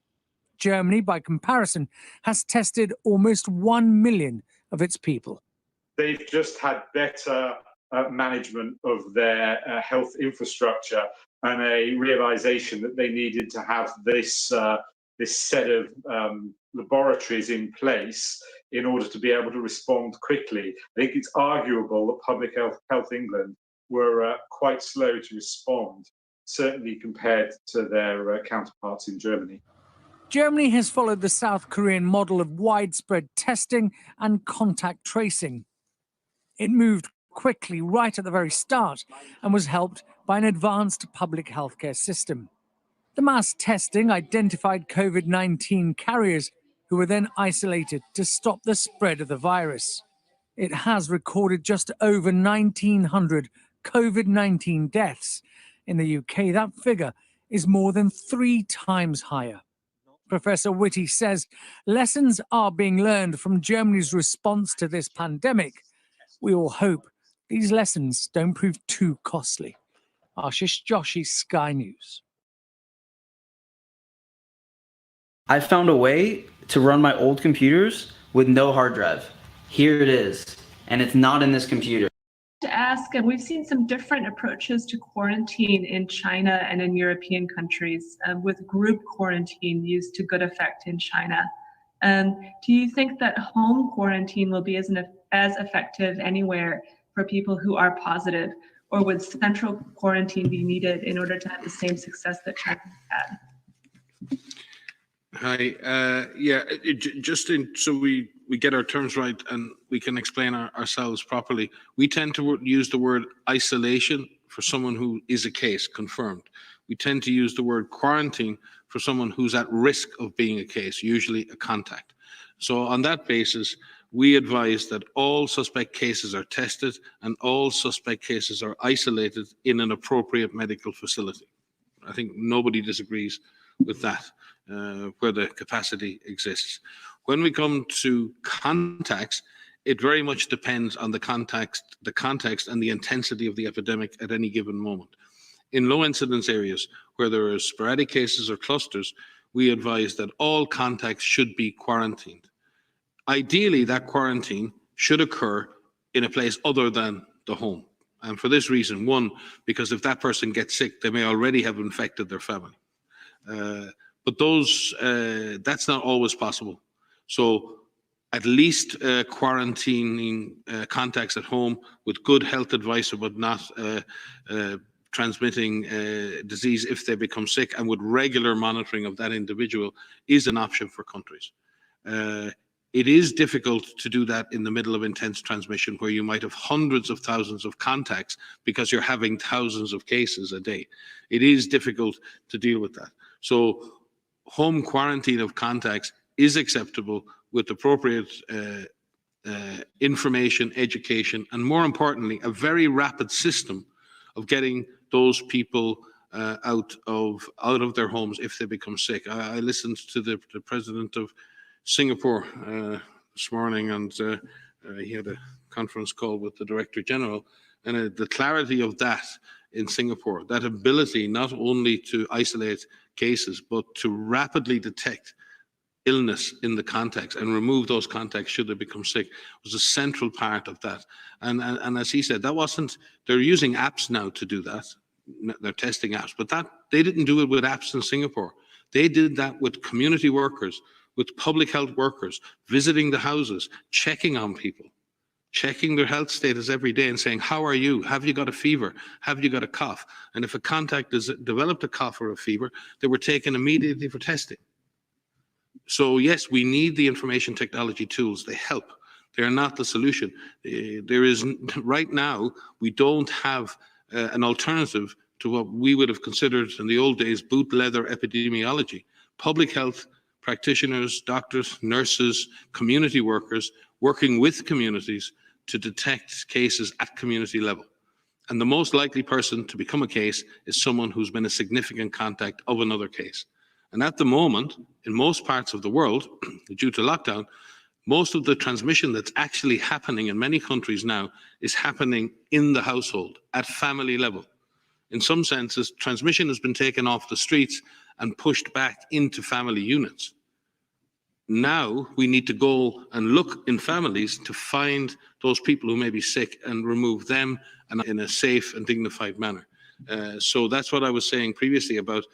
Germany, by comparison, has tested almost 1 million of its people. They've just had better management of their health infrastructure and a realization that they needed to have this set of laboratories in place in order to be able to respond quickly. I think it's arguable that Public Health England were quite slow to respond, certainly compared to their counterparts in Germany. Germany has followed the South Korean model of widespread testing and contact tracing. It moved quickly right at the very start and was helped by an advanced public healthcare system. The mass testing identified COVID-19 carriers who were then isolated to stop the spread of the virus. It has recorded just over 1,900 COVID-19 deaths. In the UK, that figure is more than 3 times higher. Professor Whitty says lessons are being learned from Germany's response to this pandemic. We all hope these lessons don't prove too costly. Ashish Joshi, Sky News. I found a way to run my old computers with no hard drive. Here it is, and it's not in this computer. To ask, and we've seen some different approaches to quarantine in China and in European countries, with group quarantine used to good effect in China. Do you think that home quarantine will be as effective anywhere for people who are positive, or would central quarantine be needed in order to have the same success that China had? Hi, so we get our terms right and we can explain ourselves properly. We tend to use the word isolation for someone who is a case confirmed. We tend to use the word quarantine for someone who's at risk of being a case, usually a contact. So on that basis, we advise that all suspect cases are tested and all suspect cases are isolated in an appropriate medical facility. I think nobody disagrees with that, where the capacity exists. When we come to contacts, it very much depends on the context and the intensity of the epidemic at any given moment. In low incidence areas where there are sporadic cases or clusters, we advise that all contacts should be quarantined. Ideally, that quarantine should occur in a place other than the home. And for this reason, one, because if that person gets sick, they may already have infected their family. But that's not always possible. So at least quarantining contacts at home with good health advice about not transmitting disease if they become sick, and with regular monitoring of that individual, is an option for countries. It is difficult to do that in the middle of intense transmission, where you might have hundreds of thousands of contacts because you're having thousands of cases a day. It is difficult to deal with that. So home quarantine of contacts is acceptable with appropriate information, education, and more importantly, a very rapid system of getting those people out of their homes if they become sick. I listened to the president of Singapore this morning, and he had a conference call with the Director General, and the clarity of that in Singapore, that ability not only to isolate cases, but to rapidly detect illness in the contacts and remove those contacts should they become sick, was a central part of that. And as he said, that wasn't, they're using apps now to do that. They're testing apps, but they didn't do it with apps in Singapore. They did that with community workers, with public health workers, visiting the houses, checking on people, checking their health status every day and saying, how are you? Have you got a fever? Have you got a cough? And if a contact has developed a cough or a fever, they were taken immediately for testing. So yes, we need the information technology tools. They help. They are not the solution. Right now, we don't have an alternative to what we would have considered in the old days boot leather epidemiology. Public health practitioners, doctors, nurses, community workers working with communities to detect cases at community level. And the most likely person to become a case is someone who's been a significant contact of another case. And at the moment, in most parts of the world, due to lockdown, most of the transmission that's actually happening in many countries now is happening in the household, at family level. In some senses, transmission has been taken off the streets and pushed back into family units. Now we need to go and look in families to find those people who may be sick and remove them in a safe and dignified manner. So that's what I was saying previously about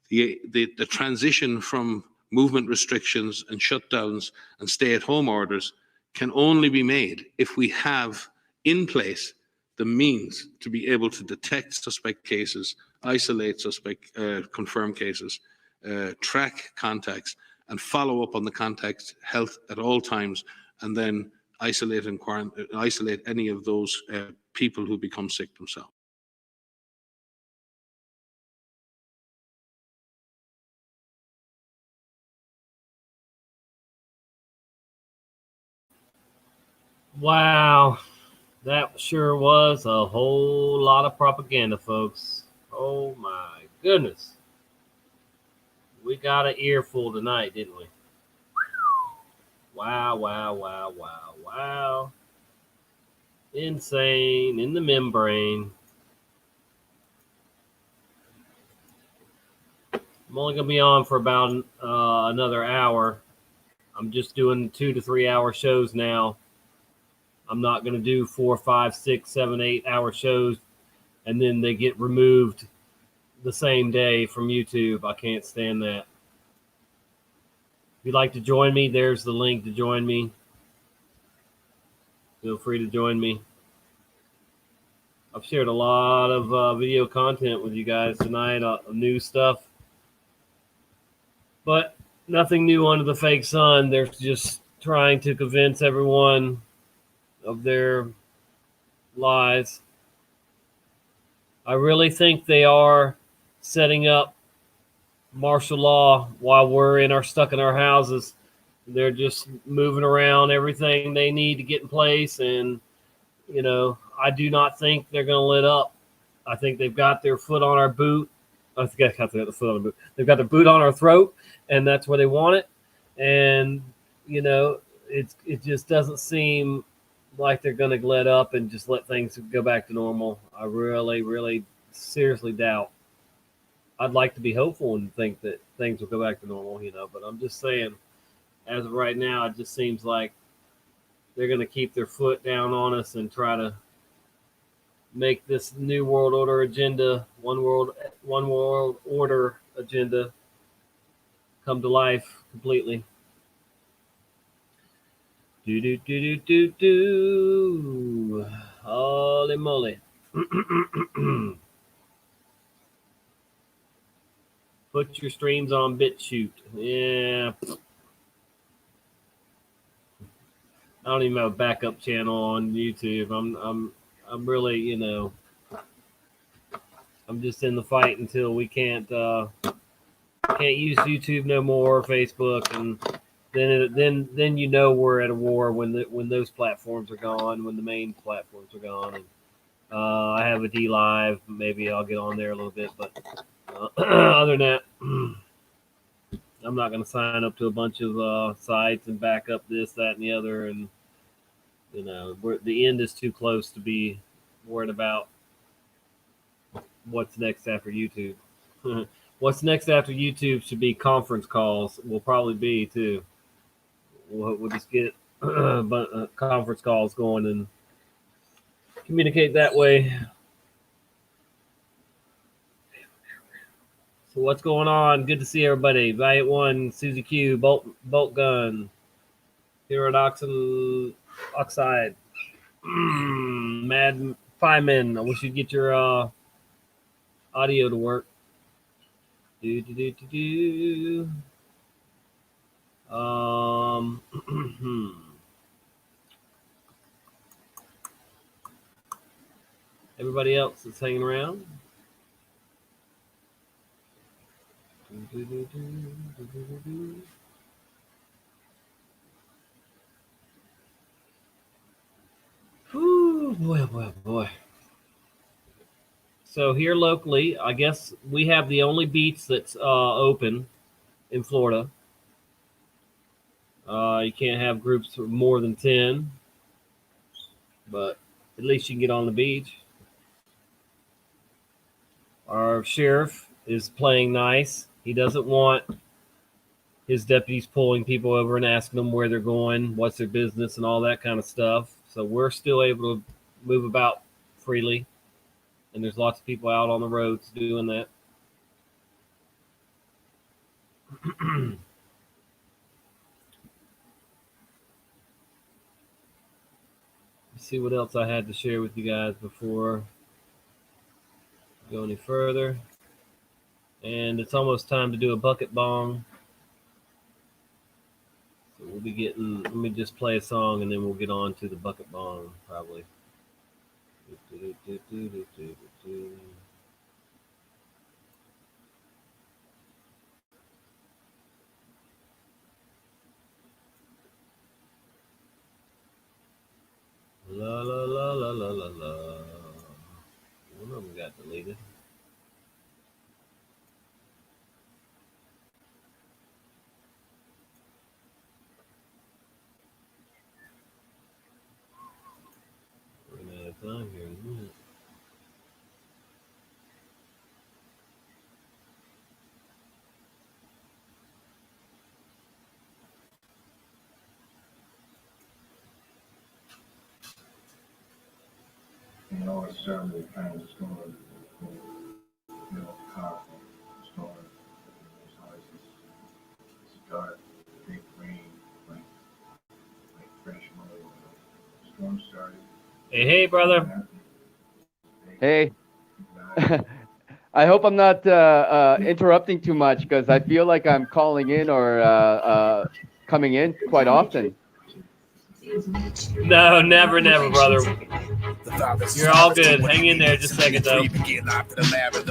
the transition from movement restrictions and shutdowns and stay-at-home orders can only be made if we have in place the means to be able to detect suspect cases, isolate confirmed cases, track contacts, and follow up on the contact health at all times, and then isolate any of those people who become sick themselves. Wow, that sure was a whole lot of propaganda, folks. Oh my goodness. We got an earful tonight, didn't we? Wow, wow, wow, wow, wow. Insane in the membrane. I'm only going to be on for about another hour. I'm just doing 2 to 3 hour shows now. I'm not going to do 4, 5, 6, 7, 8 hour shows and then they get removed the same day from YouTube. I can't stand that. If you'd like to join me, there's the link to join me. Feel free to join me. I've shared a lot of video content with you guys tonight, new stuff. But nothing new under the fake sun. They're just trying to convince everyone of their lies. I really think they are setting up martial law while we're stuck in our houses. They're just moving around everything they need to get in place. And, you know, I do not think they're going to let up. I think they've got their foot on our boot. I think I got the foot on the boot. They've got their boot on our throat, and that's where they want it. And, you know, it just doesn't seem like they're going to let up and just let things go back to normal. I really, really seriously doubt. I'd like to be hopeful and think that things will go back to normal, you know, but I'm just saying, as of right now, it just seems like they're going to keep their foot down on us and try to make this new world order agenda, one world order agenda, come to life completely. Do. Holy moly. Put your streams on BitChute. Yeah. I don't even have a backup channel on YouTube. I'm really, you know, I'm just in the fight until we can't use YouTube no more, Facebook, and then you know we're at a war when those platforms are gone, when the main platforms are gone. And I have a D Live, maybe I'll get on there a little bit, but other than that, I'm not going to sign up to a bunch of sites and back up this, that, and the other, and you know, the end is too close to be worried about what's next after YouTube. What's next after YouTube should be conference calls. Will probably be too. We'll just get conference calls going and communicate that way. So what's going on? Good to see everybody. Valiant One, Susie Q, Bolt Gun, Pyridoxin Oxide, Mad Fireman. I wish you'd get your audio to work. Everybody else that's hanging around. Ooh, boy, oh boy, oh boy. So here locally, I guess we have the only beach that's open in Florida. You can't have groups of more than 10, but at least you can get on the beach. Our sheriff is playing nice. He doesn't want his deputies pulling people over and asking them where they're going, what's their business, and all that kind of stuff. So we're still able to move about freely. And there's lots of people out on the roads doing that. Let's see what else I had to share with you guys before I go any further. And it's almost time to do a bucket bong. So we'll be getting, let me just play a song and then we'll get on to the bucket bong probably. La la la la la la la. One of them got deleted. Running out of time here in a minute. You know, it's certainly kind of story, you know, powerful story. It's dark, big rain, like fresh mud. Storm started. Hey, brother. Hey. I hope I'm not interrupting too much because I feel like I'm calling in or coming in quite often. No, never, brother. You're all good. Hang in there just a second, though.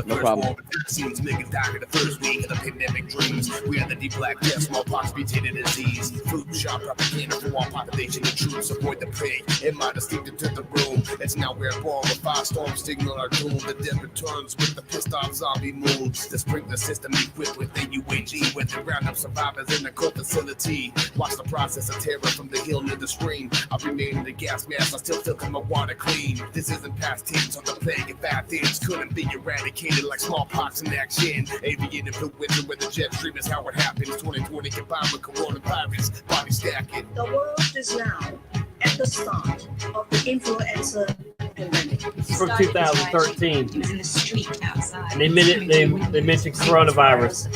No problem. Seems making doctor the first week of the pandemic dreams. We are the deep black death, smallpox, mutated disease. Food shop propaganda for our population and troops. Avoid the prey and might have steeped into the room. It's now we're born with firestorms signal our doom. The death returns with the pissed off zombie mood. The sprinkler system equipped with AUAG, with the round up survivors in the cold facility. Watch the process of terror from the hill near the stream. I remain in the gas mask, I still filter my water clean. This isn't past tense on the plague and bad things couldn't be eradicated like smallpox in action. Avian influenza where the jet stream is how it happens. 2020 combined with coronavirus, body stacking. The world is now at the start of the influenza pandemic. It's from 2013. He was in the street outside. And they mentioned coronavirus.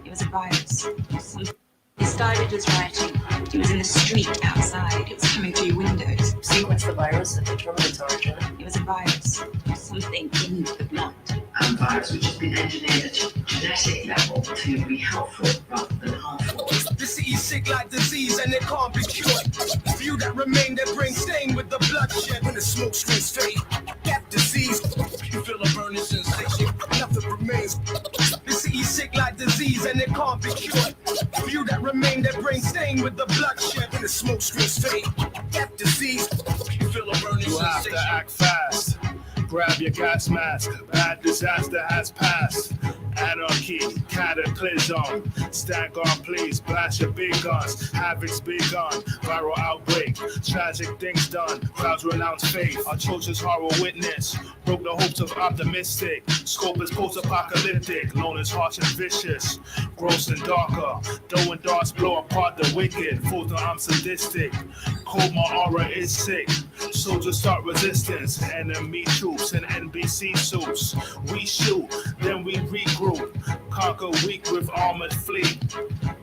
It was a virus. He started his writing. He was in the street outside. It was coming through your windows. Sequence the virus and determine its origin. It was a virus. Something in the blood. A virus which has been engineered at a genetic level to be helpful rather than harmful. The city's sick like disease and it can't be cured. Few that remain, their brain stained with the bloodshed. When the smoke screens fade, that disease, you feel a burning sensation. Nothing remains. The city's sick like disease and it can't be cured. Few that remain, their brain stained with the bloodshed. When the smoke screens fade, that disease, you feel a burning sensation. You have to act fast. Grab your gas mask. Bad disaster has passed. Anarchy, cataclysm. Stand guard, please. Blast your big guns. Havoc's begun. Viral outbreak. Tragic things done. Crowds renounce faith. Our children's horror witness. Broke the hopes of optimistic. Scope is post-apocalyptic. Known as harsh and vicious. Gross and darker. Dough and darts blow apart the wicked. Fools know I'm sadistic. Cold, my aura is sick. Soldiers start resistance. Enemy troops and NBC suits. We shoot, then we regroup. Conquer weak with armored fleet.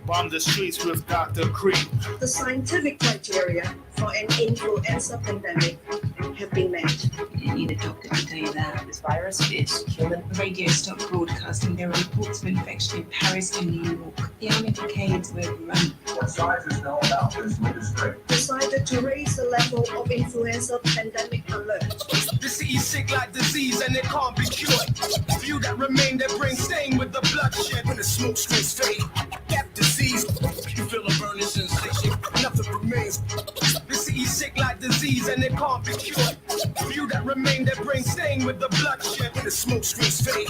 Bomb the streets with Dr. Creep. The scientific criteria for an influenza pandemic have been met. You need a doctor to tell you that. This virus is human. Radio stopped broadcasting their reports of infection in Paris and New York. The army brigades were run. What scientists know about this ministry decided to raise the level of influenza pandemic alert. The city's sick like disease and it can't be cured. Few that remain, their brain stained with the bloodshed. When the smoke screens fade, that disease, you feel a burning sensation. Nothing remains. The city's sick like disease and it can't be cured. Few that remain, their brain stained with the bloodshed. When the smoke screens fade,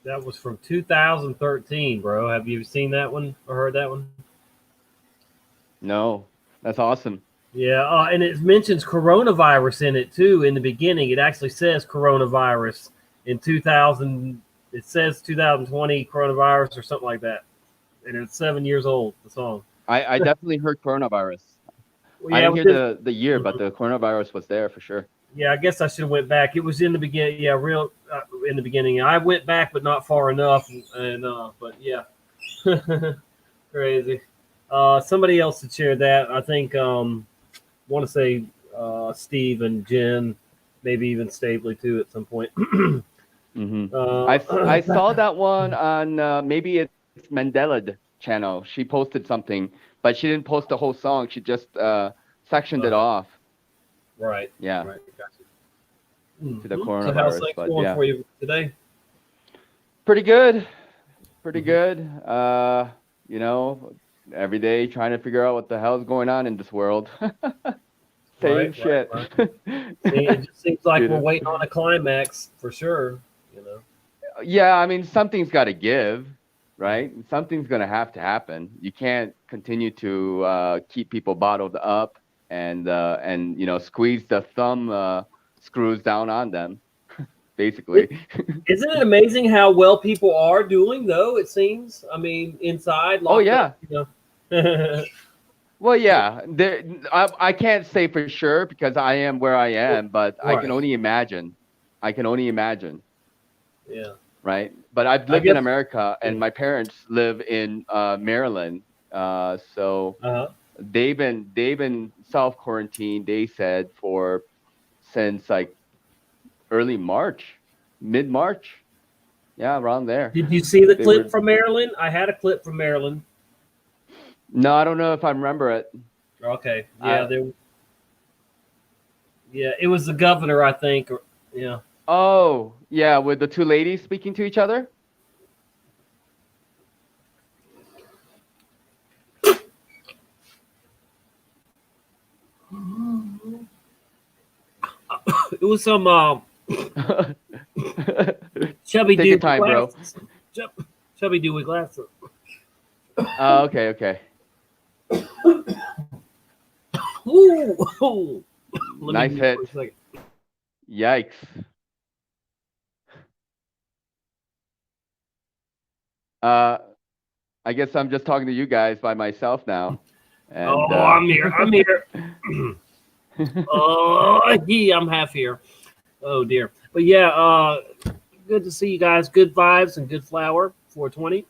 That was from 2013, bro. Have you seen that one or heard that one? No, that's awesome. Yeah, and it mentions coronavirus in it too. In the beginning, it actually says coronavirus in 2000. It says 2020 coronavirus or something like that, and it's 7 years old. The song. I definitely heard coronavirus. Well, I yeah, didn't hear the year, but the coronavirus was there for sure. Yeah, I guess I should have went back. It was in the beginning. Yeah, real in the beginning. I went back, but not far enough. And but yeah, crazy. Somebody else had shared that. I think want to say Steve and Jen, maybe even Stabley too at some point. I saw that one on maybe it's Mandela channel. She posted something, but she didn't post the whole song. She just sectioned it off. Right. Yeah. Right. Gotcha. To the So coronavirus. how's things But going yeah, for you today? pretty good. Pretty good. You know, every day trying to figure out what the hell is going on in this world. Same Right, shit. right. It just seems like Dude. we're waiting on a climax for sure. You know. Yeah, I mean, something's got to give, right? Something's going to have to happen. You can't continue to keep people bottled up and you know, squeeze the thumb screws down on them, basically. Isn't it amazing how well people are doing, though? It seems. I mean, inside. Oh, yeah. Up, you know. Well, yeah, I can't say for sure because I am where I am, but I can Right. only imagine. I can only imagine, Yeah. right? But I've lived in guess- America, and my parents live in Maryland, so they've been self-quarantined. They said since like early March, mid-March, yeah, around there. Did you see the They clip were- from Maryland? I had a clip from Maryland. No, I don't know if I remember it. Okay. Yeah. Yeah, it was the governor, I think. Or, yeah. Oh, yeah, with the two ladies speaking to each other. It was some chubby Take dude your time, with bro. glasses. Chubby dude with glasses. Oh, okay, okay. Ooh. Let me Nice mute hit. for a second. Yikes. I guess I'm just talking to you guys by myself now. And, Oh, I'm here. I'm here. Oh, yeah, I'm half here. Oh dear. But yeah, good to see you guys. Good vibes and good flower. 420.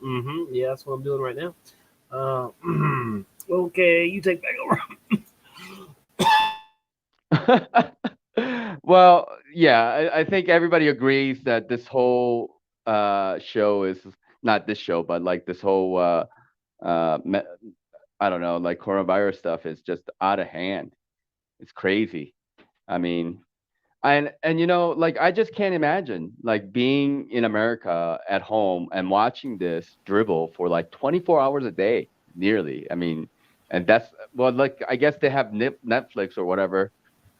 Yeah, that's what I'm doing right now. Okay, you take back over. Well, yeah, I think everybody agrees that this whole show is not this show, but like this whole I don't know, like coronavirus stuff is just out of hand. It's crazy. I mean, and you know, like I just can't imagine like being in America at home and watching this dribble for like 24 hours a day, nearly. I mean, and that's well, like I guess they have Netflix or whatever.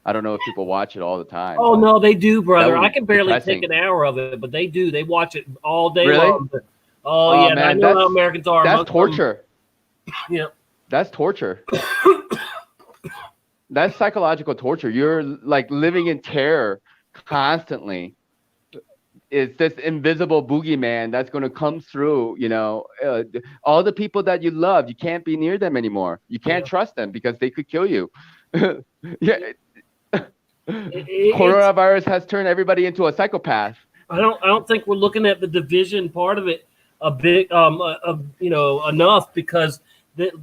I don't know if people watch it all the time. Oh but no, they do, that brother. would I be can barely depressing. take an hour of it, but they do. They watch it all day Really? long. But, oh Oh yeah, and I man, know how Americans are. that's Most of them, torture. yeah. That's torture. That's psychological torture. You're like living in terror constantly. It's this invisible boogeyman that's going to come through, you know, all the people that you love, you can't be near them anymore. You can't trust them because they could kill you. Yeah. Coronavirus has turned everybody into a psychopath. I don't think we're looking at the division part of it a bit you know, enough, because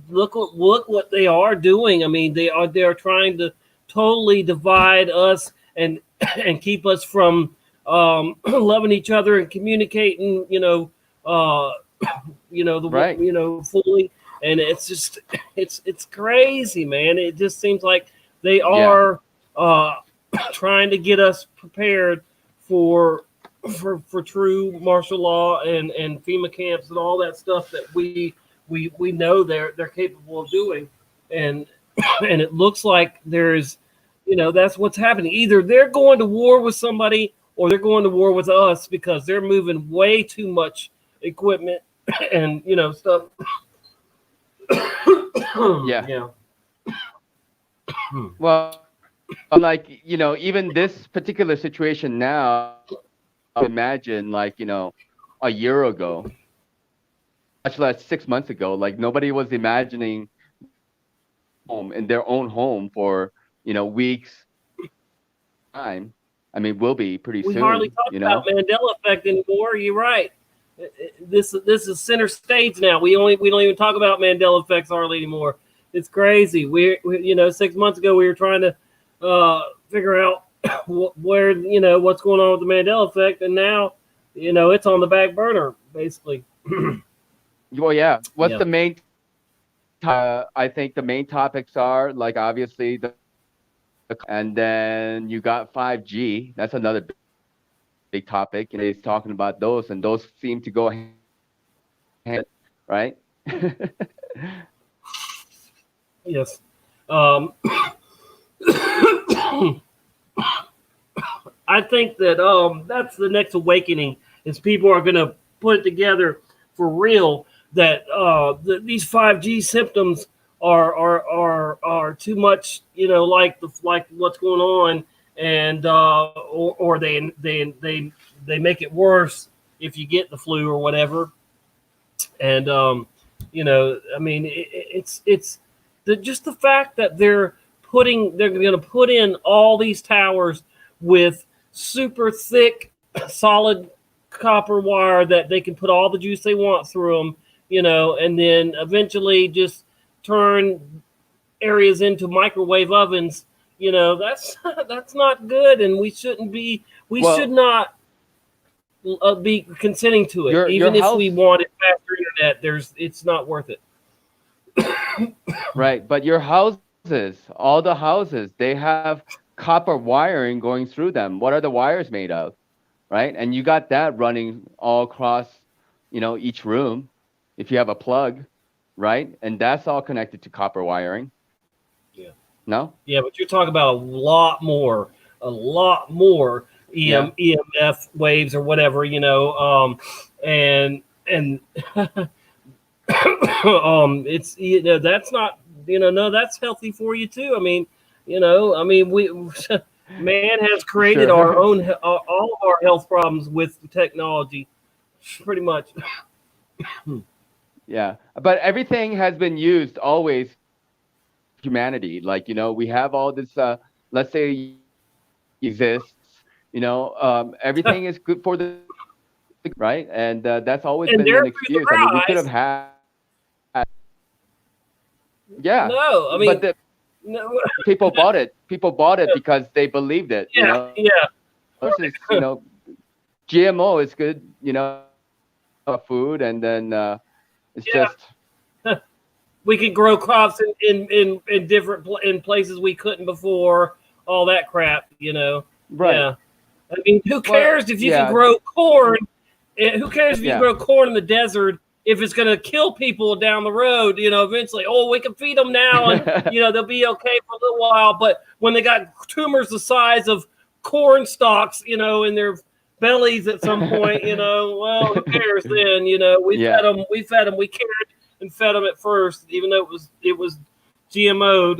look what they are doing. I mean, they are trying to totally divide us and and keep us from loving each other and communicating, you know, Right. you know, fully. And it's just it's crazy, man. It just seems like they are trying to get us prepared for true martial law and FEMA camps and all that stuff that we know they're capable of doing. And and it looks like there's, you know, that's what's happening. Either they're going to war with somebody or they're going to war with us, because they're moving way too much equipment and, you know, stuff. Yeah. Well, like, you know, even this particular situation now, imagine like, you know, a year ago, much less 6 months ago, like nobody was imagining home in their own home for, you know, weeks time. I mean, will be pretty We soon, hardly talk you about know? Mandela effect anymore. You're right. This is center stage now. We don't even talk about Mandela effects hardly anymore. It's crazy. We you know, 6 months ago we were trying to figure out where, you know, what's going on with the Mandela effect, and now, you know, it's on the back burner basically. Well, yeah. What's Yeah. the main? I think the main topics are like obviously and then you got 5G. That's another big topic, and he's talking about those, and those seem to go hand, right? Yes. I think that that's the next awakening, is people are going to put it together for real that these 5G symptoms are too much, you know, like what's going on, and or they make it worse if you get the flu or whatever. And you know, I mean, it's just the fact that they're going to put in all these towers with super thick, solid copper wire that they can put all the juice they want through them, you know, and then eventually just turn areas into microwave ovens. You know, that's not good, and we shouldn't be. We should not be consenting to it, even if we wanted faster internet. It's not worth it. Right, but your houses, all the houses, they have copper wiring going through them. What are the wires made of? Right? And you got that running all across, you know, each room if you have a plug, right? And that's all connected to copper wiring. Yeah. No? Yeah, but you're talking about a lot more EMF waves or whatever, you know, and it's, you know, that's not, you know, no, that's healthy for you too. I mean, you know, I mean, man has created our own all of our health problems with technology, pretty much. Yeah, but everything has been used always humanity. Like, we have all this, let's say exists, everything is good for the right, and that's always And been they're an through the excuse. I mean, we could have rise. had, yeah, No, I but mean, the no. people bought it. People bought it because they believed it. Yeah, yeah. Versus, GMO is good, food, and then it's just Yeah. We can grow crops in different in places we couldn't before. All that crap, right. Yeah. I mean, who Well, cares if you can yeah, grow corn? Who cares if you can yeah, grow corn in the desert if it's going to kill people down the road? Eventually. Oh, we can feed them now, and they'll be okay for a little while. But when they got tumors the size of corn stalks, in their bellies at some point, well, who cares then? We Yeah. fed them. We cared and fed them at first, even though it was GMO'd.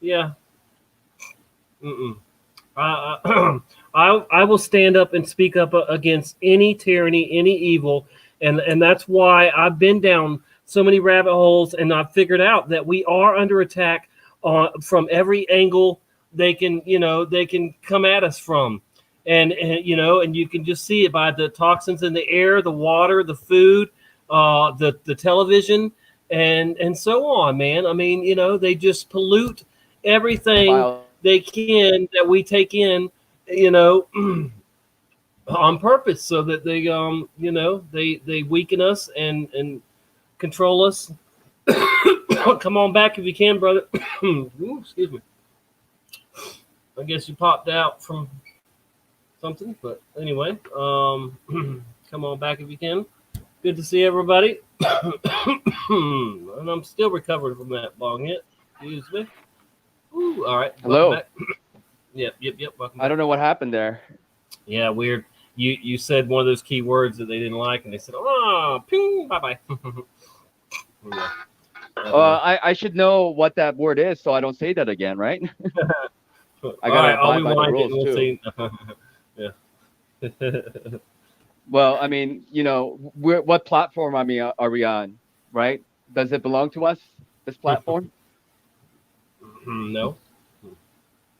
Yeah. Mm-mm. I will stand up and speak up against any tyranny, any evil, and that's why I've been down so many rabbit holes, and I've figured out that we are under attack from every angle they can come at us from, and you can just see it by the toxins in the air, the water, the food, the television, and so on, man. I mean, they just pollute everything Wow. they can that we take in, on purpose, so that they weaken us and control us. Come on back if you can, brother. Ooh, excuse me. I guess you popped out from something, but anyway, come on back if you can. Good to see everybody. And I'm still recovering from that bong hit. Excuse me. Ooh, all right. Hello. Welcome back. Yep. Welcome back. I don't know what happened there. Yeah, weird. You said one of those key words that they didn't like, and they said, "Oh, ping, bye bye." Yeah. I should know what that word is, so I don't say that again, right? I gotta I'll abide by the rewind it rules and too. Yeah. Well, I mean, what platform are we on, right? Does it belong to us, this platform? No.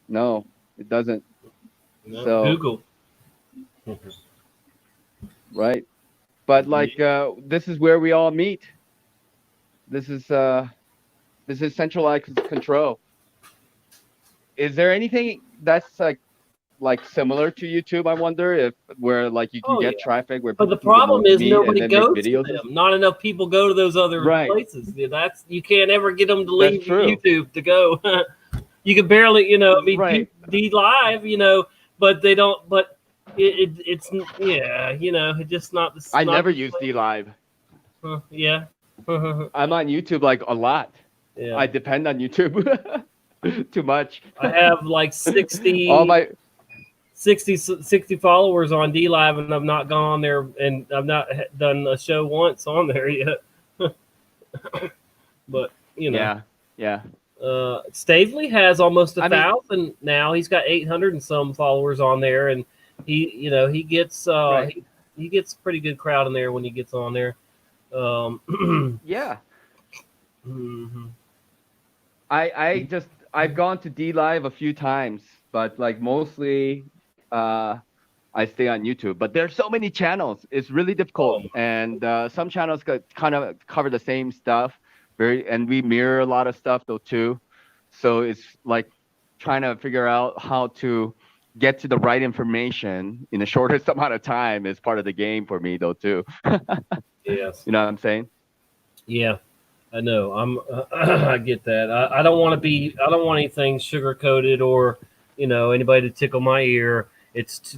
No, it doesn't. No. So Google. right, but like this is where we all meet. This is centralized control. Is there anything that's like similar to YouTube? I wonder if where like you can get traffic where But the people can problem is meet nobody and then make goes to videos. them. Not enough people go to those other Right. places. Yeah, you can't ever get them to That's leave true. YouTube to go. You can barely, Right. D Live, but they don't. But it's it's just not the. I not never the use place. D Live. Yeah. I'm on YouTube like a lot. Yeah. I depend on YouTube too much. I have like 60, all my 60 followers on D Live, and I've not gone on there, and I've not done a show once on there yet. But yeah. Stavely has almost I mean- 1,000 now. He's got 800 and some followers on there, and he gets Right. he gets a pretty good crowd in there when he gets on there. Yeah. Mhm. I've gone to D Live a few times, but like mostly I stay on YouTube. But there's so many channels. It's really difficult. And some channels kind of cover the same stuff. And we mirror a lot of stuff though too. So it's like trying to figure out how to get to the right information in the shortest amount of time is part of the game for me though too. Yes. You know what I'm saying? Yeah, I know. I get that. I don't want anything sugar coated or, anybody to tickle my ear.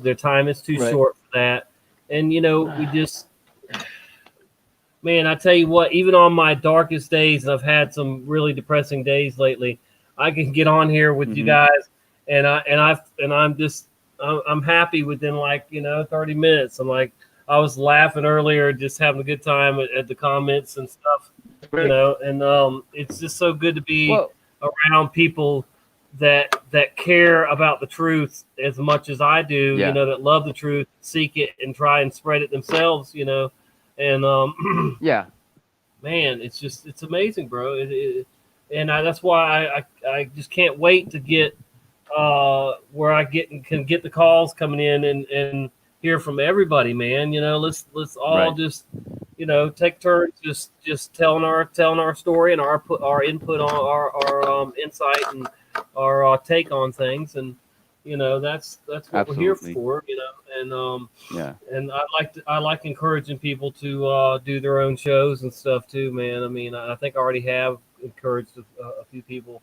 Their time is too Right. short for that. And, we just, man, I tell you what, even on my darkest days, and I've had some really depressing days lately, I can get on here with you guys, and I'm happy within 30 minutes. I'm like, I was laughing earlier, just having a good time at the comments and stuff, and it's just so good to be around people that care about the truth as much as I do, Yeah. that love the truth, seek it, and try and spread it themselves, And Yeah. man, it's amazing, bro. That's why I just can't wait to get where I can get the calls coming in and hear from everybody, man. Let's all Right. just take turns just telling our story and our input on our insight and our take on things, and that's what we're here Absolutely. for, Yeah. and I like encouraging people to do their own shows and stuff too, man. I mean, I think I already have encouraged a few people,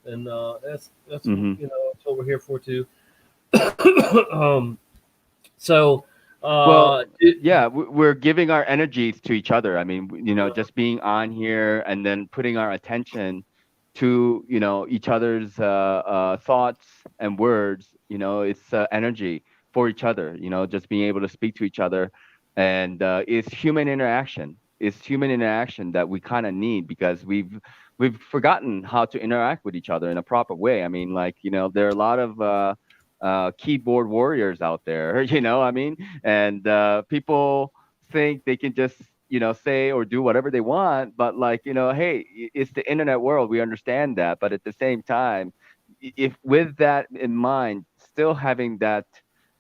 and that's Hmm. that's what we're here for too. um, so Well, yeah, we're giving our energies to each other. I mean, just being on here and then putting our attention to, each other's thoughts and words. It's energy for each other. Just being able to speak to each other, and it's human interaction. It's human interaction that we kind of need, because we've forgotten how to interact with each other in a proper way. I mean, like, there are a lot of keyboard warriors out there, I mean, and people think they can just, say or do whatever they want. But, like, hey, it's the internet world. We understand that. But at the same time, if with that in mind, still having that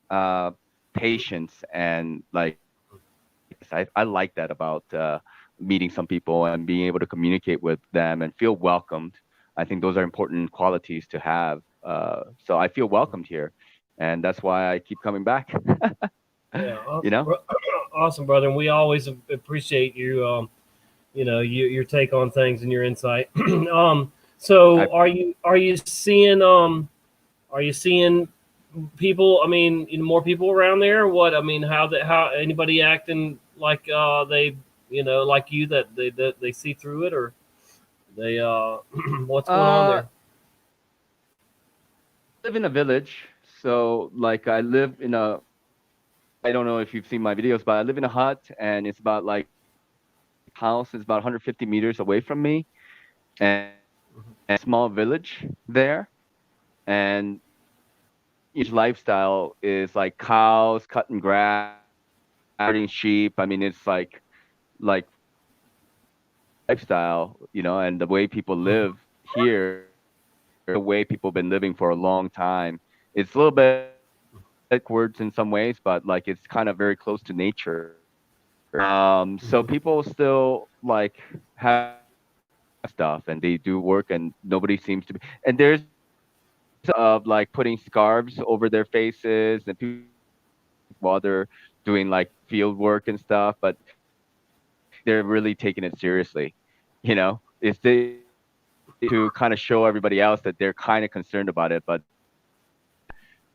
uh, patience, and, like, I like that about meeting some people and being able to communicate with them and feel welcomed. I think those are important qualities to have. So I feel welcomed here, and that's why I keep coming back. Yeah, You know? awesome, brother. And we always appreciate you, your take on things and your insight. So are you seeing people? I mean, more people around there. What I mean, how anybody acting like they, like you, that they see through it, or they what's going on there? Live in a village, so, like, I don't know if you've seen my videos, but I live in a hut, and it's about, like, house is about 150 meters away from me, and a small village there, and each lifestyle is like cows, cutting grass, herding sheep. I mean, it's like lifestyle, and the way people live here, the way people been living for a long time. It's a little bit backwards in some ways, but, like, it's kind of very close to nature. So people still, like, have stuff, and they do work, and nobody seems to be. And there's of, like, putting scarves over their faces, and people, while they're doing, like, field work and stuff, but they're really taking it seriously. It's to kind of show everybody else that they're kind of concerned about it, but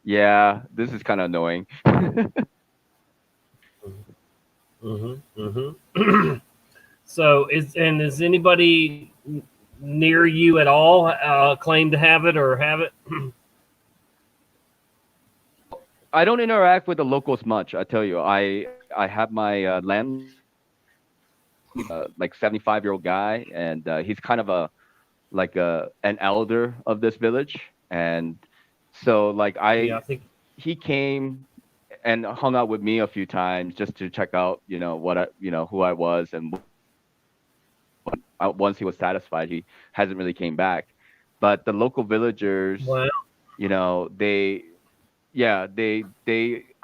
yeah, this is kind of annoying. So is anybody near you at all claim to have it or have it? I don't interact with the locals much. I tell you, I have my land, like, 75-year-old guy, and he's kind of an elder of this village, and so, like, Yeah, I think he came and hung out with me a few times just to check out, what who I was, and once he was satisfied, he hasn't really came back. But the local villagers, wow. They, yeah, they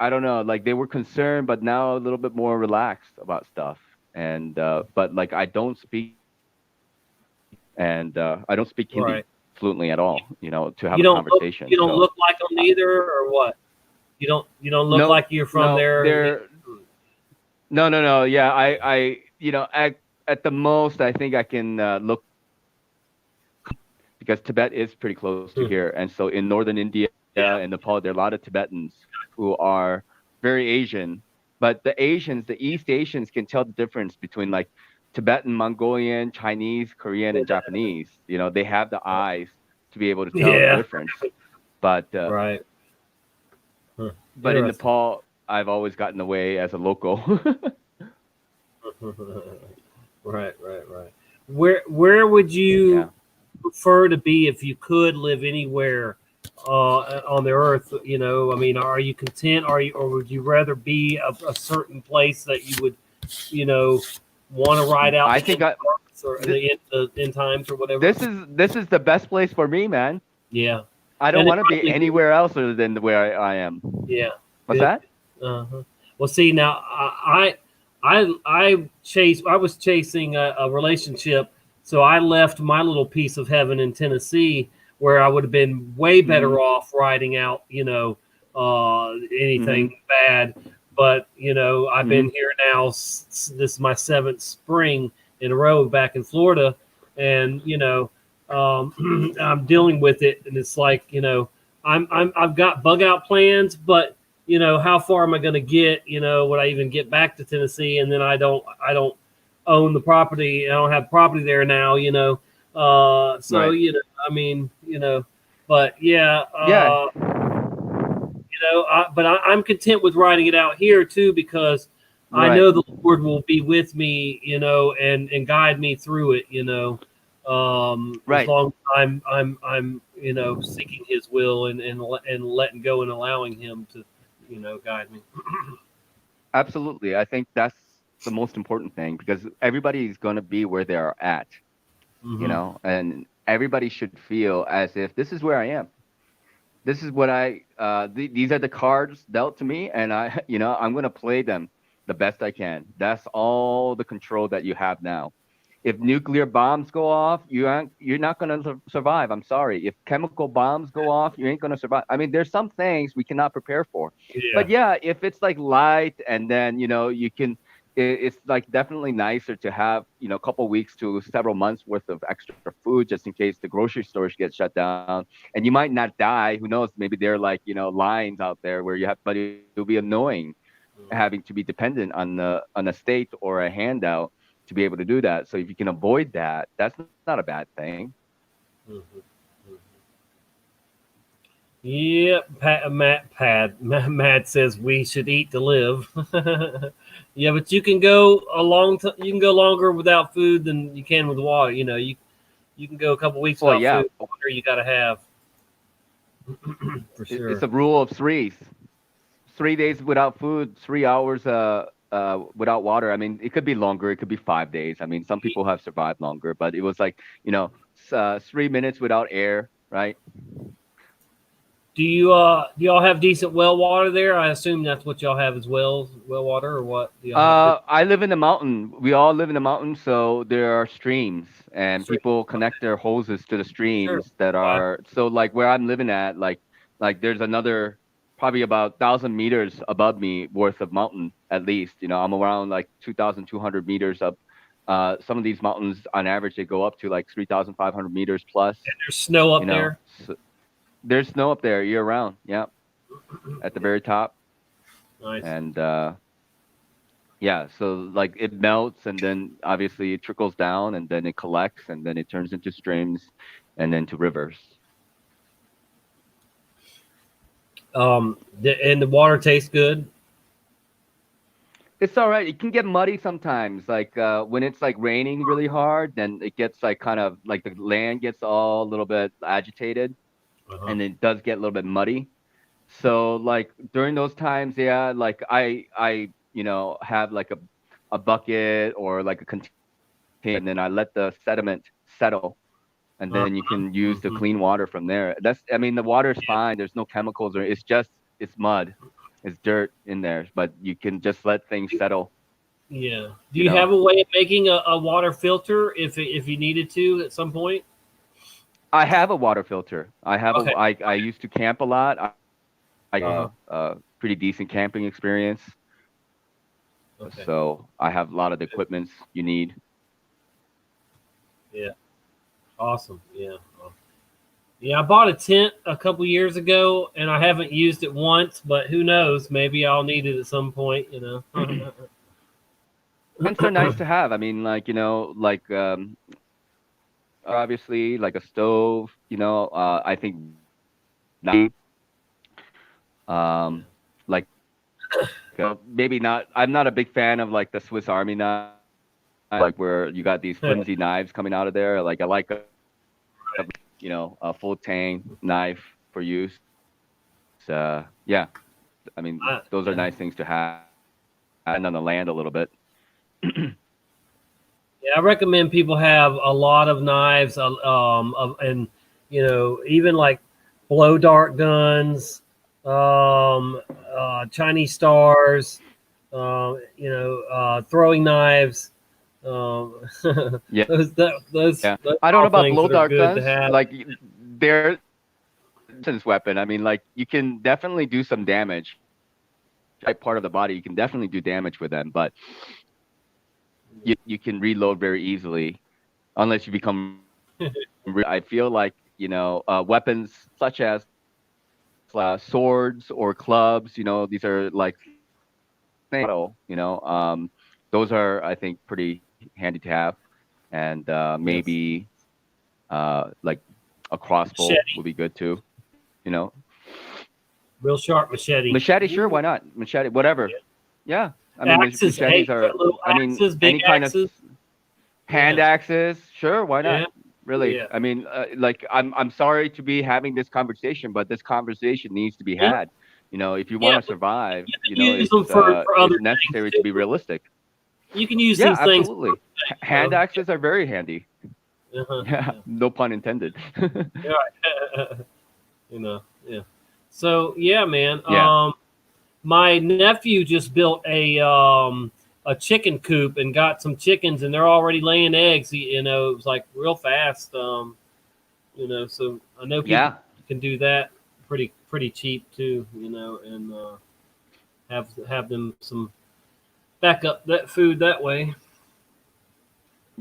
I don't know, like, they were concerned, but now a little bit more relaxed about stuff. And but, like, I don't speak Hindi Right. fluently at all, to have You a don't conversation. you don't So look like them either, or what? You don't look no, like you're from no, there. no. Yeah, at the most, I think I can look, because Tibet is pretty close to here, and so in northern India and Nepal, there are a lot of Tibetans who are very Asian. But the East Asians can tell the difference between, like, Tibetan, Mongolian, Chinese, Korean, and Japanese. They have the eyes to be able to tell the Yeah. difference. But Right. but in Interesting. Nepal, I've always gotten away as a local. Right. Where would you Yeah. prefer to be if you could live anywhere on the earth? I mean, are you content? Or would you rather be a certain place that you would want to ride out I the think end times or the end times or whatever. this is the best place for me, man. Yeah. I don't And it want to be probably- anywhere else other than where I am. Yeah. What's Good. that? Uh-huh. Well, see, now I was chasing a relationship, so I left my little piece of heaven in Tennessee where I would have been way better off riding out, anything bad. But I've been here now. This is my 7th spring in a row back in Florida, and I'm dealing with it, and it's like I've got bug out plans, but how far am I going to get? Would I even get back to Tennessee? And then I don't own the property. I don't have property there now. So Right. I mean, but yeah, Yeah. but I'm content with writing it out here too, because I Right. know the Lord will be with me, and guide me through it, as Right. long as I'm seeking His will and letting go and allowing Him to, guide me. Absolutely. I think that's the most important thing because everybody's going to be where they are at, Mhm. and everybody should feel as if this is where I am. This is what these are the cards dealt to me, and I'm going to play them the best I can. That's all the control that you have now. If nuclear bombs go off, you're not going to survive. I'm sorry. If chemical bombs go off, you ain't going to survive. I mean, there's some things we cannot prepare for. Yeah. But yeah, if it's like light and then, you can, it's like definitely nicer to have, a couple weeks to several months worth of extra food just in case the grocery stores get shut down. And you might not die. Who knows? Maybe there are like, lines out there where but it'll be annoying having to be dependent on a state or a handout to be able to do that. So if you can avoid that, that's not a bad thing. Yep, Matt says we should eat to live. Yeah, but you can go you can go longer without food than you can with water. You can go a couple weeks Well, without yeah, food. Water you got to have for sure. it's a rule of threes. 3 days without food, 3 hours without water. I mean, it could be longer. It could be 5 days. I mean, some people have survived longer, but it was like 3 minutes without air, right? Do y'all have decent well water there? I assume that's what y'all have as well water, or what? Do y'all have I live in the mountain. We all live in the mountain, so there are streams, and people connect their hoses to the streams that are. So, like where I'm living at, like there's another probably about 1,000 meters above me worth of mountain at least. I'm around like 2,200 meters up. Some of these mountains, on average, they go up to like 3,500 meters plus. And there's snow up there. So there's snow up there year round. Yeah, at the very top. Nice. And yeah, so like it melts and then obviously it trickles down and then it collects and then it turns into streams and then to rivers. And the water tastes good. It's all right. It can get muddy sometimes. Like when it's like raining really hard, then it gets like kind of like the land gets all a little bit agitated and it does get a little bit muddy. So like during those times, yeah, like I have like a bucket or like a container, and then I let the sediment settle, and then you can use the clean water from there. I mean, the water is fine. There's no chemicals or it's mud, it's dirt in there, but you can just let things settle. Yeah. Do you have a way of making a water filter if you needed to at some point? I have a water filter. Okay. I used to camp a lot. I pretty decent camping experience. Okay. So I have a lot of the equipments you need. Yeah. Awesome. Yeah. Yeah, I bought a tent a couple years ago and I haven't used it once, but who knows? Maybe I'll need it at some point, Tents are nice to have. I mean, like, obviously like a stove, I think like maybe not. I'm not a big fan of like the Swiss Army knife, like where you got these flimsy knives coming out of there. Like I like a full tang knife for use. So yeah, I mean those are nice things to have, and on the land a little bit. Yeah, I recommend people have a lot of knives, and even like blow dart guns, Chinese stars, throwing knives. Yeah. Those Yeah. those I are don't know all about things blow that are dart good to guns. have. Like they're distance weapon. I mean, like you can definitely do some damage. Right part of the body, you can definitely do damage with them, but you can reload very easily unless you become. I feel like weapons such as swords or clubs. These are like those are I think pretty handy to have, and Yes. maybe like a crossbow Machete, would be good too. You know, real sharp machete. machete, sure, why not? Machete, whatever. Yeah, I mean, Axes, machetes hey, are. little I mean, axes, big any kind of axes. hand Yeah, axes, sure, why yeah, not? Really, yeah. I mean, like I'm sorry to be having this conversation, but this conversation needs to be Yeah, had. If you yeah. want to survive, You can use them for it's other things necessary to be too. realistic. You can use Yeah, these things for absolutely. other Hand axes are very handy. things. Uh-huh. Yeah, no pun intended. Yeah. Right. Yeah. So yeah, man. Yeah. My nephew just built a chicken coop and got some chickens, and they're already laying eggs. It was like real fast. So I know people Yeah. can do that pretty cheap too. And have them some backup that food that way. Do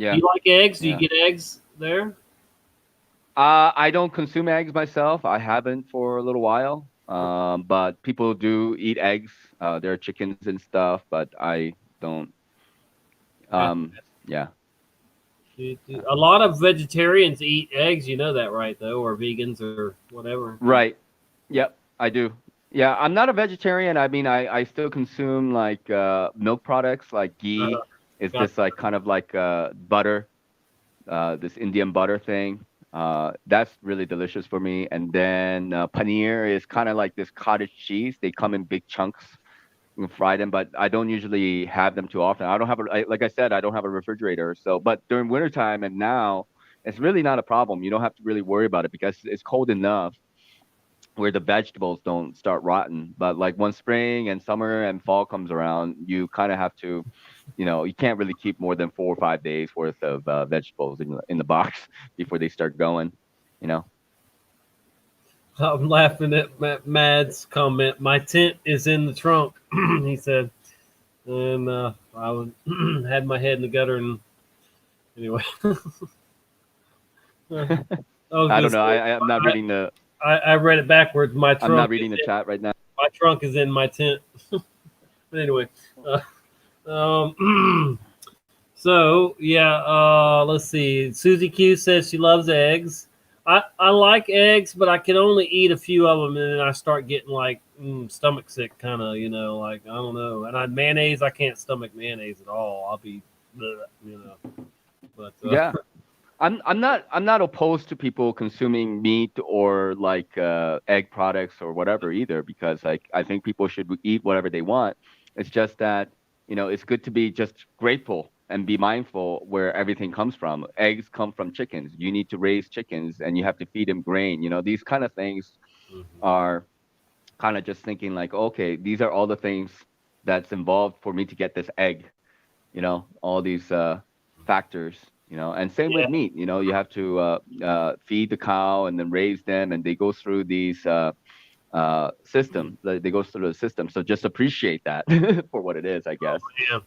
Yeah. you like eggs? Do you Yeah. get eggs there? I don't consume eggs myself. I haven't for a little while. But people do eat eggs. There are chickens and stuff, but I don't. Yeah. Yeah. A lot of vegetarians eat eggs. You know that, right? Though, or vegans or whatever. Right. Yep, I do. Yeah, I'm not a vegetarian. I mean, I still consume like milk products like ghee. Is Got this like kind of like butter, this Indian butter thing? That's really delicious for me. And then paneer is kind of like this cottage cheese. They come in big chunks. You can fry them, but I don't usually have them too often. I don't have like I said, I don't have a refrigerator. So, but during wintertime and now, it's really not a problem. You don't have to really worry about it because it's cold enough where the vegetables don't start rotten. But like once spring and summer and fall comes around, you kind of have to, you can't really keep more than 4 or 5 days worth of vegetables in the box before they start going. You know. I'm laughing at Mad's comment. My tent is in the trunk, he said, and had my head in the gutter. And anyway, I don't know. I'm not reading the. I read it backwards. My I'm not trunk. reading the chat right now. My trunk is in my tent. But anyway, so yeah. Let's see. Susie Q says she loves eggs. I like eggs, but I can only eat a few of them, and then I start getting like stomach sick, kind of, like I don't know. And mayonnaise, I can't stomach mayonnaise at all. I'll be, bleh. But Yeah, I'm not opposed to people consuming meat or like egg products or whatever either, because like I think people should eat whatever they want. It's just that it's good to be just grateful and be mindful where everything comes from. Eggs come from chickens. You need to raise chickens and you have to feed them grain. These kind of things are kind of just thinking like, okay, these are all the things that's involved for me to get this egg. All these factors. And same with meat. You have to feed the cow and then raise them, and they go through these system. They go through the system. So just appreciate that for what it is, I guess. Yeah,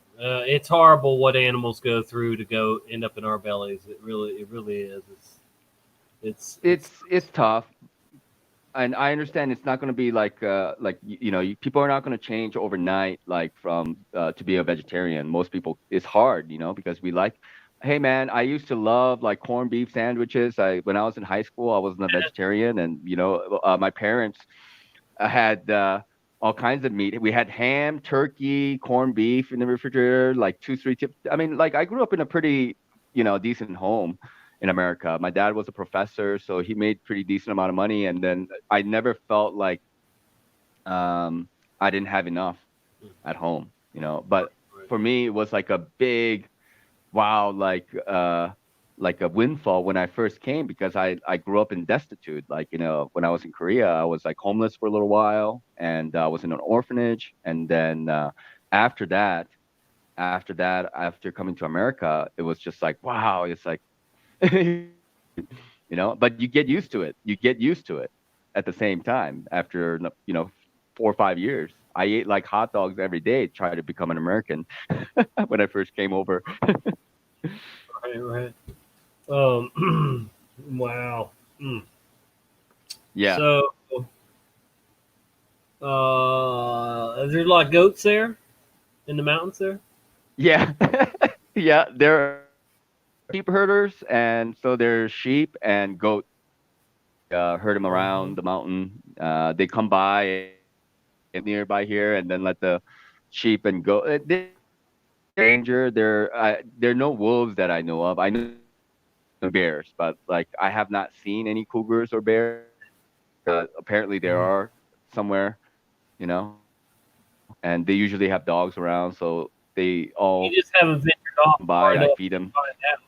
it's horrible what animals go through to go end up in our bellies. It really is. It's tough. And I understand it's not going to be like people are not going to change overnight, like from to be a vegetarian. Most people, it's hard, because we like. Hey man, I used to love like corned beef sandwiches. When I was in high school, I wasn't a vegetarian, and my parents had all kinds of meat. We had ham, turkey, corned beef in the refrigerator, like 2, 3 tips. I mean, like I grew up in a pretty decent home in America. My dad was a professor, so he made pretty decent amount of money, and then I never felt like I didn't have enough at home, But for me, it was like a big, wow, like a windfall when I first came, because I grew up in destitute. Like, you know, when I was in Korea, I was like homeless for a little while, and I was in an orphanage. And then after that, after coming to America, it was just like, wow, it's like, you know, but you get used to it. You get used to it at the same time after, you know, 4 or 5 years. I ate like hot dogs every day, try to become an American when I first came over. Right. Wow. Mm. Yeah. So, is there a lot of goats there in the mountains there? Yeah. Yeah. There are sheep herders, and so there's sheep and goat. Herd them around the mountain. They come by and nearby here, and then let the sheep and goat. Danger. There are no wolves that I know of. I know bears, but like I have not seen any cougars or bears. Apparently there are somewhere, you know, and they usually have dogs around, so they all You just haven't ventured off come far by. I enough feed to them. find out.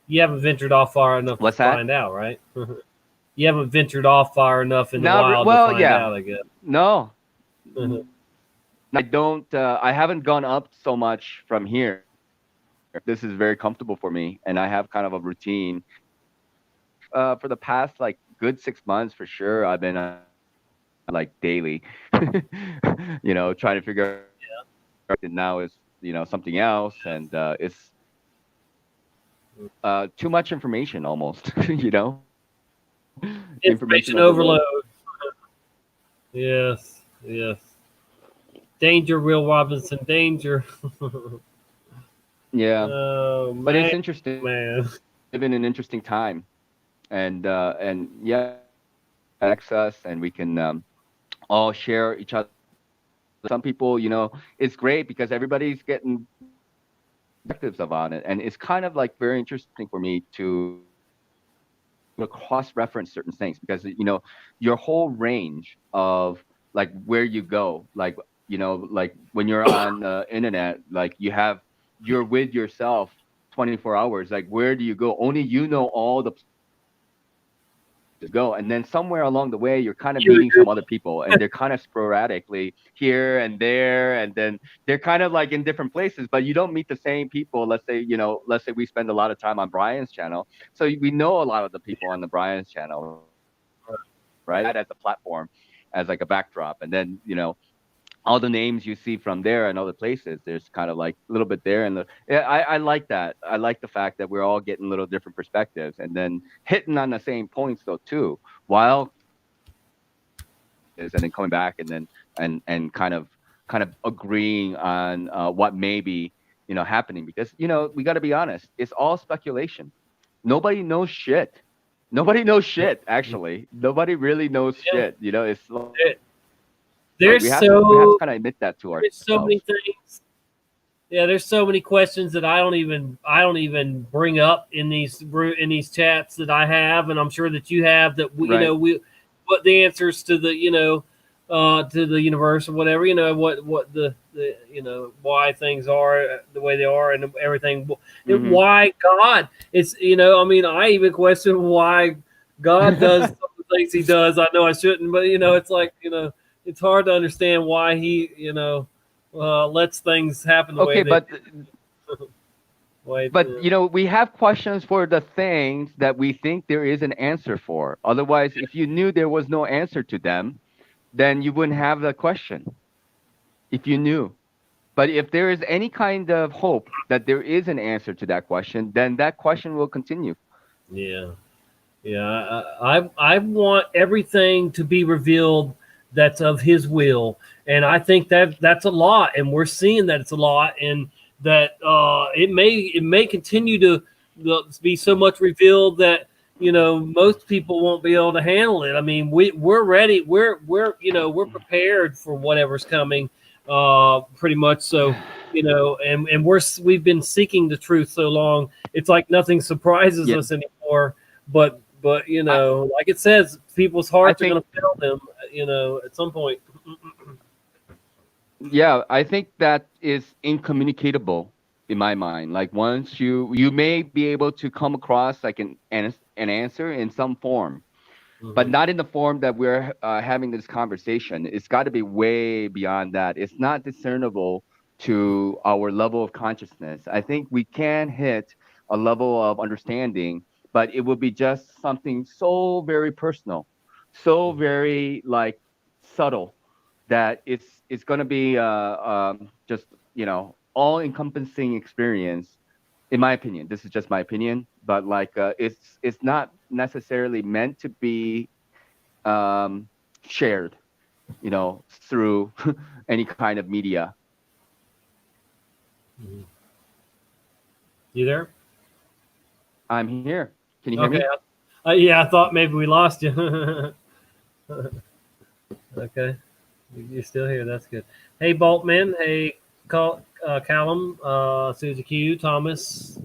You haven't ventured off far enough What's to that? find out, right? You haven't ventured off far enough in the Not wild to well, find yeah. out, I guess. No, Mhm. I don't. I haven't gone up so much from here. This is very comfortable for me, and I have kind of a routine. For the past like good 6 months, for sure, I've been like daily, you know, trying to figure out. And now is, you know, something else, and it's too much information almost, you know, information Information overload. overload. Yes, yes. Danger, Will Robinson, danger. Yeah, Oh but it's man, interesting. man. Live in an interesting time, and yeah, connects us, and we can all share each other. Some people, you know, it's great because everybody's getting perspectives on it, and it's kind of like very interesting for me to cross-reference certain things, because, you know, your whole range of like where you go, like, you know, like when you're on the internet, like you're with yourself 24 hours. Like, where do you go? Only you know all the to go, and then somewhere along the way you're kind of meeting some other people, and they're kind of sporadically here and there, and then they're kind of like in different places, but you don't meet the same people. Let's say, you know, let's say we spend a lot of time on Brian's channel, so we know a lot of the people on the Brian's channel, right, as a platform, as like a backdrop, and then, you know, all the names you see from there and other places, there's kind of like a little bit there. And yeah, I like that. I like the fact that we're all getting little different perspectives, and then hitting on the same points though too, while and then coming back, and then and kind of agreeing on what may be, you know, happening, because, you know, we got to be honest, it's all speculation. Nobody knows shit. Nobody knows shit. Actually, nobody really knows shit. You know, it's like, There's we have to kind of admit that to there's so ourselves. many things. Yeah, there's so many questions that I don't even bring up in these chats that I have, and I'm sure that you have, that we, you Right. know, what the answers to the, you know, to the universe or whatever, you know, what the you know, why things are the way they are and everything. Mhm. Why God? It's, you know, I mean, I even question why God does some of the things he does. I know I shouldn't, but, you know, it's like, you know, it's hard to understand why he, you know, lets things happen the way Okay, they but way you know, we have questions for the things that we think there is an answer for. Otherwise, if you knew there was no answer to them, then you wouldn't have the question. If you knew. But if there is any kind of hope that there is an answer to that question, then that question will continue. Yeah, yeah. I want everything to be revealed that's of His will, and I think that that's a lot, and we're seeing that it's a lot, and that it may continue to be so much revealed that, you know, most people won't be able to handle it. I mean, we're ready. We're you know, we're prepared for whatever's coming, pretty much. So, you know, and we've been seeking the truth so long. It's like nothing surprises Yeah. us anymore. But you know, like it says, people's hearts are think- going to fail them, you know, at some point. Yeah, I think that is incommunicatable in my mind. Like once you may be able to come across like an answer in some form, but not in the form that we're having this conversation. It's got to be way beyond that. It's not discernible to our level of consciousness. I think we can hit a level of understanding, but it would be just something so very personal, so very like subtle that it's going to be just all encompassing experience, in my opinion. This is just my opinion, but like it's not necessarily meant to be shared, through any kind of media. You there? I'm here. Can you hear Okay. me? Yeah, I thought maybe we lost you. Okay. You're still here. That's good. Hey, Boltman. Hey, Callum, Susie Q, Thomas,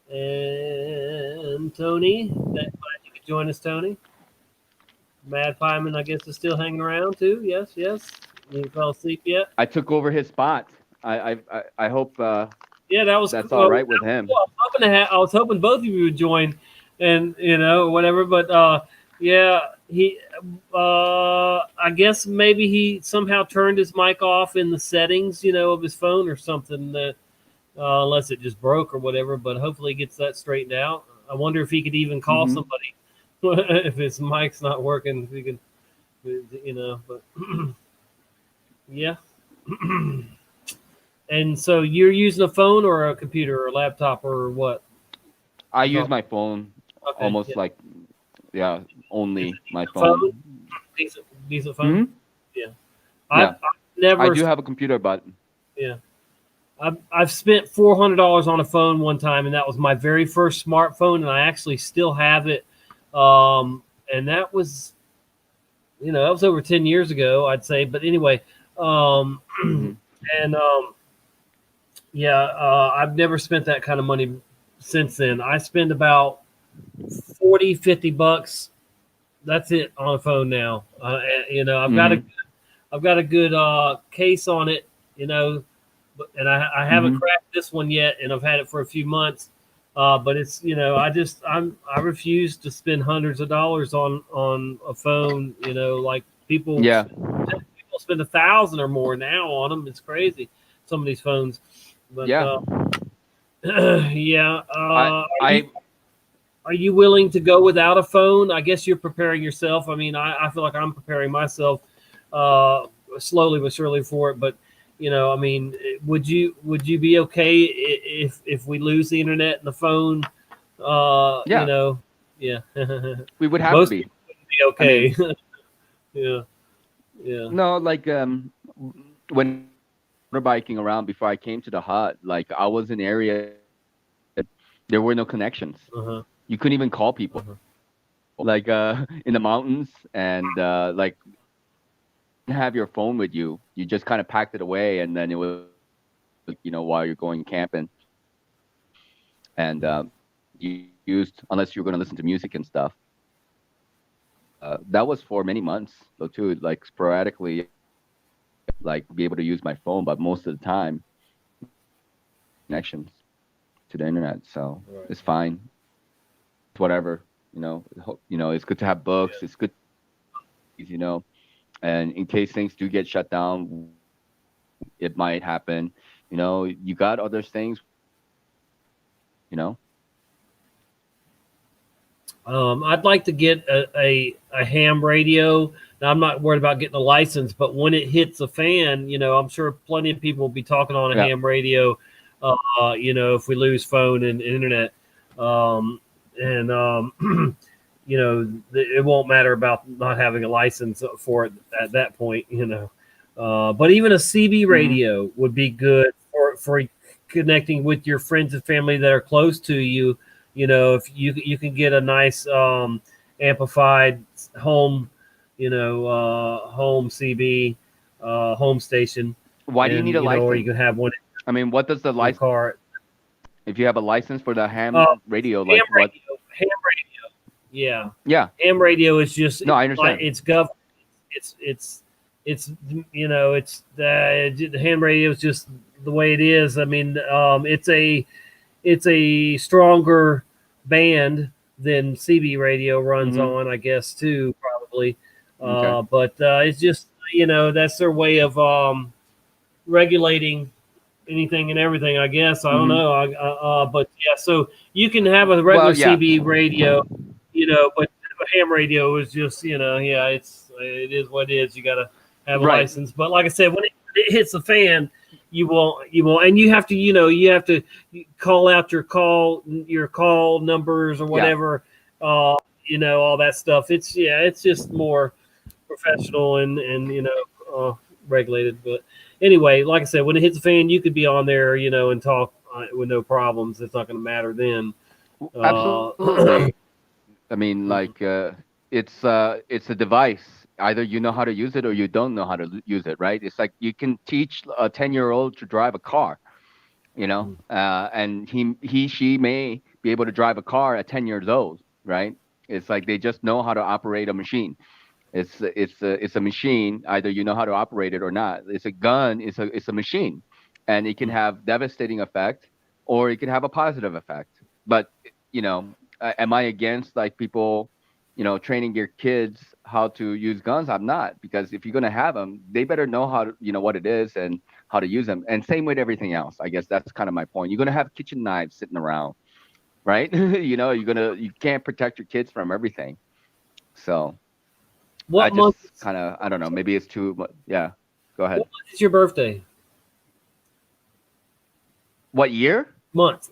and Tony. Glad you could join us, Tony. Mad Pieman, I guess, is still hanging around too. Yes, yes. You fell asleep yet? I took over his spot. I hope Yeah, that was that's cool. all right with him. I was hoping both of you would join, and whatever. But yeah, he. I guess maybe he somehow turned his mic off in the settings, of his phone or something. That unless it just broke or whatever. But hopefully he gets that straightened out. I wonder if he could even call somebody if his mic's not working. If he can, But yeah. And so you're using a phone or a computer or a laptop or what? I use my phone Okay, almost yeah. like, only my phone. Decent phone? Yeah. Yeah. I've never. I do have a computer, but Yeah. I've spent $400 on a phone one time, and that was my very first smartphone, and I actually still have it. And that was, that was over 10 years ago, I'd say. But anyway, and yeah, I've never spent that kind of money since then. I spend about 40, 50 bucks. That's it on a phone now. I've got a good case on it, and I haven't cracked this one yet, and I've had it for a few months. But it's I refuse to spend hundreds of dollars on a phone. Like people spend 1,000 or more now on them. It's crazy. Some of these phones. But yeah. Are you willing to go without a phone? I guess you're preparing yourself. I mean, I feel like I'm preparing myself slowly but surely for it. But I mean, would you be okay if we lose the internet and the phone? Yeah. We would have Most to be. people wouldn't be okay. I mean, yeah. No, like when motorbiking around before I came to the hut, like I was in area that there were no connections. You couldn't even call people. Like in the mountains, and like have your phone with you. You just kind of packed it away, and then it was while you're going camping, and you used, unless you're going to listen to music and stuff. That was for many months though too, like sporadically, like be able to use my phone, but most of the time connections to the internet, so it's fine. It's whatever, it's good to have books. It's good, and in case things do get shut down, it might happen. You got other things, I'd like to get a ham radio. Now, I'm not worried about getting a license, but when it hits a fan, I'm sure plenty of people will be talking on a ham radio, if we lose phone and internet. It won't matter about not having a license for it at that point, But even a CB radio would be good for connecting with your friends and family that are close to you. If you can get a nice amplified home, home CB, home station. Why do you need a license? Or you can have one. I mean, what does the license? Car. If you have a license for the ham radio, like ham what? Ham radio. Yeah. Yeah. Ham radio is just no. I understand. It's government. It's it's it's the ham radio is just the way it is. I mean, it's a stronger band than CB radio runs on, I guess, too, probably. Okay. But it's just that's their way of regulating anything and everything, I guess. I don't know. But yeah, so you can have a regular Well, yeah. CB radio, but a ham radio is just, yeah, it is what it is. You got to have a Right. license. But like I said, when it hits the fan, you won't, and you have to, you have to call out your call numbers or whatever, all that stuff. It's just more professional and regulated. But anyway, like I said, when it hits the fan, you could be on there, and talk with no problems. It's not going to matter then. Absolutely. I mean, like it's a device. Either you know how to use it or you don't know how to use it, right? It's like you can teach a 10-year-old to drive a car, and she may be able to drive a car at 10 years old, right? It's like they just know how to operate a machine. It's a machine. Either you know how to operate it or not. It's a gun. It's a machine, and it can have devastating effect, or it can have a positive effect. But am I against like people, training your kids how to use guns? I'm not, because if you're gonna have them, they better know how to, what it is and how to use them. And same with everything else. I guess that's kind of my point. You're gonna have kitchen knives sitting around, right? You can't protect your kids from everything. So What month? I don't know. Maybe it's too much. Yeah, go ahead. What month is your birthday? What year? Month.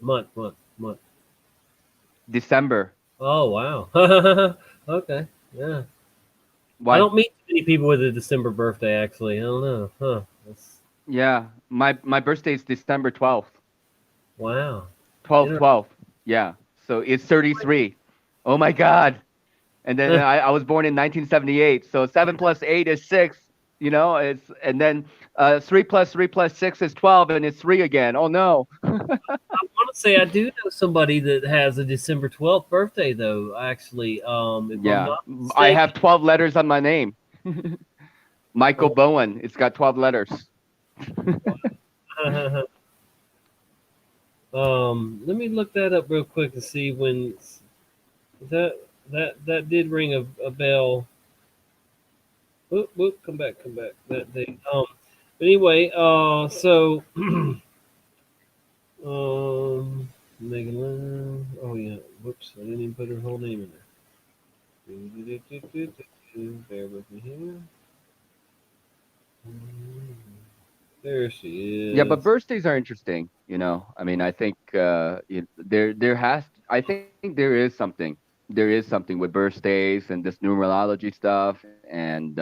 December. Oh, wow. Okay. Yeah. Why? I don't meet many people with a December birthday, actually. I don't know. Huh. Yeah, my birthday is December 12th. Wow. 12. Yeah. So it's 33. Oh my God. And then I was born in 1978. So 7 plus 8 is 6. And then 3 plus 3 plus 6 is 12, and it's 3 again. Oh no. I want to say I do know somebody that has a December 12th birthday, though. Actually, if I'm not I have 12 letters on my name. Michael Bowen. It's got 12 letters. Let me look that up real quick to see when that did ring a bell. Whoop, come back. That thing. But anyway, so Megan Lennon. Oh yeah, whoops, I didn't even put her whole name in there. Bear with me here. There she is. Yeah, but birthdays are interesting. I mean, I think I think there is something. There is something with birthdays and this numerology stuff and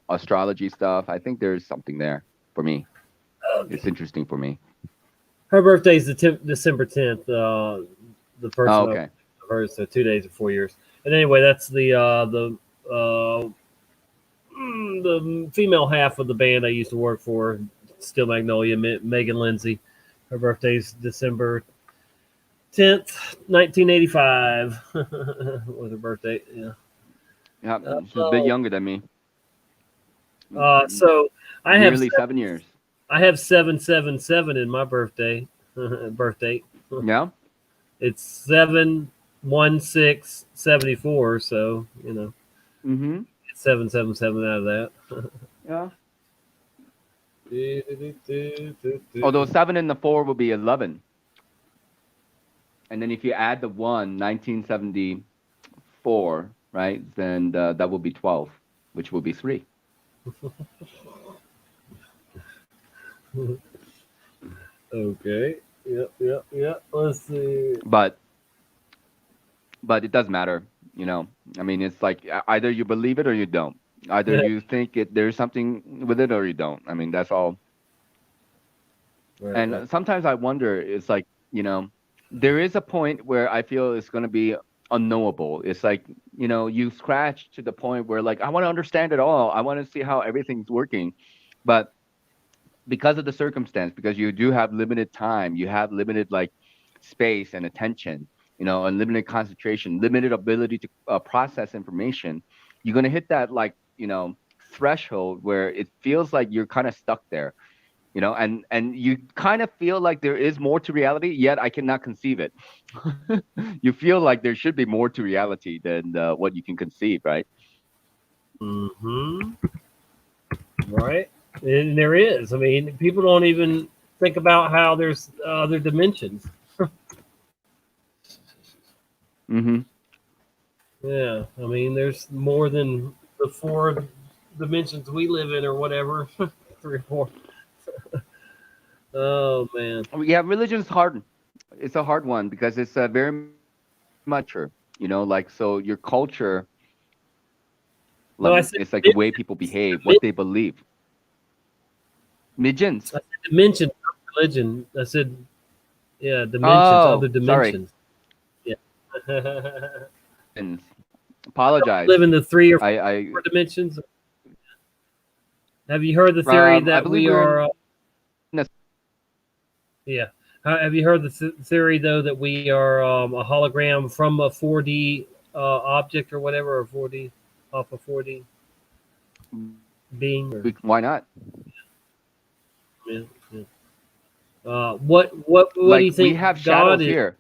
astrology stuff. I think there is something there for me. Okay. It's interesting for me. Her birthday is December 10th. The person of hers, so 2 days or 4 years. And anyway, that's the female half of the band I used to work for, Steel Magnolia, Megan Lindsay. Her birthday's December 10th, 1985 was her birthday. Yeah, she's a bit younger than me. So I have nearly 7 years. I have 777 in my birthday. Yeah, it's 7/16/74. So it's 777 out of that. Yeah. Although 7 and the 4 will be 11. And then if you add the 1, 1974, right, then that will be 12, which will be 3. Okay. Yep. Let's see. But it does matter, I mean, it's like either you believe it or you don't. Either you think there's something with it or you don't. I mean, that's all. Right, and sometimes I wonder, it's like, there is a point where I feel it's going to be unknowable. It's like, you scratch to the point where, like, I want to understand it all. I want to see how everything's working. But because of the circumstance, because you do have limited time, you have limited, like, space and attention, unlimited concentration, limited ability to process information, you're going to hit that, like, threshold where it feels like you're kind of stuck there, you know, and you kind of feel like there is more to reality, yet I cannot conceive it. You feel like there should be more to reality than what you can conceive, right? Mm-hmm. Right. And there is. I mean, people don't even think about how there's other dimensions. Mm-hmm. Yeah. I mean, there's more than the 4 dimensions we live in, or whatever. 3 or 4. Oh man. Yeah, religion is hard. It's a hard one because it's very much, you know, like, so your culture, No, I said it's like the way people behave, what they believe. Midgens. I said dimension, not religion. I said, yeah, dimensions, Oh, other dimensions. Yeah. Apologize. Live in the 3 or 4 I dimensions. Have you heard the theory I that believe we we're are? Yeah. Have you heard the theory though that we are a hologram from a 4D object or whatever, or 4D off a 4D being? Or, Why not? yeah, yeah. What Like, do you think we have God shadows is? here.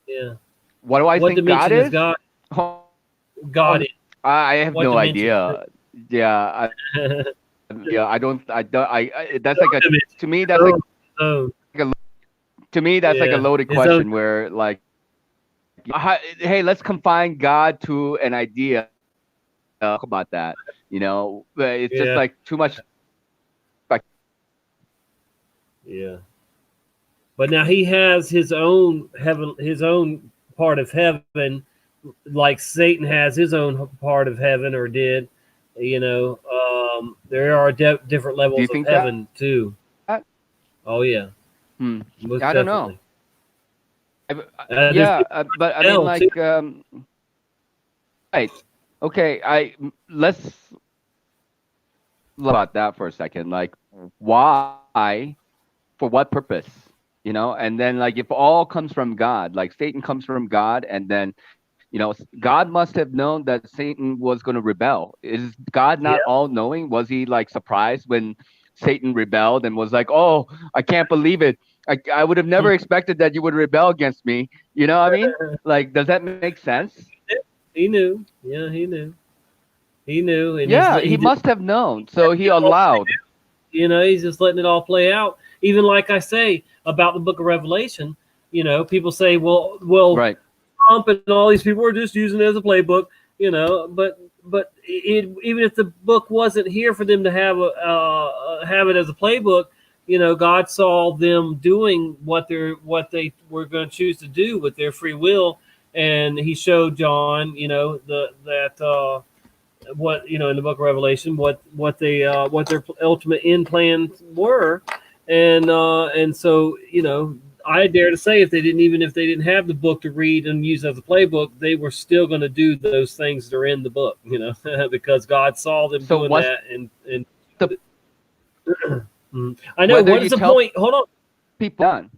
Yeah. What do I What think dimension God is is? God? God is. I have What no dimension? idea. Yeah, yeah, I don't. That's like a, to me, that's like, to me, that's like a loaded question where, like, hey, let's confine God to an idea. Talk about that, you know, but it's just like too much. Yeah. But now he has his own heaven, his own part of heaven, like Satan has his own part of heaven, or did. You know, there are different levels of think heaven too. that? Oh yeah, most I don't know. definitely. Yeah, but I mean, hell, like, too. right? Okay, let's about that for a second. Like, why? For what purpose? You know, and then, like, if all comes from God, like Satan comes from God, and then, you know, God must have known that Satan was going to rebel. Is God not all knowing? Was he like surprised when Satan rebelled and was like, "Oh, I can't believe it. I would have never expected that you would rebel against me." You know what I mean? Like, does that make sense? He knew. Yeah, he knew. He knew, and Yeah, he just, must have known. So he allowed. You know, he's just letting it all play out. Even like I say about the Book of Revelation, you know, people say, well, right. Trump and all these people are just using it as a playbook, you know. But even if the book wasn't here for them to have it as a playbook, you know, God saw them doing what they were going to choose to do with their free will, and He showed John, you know, what, you know, in the Book of Revelation, what their ultimate end plans were, and so, you know, I dare to say if they didn't have the book to read and use as a playbook, they were still going to do those things that are in the book, you know, because God saw them doing that, and I know. What is the point? Hold on, people done.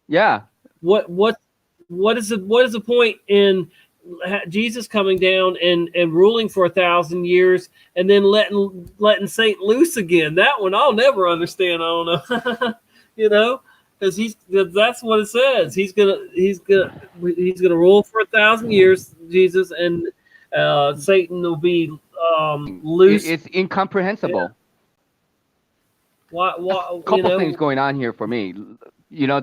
Yeah. What is the point in Jesus coming down and ruling for 1,000 years and then letting Satan loose again? That one I'll never understand. I don't know. You know, because that's what it says. He's gonna rule for 1,000 years, Jesus, and Satan will be loose. It's incomprehensible. Yeah. What Couple things going on here for me. You know,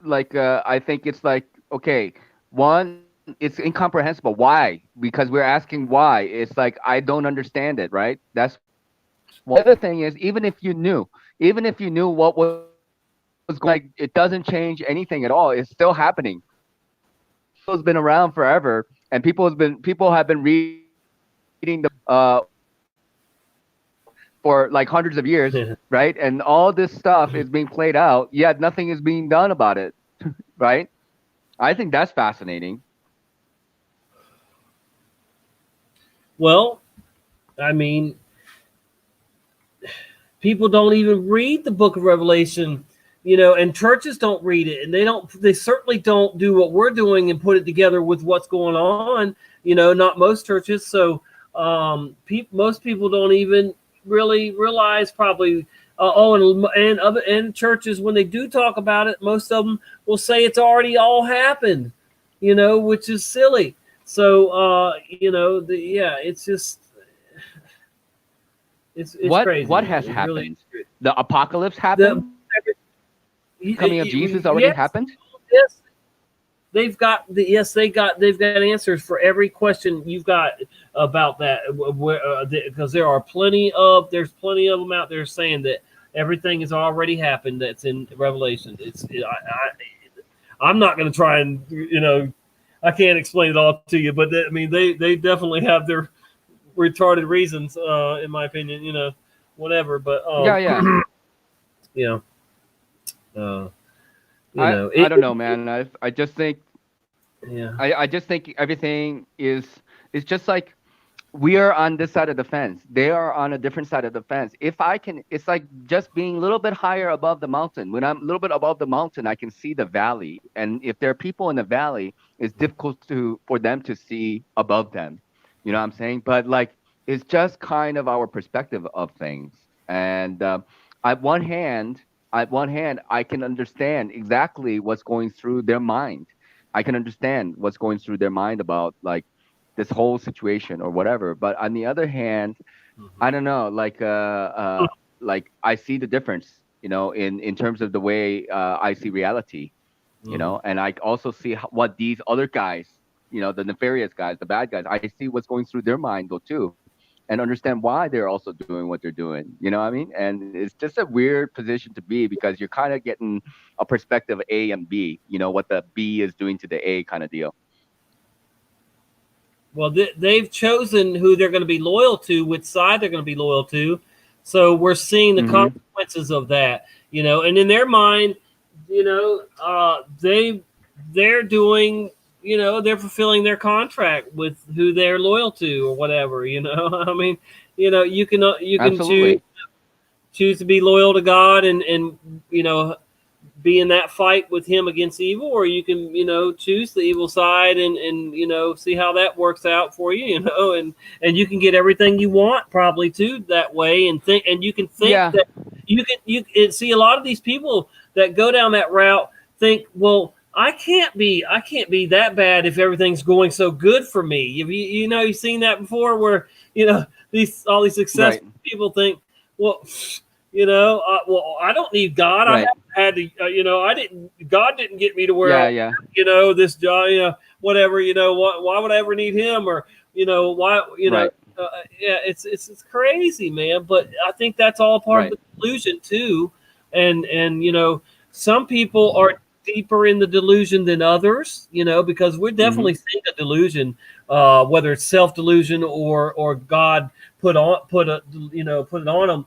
I think it's like, okay, one, it's incomprehensible. Why? Because we're asking why. It's like, I don't understand it, right? That's one. The other thing is, even if you knew what was going, like, it doesn't change anything at all. It's still happening. It's been around forever, and people have been reading the for like hundreds of years, right? And all this stuff is being played out, yet nothing is being done about it, right? I think that's fascinating. Well, I mean, people don't even read the Book of Revelation, you know, and churches don't read it, and they certainly don't do what we're doing and put it together with what's going on, you know, not most churches. So Most people don't even really realize probably. And churches, when they do talk about it, most of them will say it's already all happened, which is silly. So it's just it's crazy. What has It happened? really, The apocalypse happened. The coming of Jesus already happened. Yes, they've got answers for every question you've got about that, because there's plenty of them out there saying that everything has already happened that's in Revelation. I'm not going to try and I can't explain it all to you, but they definitely have their retarded reasons, in my opinion. Whatever, but yeah. I don't know, man. I just think I just think everything is just like we are on this side of the fence. They are on a different side of the fence. If I can, it's like just being a little bit higher above the mountain. When I'm a little bit above the mountain, I can see the valley. And if there are people in the valley, it's difficult for them to see above them. You know what I'm saying? But like, it's just kind of our perspective of things. And at one hand, I can understand exactly what's going through their mind. I can understand what's going through their mind about like this whole situation or whatever. But on the other hand, I don't know, like I see the difference, in terms of the way I see reality, and I also see what these other guys, the nefarious guys, the bad guys, I see what's going through their mind though too, and understand why they're also doing what they're doing. You know what I mean? And it's just a weird position to be because you're kind of getting a perspective of A and B, what the B is doing to the A kind of deal. Well, they've chosen who they're going to be loyal to, which side they're going to be loyal to. So we're seeing the consequences of that, and in their mind, they're doing, they're fulfilling their contract with who they're loyal to or whatever, I mean, you can choose to be loyal to God and be in that fight with him against evil, or you can choose the evil side and see how that works out for you, and you can get everything you want probably too that way, and you can think that you can see a lot of these people that go down that route think, well, I can't be that bad if everything's going so good for me. You've seen that before where all these successful people think, well, well, I don't need God. I haven't had to, God didn't get me to where, this job, whatever, why would I ever need him? Or, why, it's crazy, man. But I think that's all part of the delusion too. And, some people are deeper in the delusion than others, because we're definitely seeing a delusion, whether it's self-delusion or God put it on them.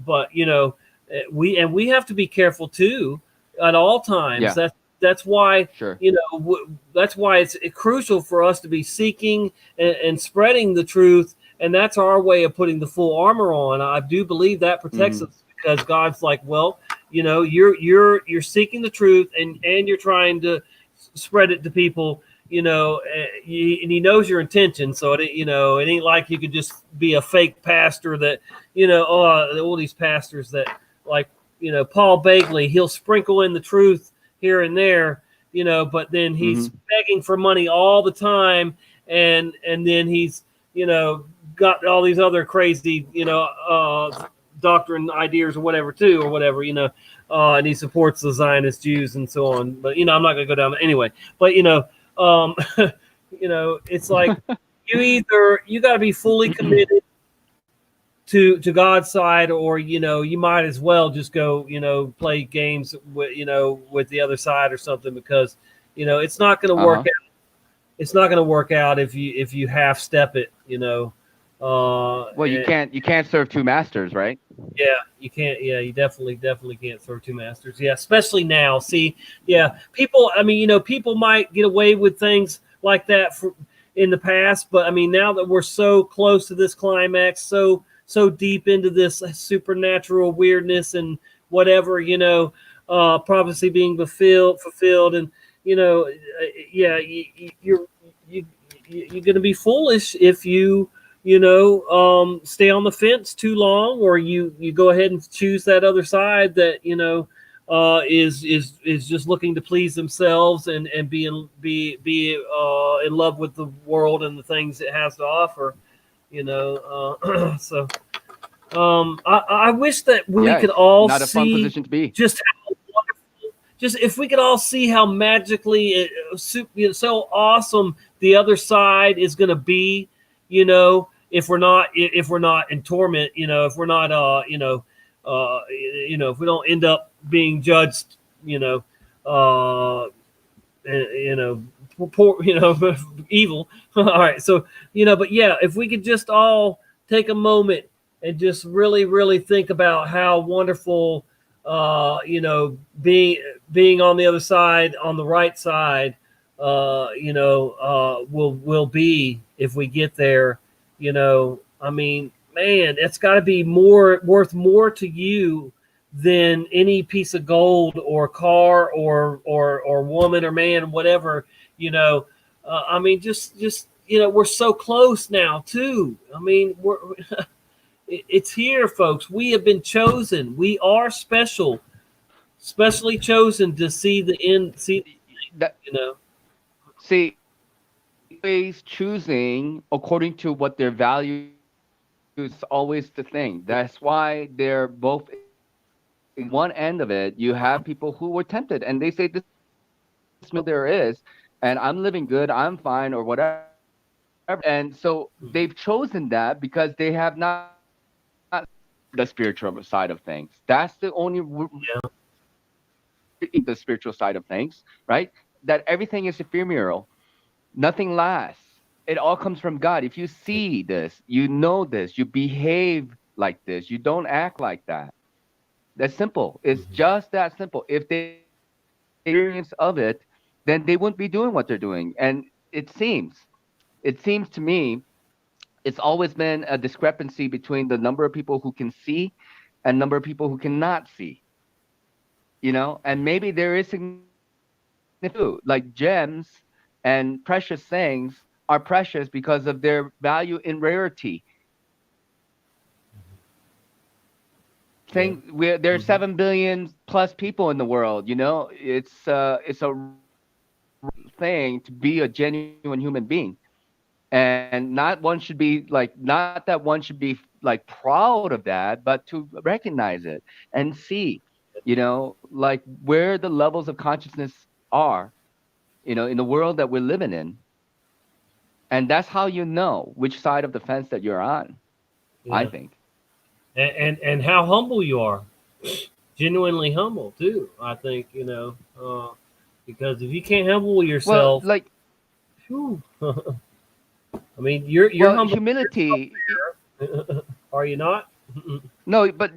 But we have to be careful too at all times. That's why that's why it's crucial for us to be seeking and spreading the truth, and that's our way of putting the full armor on. I do believe that protects us, because God's like, well, you're seeking the truth and you're trying to spread it to people, and he knows your intention. So it ain't like you could just be a fake pastor that, all these pastors that like, Paul Bagley, he'll sprinkle in the truth here and there, but then he's begging for money all the time. And then he's, got all these other crazy, doctrine ideas or whatever too, or whatever, and he supports the Zionist Jews and so on. But, I'm not going to go down anyway, but, it's like you got to be fully committed to God's side, or, you might as well just go, play games with the other side or something, because, it's not going to work out. It's not going to work out if you half step it, well, you can't serve two masters, right? Yeah, you can't. Yeah, you definitely can't serve two masters. Yeah, especially now. See, yeah, people. I mean, people might get away with things like that in the past, but I mean, now that we're so close to this climax, so deep into this supernatural weirdness and whatever, prophecy being fulfilled, and you're going to be foolish if you stay on the fence too long, or you go ahead and choose that other side that is just looking to please themselves and be in love with the world and the things it has to offer. So I wish that we Yeah, could it's all not a fun see position to be. just how wonderful, just if we could all see how magically so awesome the other side is going to be, if we're not in torment, if we're not if we don't end up being judged, uh poor, evil. All right, so but yeah, if we could just all take a moment and just really, really think about how wonderful, being on the other side, on the right side, will be if we get there. I mean, man, it's got to be worth more to you than any piece of gold or car or woman or man, whatever. I mean, just we're so close now too. I mean, it's here, folks. We have been chosen. We are special, specially chosen to see the end. See that. See, always choosing according to what their value is always the thing. That's why they're both in one end of it. You have people who were tempted and they say this meal there is, and I'm living good, I'm fine, or whatever. And so they've chosen that because they have not the spiritual side of things. That's the only the spiritual side of things, right? That everything is ephemeral. Nothing lasts. It all comes from God. If you see this, you know this, you behave like this, you don't act like that. That's simple. It's just that simple. If they experience of it, then they wouldn't be doing what they're doing. And it seems to me, it's always been a discrepancy between the number of people who can see and number of people who cannot see. And maybe there is significant, like gems and precious things are precious because of their value in rarity. There's 7 billion plus people in the world. It's a thing to be a genuine human being, and not that one should be like proud of that, but to recognize it and see, like where the levels of consciousness are, in the world that we're living in. And that's how you know which side of the fence that you're on. Yeah. I think. And how humble you are, genuinely humble too. I think because if you can't humble yourself, whew, I mean, you're humble. Humility. Are you not? No, but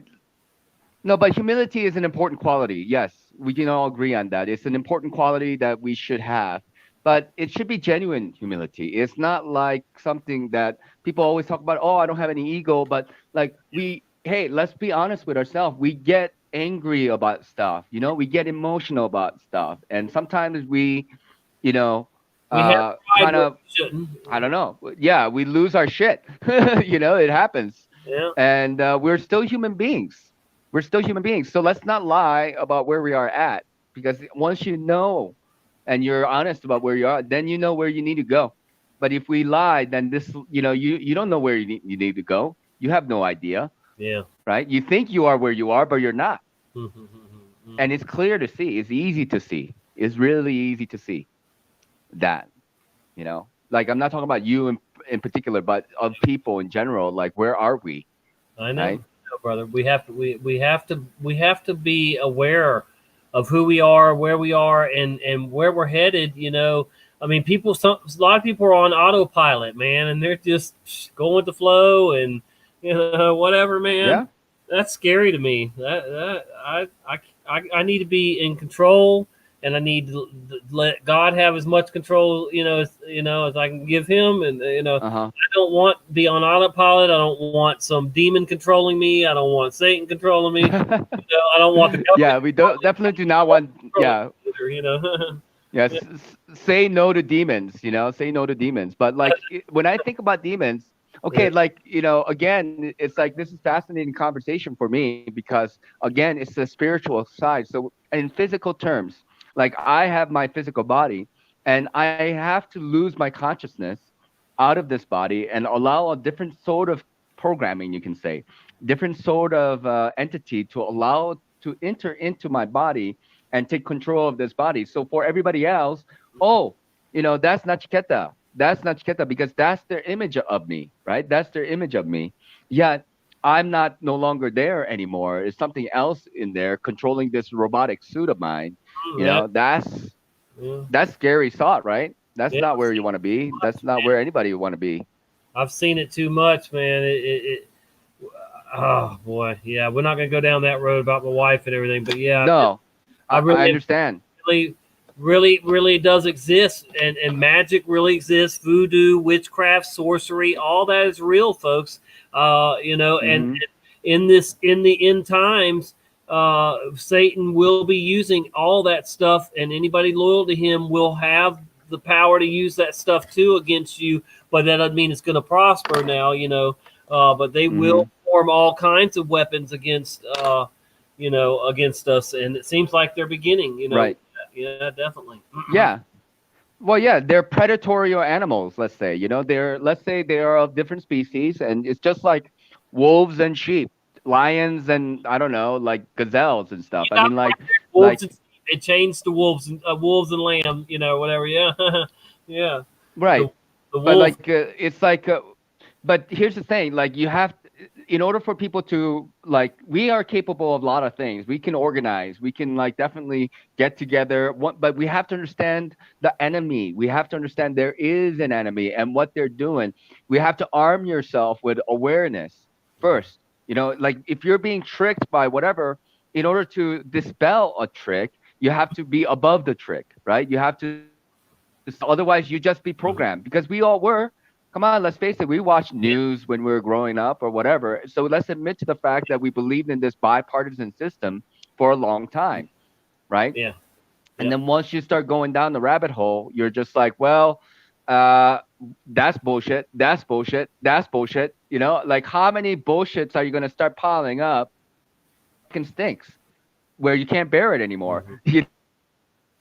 humility is an important quality. Yes, we can all agree on that. It's an important quality that we should have, but it should be genuine humility. It's not like something that people always talk about. Oh, I don't have any ego, but hey, let's be honest with ourselves. We get angry about stuff. We get emotional about stuff, and sometimes we kind of, I don't know. Yeah, we lose our shit. It happens. Yeah. And we're still human beings. So let's not lie about where we are at, because once you know and you're honest about where you are, then you know where you need to go. But if we lie, then you don't know where you need to go. You have no idea. Yeah. Right? You think you are where you are, but you're not. And it's clear to see. It's easy to see. It's really easy to see that, like I'm not talking about you in particular, but of people in general. Like, where are we? I know, right? brother. We have to be aware of who we are, where we are, and where we're headed. I mean, a lot of people are on autopilot, man, and they're just going with the flow and whatever, man. Yeah. That's scary to me. I need to be in control, and I need to let God have as much control, as I can give Him. And I don't want to be on autopilot. I don't want some demon controlling me. I don't want Satan controlling me. I don't want the government. Yeah, we definitely do not want. Yeah. Either, Yes, say no to demons, say no to demons. But like when I think about demons, okay, like, again, it's like this is fascinating conversation for me because again, it's the spiritual side. So in physical terms, like I have my physical body and I have to lose my consciousness out of this body and allow a different sort of programming, you can say, different sort of entity to allow to enter into my body and take control of this body. So for everybody else, oh, that's Nachiketa. That's Nachiketa because that's their image of me, right? That's their image of me. Yet I'm not no longer there anymore. It's something else in there controlling this robotic suit of mine. Yeah. That's scary thought, right? That's Yeah, not I've where seen you want to be. it too That's much, not man. where anybody would want to be. I've seen it too much, man. Oh boy, yeah. We're not gonna go down that road about my wife and everything, but yeah, No, I I really, understand. really does exist, and magic really exists. Voodoo, witchcraft, sorcery, all that is real, folks. And Mhm. in the end times, Satan will be using all that stuff, and anybody loyal to him will have the power to use that stuff too against you. But that doesn't mean it's going to prosper now, but they will Mhm. form all kinds of weapons against against us, and it seems like they're beginning. Right. Yeah, definitely. Yeah. Well, yeah, they're predatory animals, let's say. Let's say they are of different species, and it's just like wolves and sheep, lions and I don't know, like gazelles and stuff. I Yeah, mean, wolves and it changed to wolves and lamb, whatever. Yeah, yeah. right. The But wolf. it's like, but here's the thing, like in order for people to we are capable of a lot of things. We can organize, we can definitely get together, but we have to understand the enemy. We have to understand there is an enemy and what they're doing. We have to arm yourself with awareness first. Like if you're being tricked by whatever, in order to dispel a trick, you have to be above the trick, right? You have to, otherwise you just be programmed because we all were. Come on, let's face it. We watched news when we were growing up or whatever. So let's admit to the fact that we believed in this bipartisan system for a long time, right? Yeah. And then once you start going down the rabbit hole, you're just like, well, uh, that's bullshit. That's bullshit. That's bullshit. Like how many bullshits are you going to start piling up? Fucking stinks where you can't bear it anymore.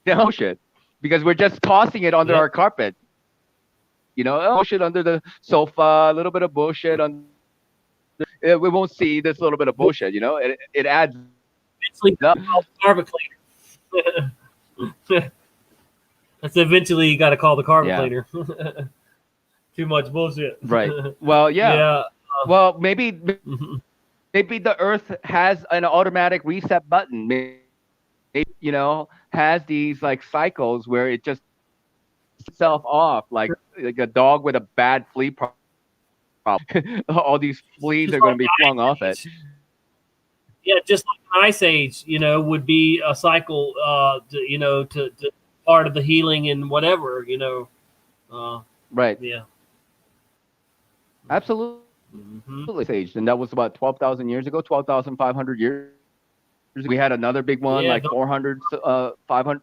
Bullshit, because we're just tossing it under our carpet. Bullshit under the sofa, a little bit of bullshit on. We won't see this little bit of bullshit. It adds up. Carpet cleaner. That's eventually you got to call the carpet Yeah. cleaner. Too much bullshit. Right. Well, yeah. Yeah. Well, maybe the Earth has an automatic reset button. Maybe, has these cycles where it just itself off like a dog with a bad flea problem. All these fleas are going to be flung off it. Yeah, just like an ice age, would be a cycle, to part of the healing and whatever, Right. Yeah. Absolutely. Aged, and that was about 12,000 years ago, 12,500 years. We had another big one, Yeah, 400, 500,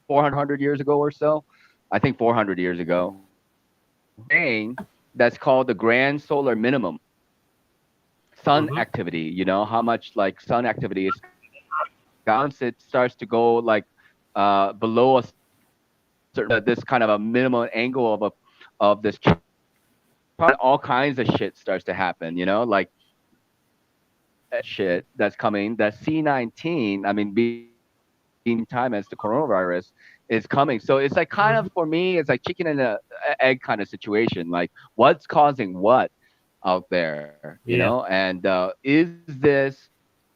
400 years ago or so. I think 400 years ago. That's called the grand solar minimum. Sun activity, how much sun activity is. Once it starts to go below a certain, this kind of a minimum angle of this, all kinds of shit starts to happen. Like shit that's coming. That C19, I mean, being time as the coronavirus is coming. So it's kind of, for me, it's like chicken and a egg kind of situation. Like what's causing what out there, and is this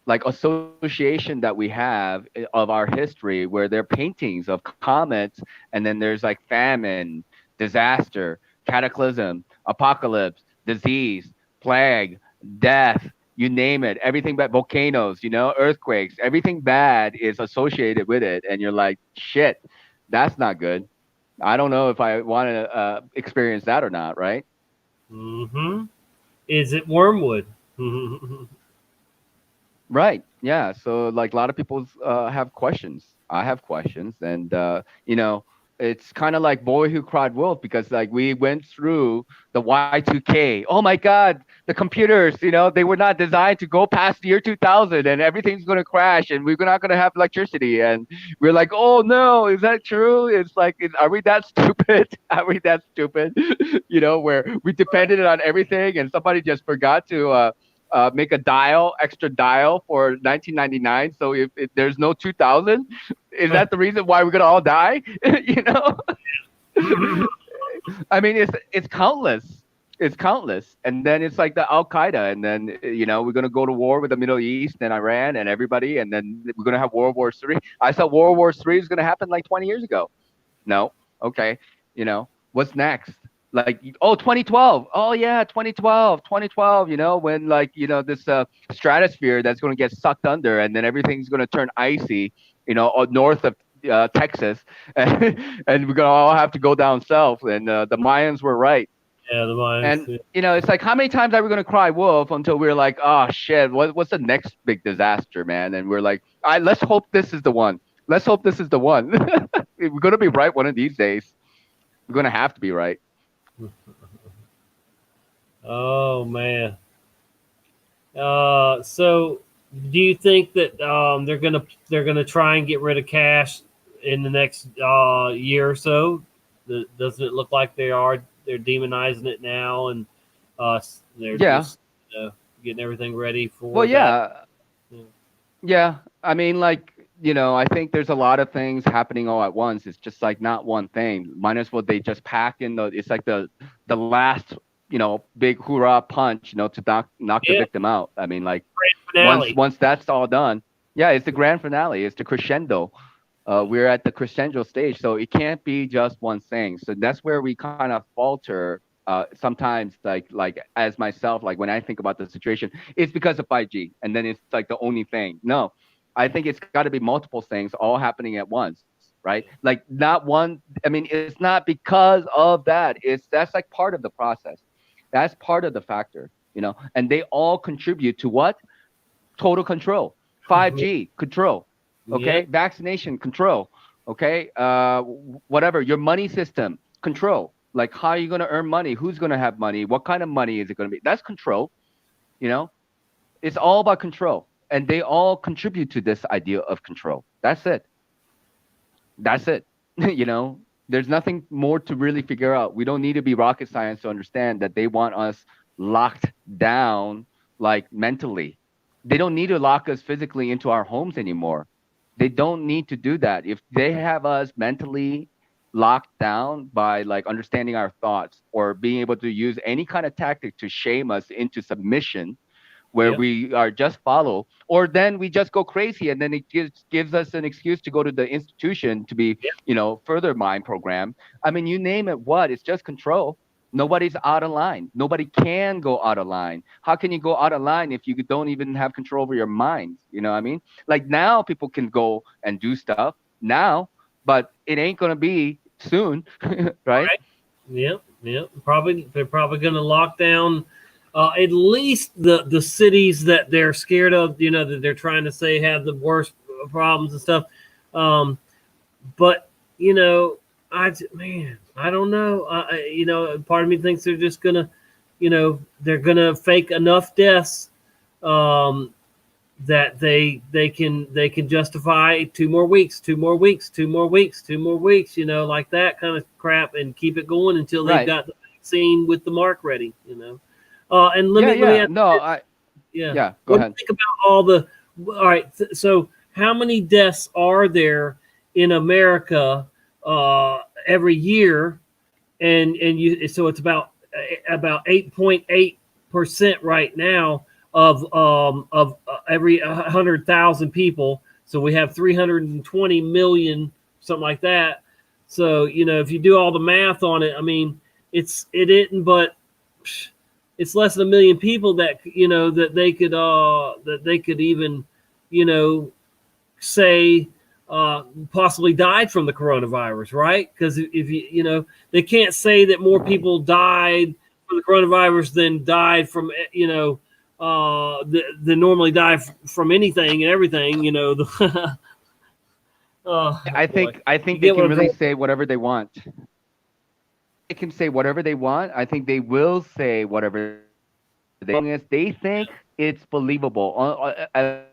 association that we have of our history where there are paintings of comets and then there's famine, disaster, cataclysm, apocalypse, disease, plague, death, you name it, everything but volcanoes, earthquakes, everything bad is associated with it. And you're like, shit, that's not good. I don't know if I want to experience that or not, right? Is it wormwood? Right. Yeah. So like a lot of people have questions. I have questions, and you know, it's kind of like Boy Who Cried Wolf, because like we went through the Y2K. Oh my God, the computers, you know, they were not designed to go past the year 2000, and everything's going to crash, and we're not going to have electricity. And we're like, oh no, is that true? It's like, are we that stupid? Are we that stupid? You know, where we depended on everything, and somebody just forgot to make a extra dial for 1999. So if there's no 2000, is that the reason why we're gonna all die? You know, I mean, it's countless. It's countless, and then it's like the Al Qaeda, and then you know we're gonna go to war with the Middle East and Iran and everybody, and then we're gonna have World War III. I thought World War III is gonna happen like 20 years ago. No, okay, you know what's next? Like, oh, 2012. Oh yeah, 2012. You know, when like this stratosphere that's going to get sucked under, and then everything's going to turn icy. You know, north of Texas, and we're gonna all have to go down south. And the Mayans were right. Yeah, the Mayans. And Yeah. you know, it's like, how many times are we gonna cry wolf until we're like, oh shit, what's the next big disaster, man? And we're like, let's hope this is the one. Let's hope this is the one. We're gonna be right one of these days. We're gonna have to be right. Oh man. So do you think that they're gonna try and get rid of cash in the next year or so? Doesn't it look like they're demonizing it now, and they're just getting everything ready for? Well, that? yeah. I mean, like, I think there's a lot of things happening all at once. It's just like not one thing. Might as well they just pack in it's like the last big hoorah punch, to knock the victim out. I mean, like once that's all done, it's the grand finale. It's the crescendo. We're at the crescendo stage, so it can't be just one thing. So that's where we kind of falter. Sometimes like as myself, like when I think about the situation, it's because of 5G, and then it's like the only thing. No, I think it's got to be multiple things all happening at once, right? Like not one. I mean, it's not because of that. That's like part of the process. That's part of the factor, and they all contribute to what? Total control. 5G control. Okay, vaccination control. Okay, whatever, your money system control. Like, how are you going to earn money? Who's going to have money? What kind of money is it going to be? That's control. It's all about control, and they all contribute to this idea of control. That's it. There's nothing more to really figure out. We don't need to be rocket science to understand that they want us locked down, like mentally. They don't need to lock us physically into our homes anymore. They don't need to do that. If they have us mentally locked down by like understanding our thoughts, or being able to use any kind of tactic to shame us into submission, where we are just follow, or then we just go crazy, and then it gives us an excuse to go to the institution to be, further mind programmed. I mean, you name it, it's just control. Nobody's out of line. Nobody can go out of line. How can you go out of line if you don't even have control over your mind? You know what I mean? Like, now people can go and do stuff now, but it ain't going to be soon, right? Yeah. They're probably going to lock down at least the cities that they're scared of, that they're trying to say have the worst problems and stuff. But I don't know. Part of me thinks they're just gonna, they're gonna fake enough deaths that they can justify 2 more weeks, like that kind of crap, and keep it going until they've got the vaccine with the mark ready. And let me go ahead. Think about all right. So how many deaths are there in America every year? And so it's about 8.8% right now of every 100,000 people. So we have 320 million, something like that. So if you do all the math on it, I mean, it isn't, but it's less than 1 million people that that they could even say possibly died from the coronavirus, right? Because if they can't say that more people died from the coronavirus than died from that normally die from anything and everything. You know, I boy. think You they get what can I'm really trying- say whatever they want. They can say whatever they want. I think they will say whatever they, as long as they think it's believable. As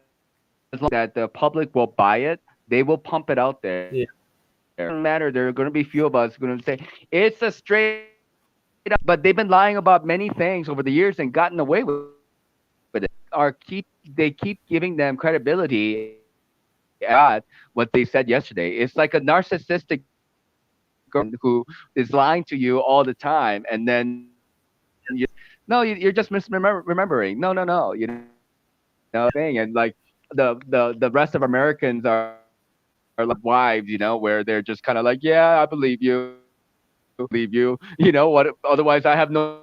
long that the public will buy it, they will pump it out there. Yeah. It doesn't matter. There are going to be few of us going to say it's a straight up, but they've been lying about many things over the years and gotten away with it. They keep giving them credibility. God, what they said yesterday. It's like a narcissistic girl who is lying to you all the time, and then you're just misremembering. No, thing, and like the rest of Americans are like wives, where they're just kind of like, yeah, I believe you, what? Otherwise, I have no.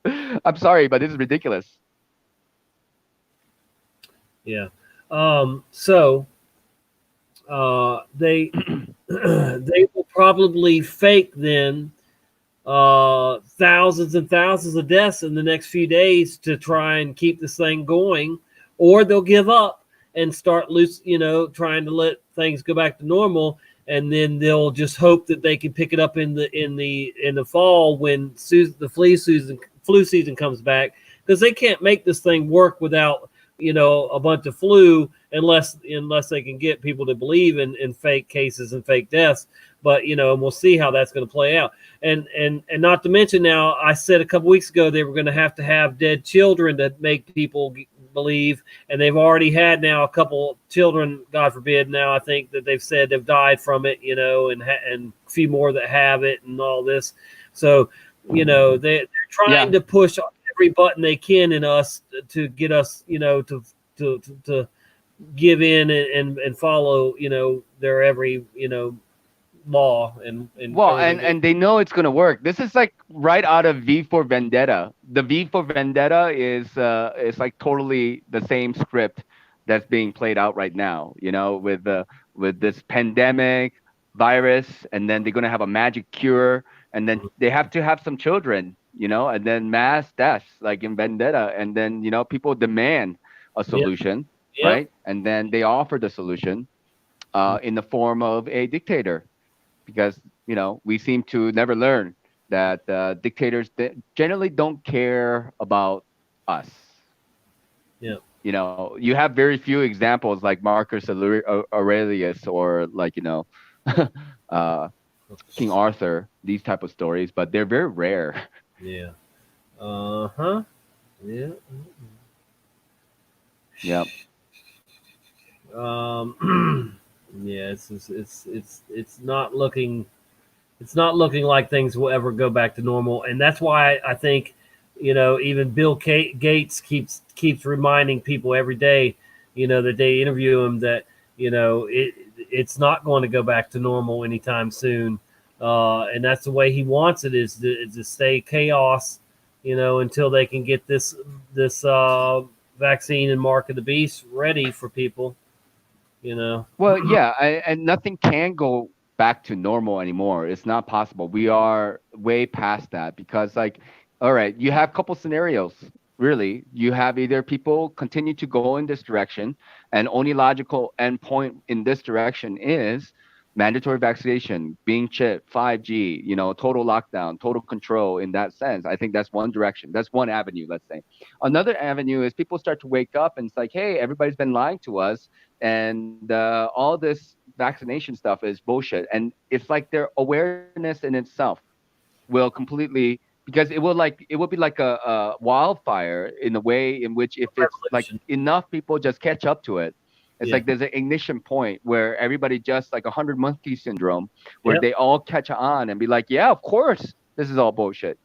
I'm sorry, but this is ridiculous. Yeah. So they they will probably fake then thousands and thousands of deaths in the next few days to try and keep this thing going, or they'll give up and start trying to let things go back to normal, and then they'll just hope that they can pick it up in the fall when the flu season comes back, because they can't make this thing work without a bunch of flu unless they can get people to believe in fake cases and fake deaths. But and we'll see how that's going to play out. And not to mention, now I said a couple weeks ago they were going to have dead children to make people believe, and they've already had now a couple children, God forbid, now I think that they've said they've died from it, and a few more that have it and all this. So they're trying to push every button they can in us to get us to give in and follow their every law and Well, and they know it's going to work. This is like right out of V for Vendetta. The V for Vendetta is like totally the same script that's being played out right now, with this pandemic virus, and then they're going to have a magic cure, and then they have to have some children, and then mass deaths like in Vendetta, and then people demand a solution, Yep. right? And then they offer the solution in the form of a dictator, because we seem to never learn that dictators generally don't care about us. Yeah. You have very few examples like Marcus Aurelius, or like King Arthur, these type of stories, but they're very rare. Yeah. Uh-huh. Yeah. Yep. Yeah, it's not looking like things will ever go back to normal, and that's why I think even Bill Gates keeps reminding people every day that they interview him that it's not going to go back to normal anytime soon, and that's the way he wants it, is to stay chaos until they can get this vaccine and mark of the beast ready for people. Well, yeah, and nothing can go back to normal anymore. It's not possible. We are way past that, because, like, all right, you have a couple scenarios. Really, you have either people continue to go in this direction, and only logical endpoint in this direction is mandatory vaccination, being chipped, 5G, total lockdown, total control. In that sense, I think that's one direction. That's one avenue, let's say. Another avenue is people start to wake up and it's like, hey, everybody's been lying to us, and all this vaccination stuff is bullshit. And it's like their awareness in itself will completely, because it will be like a wildfire, in a way in which, if it's like enough people just catch up to it, it's like there's an ignition point where everybody, just like 100 monkey syndrome, where they all catch on and be like, yeah, of course this is all bullshit,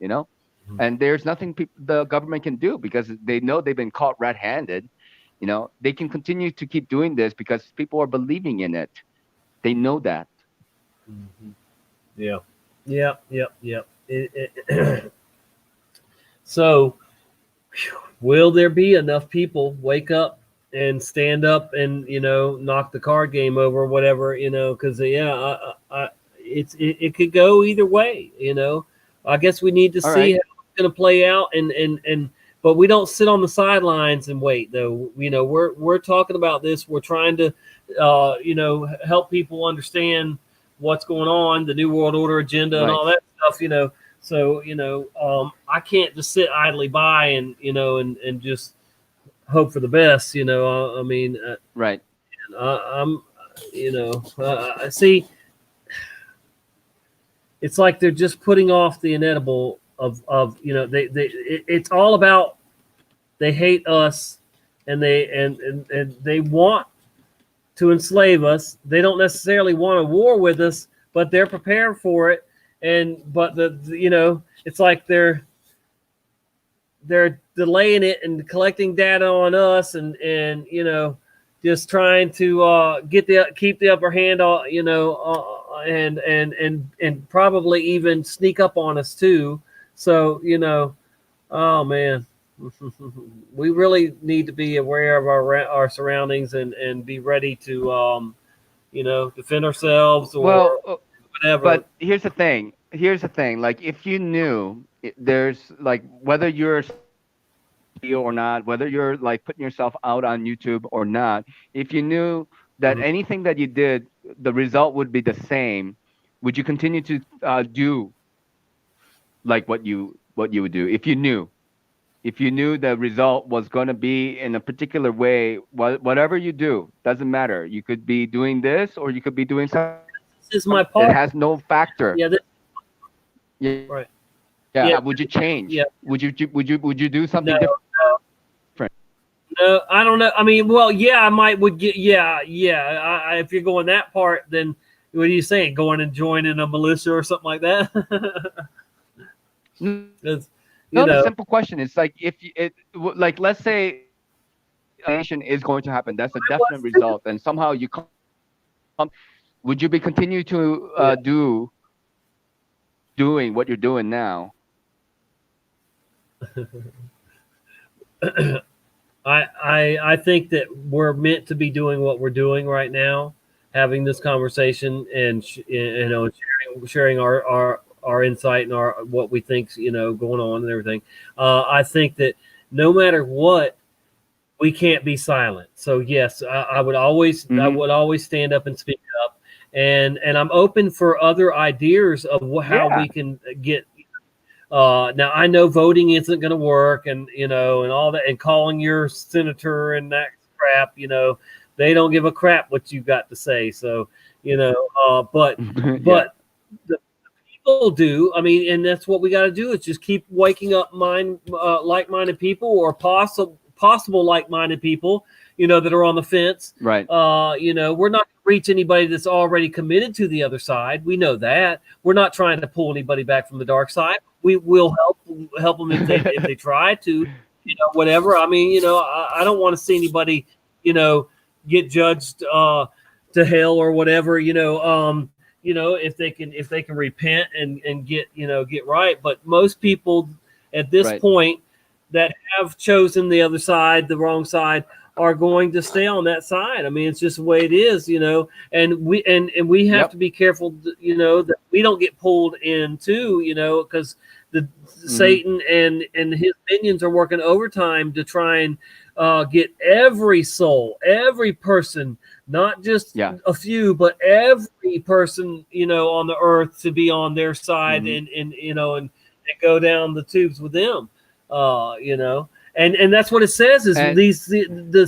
and there's nothing the government can do, because they know they've been caught red-handed. They can continue to keep doing this because people are believing in it. They know that. Yeah. So, will there be enough people wake up and stand up and knock the card game over, or whatever? Because it could go either way. I guess we need to see how it's going to play out, and but we don't sit on the sidelines and wait. Though we're talking about this. We're trying to help people understand what's going on, the New World Order agenda, and Right. all that stuff. So I can't just sit idly by and and just hope for the best. I mean, Right. I'm, I see. It's like they're just putting off the inedible of it's all about they hate us and and they want to enslave us. They don't necessarily want a war with us, but they're prepared for it. But it's like they're delaying it and collecting data on us and just trying to keep the upper hand and probably even sneak up on us too. So oh man, we really need to be aware of our surroundings and be ready to defend ourselves or Well, whatever. but here's the thing. Like, if you knew there's like whether you're or not, whether you're like putting yourself out on YouTube or not, if you knew that anything that you did, the result would be the same, would you continue to do like what you would do if you knew? If you knew the result was going to be in a particular way, whatever you do, doesn't matter. You could be doing this or you could be doing something. This is my part. It has no factor. Yeah. Yeah. Right. Yeah. Yeah. Would you change? Yeah. Would you do something No, different? No, I don't know. I mean, well, yeah, I might get. Yeah. If you're going that part, then what are you saying? Going and joining a militia or something like that? No, the simple question is like like let's say nation is going to happen. That's a definite result, and somehow you come. Would you be continue to doing what you're doing now? I think that we're meant to be doing what we're doing right now, having this conversation and sharing our insight and our what we think's going on and everything. I think that no matter what, we can't be silent. So yes, I would always stand up and speak up, and I'm open for other ideas of how we can get. Now I know voting isn't going to work, and and all that, and calling your senator and that crap. They don't give a crap what you got to say. So but the people do. I mean, and that's what we got to do is just keep waking up like-minded people or possible like-minded people. That are on the fence. Right. We're not going to reach anybody that's already committed to the other side. We know that. We're not trying to pull anybody back from the dark side. We will help them if they try to, whatever. I mean, I don't want to see anybody, get judged to hell or whatever, if they can repent and get right. But most people at this point that have chosen the other side, the wrong side, are going to stay on that side. I mean, it's just the way it is, and we have to be careful, that we don't get pulled into, because Satan and his minions are working overtime to try and get every soul, every person, not just a few, but every person, on the earth to be on their side and go down the tubes with them, And that's what it says is the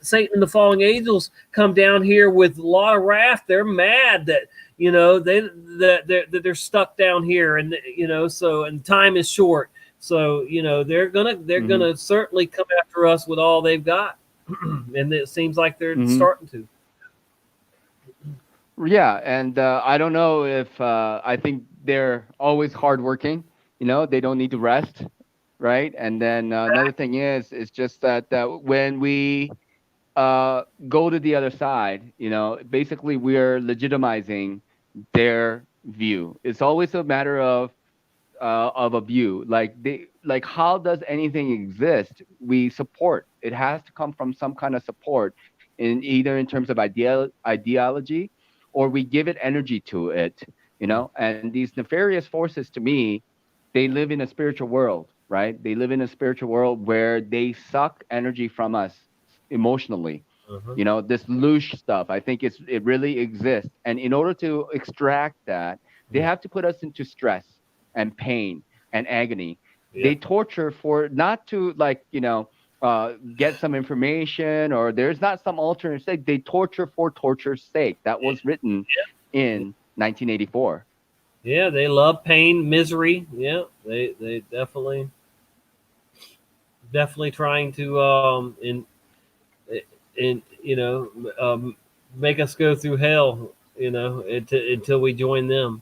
Satan and the falling angels come down here with a lot of wrath. They're mad that they're stuck down here, and so and time is short. So they're gonna certainly come after us with all they've got, and it seems like they're starting to. Yeah, and I don't know if I think they're always hardworking. They don't need to rest. Right. And then another thing is just that when we go to the other side, basically we're legitimizing their view. It's always a matter of a view. Like how does anything exist? We support. It has to come from some kind of support in either in terms of ideology, or we give it energy to it. And these nefarious forces, to me, they live in a spiritual world, right? They live in a spiritual world where they suck energy from us emotionally. You know, this loosh stuff, I think it really exists. And in order to extract that, they have to put us into stress and pain and agony. Yeah. They torture for not to, like, you know, get some information, or there's not some alternate sake. They torture for torture's sake. That was written in 1984. Yeah, they love pain, misery. Yeah, they definitely trying to in you know make us go through hell, you know, until we join them.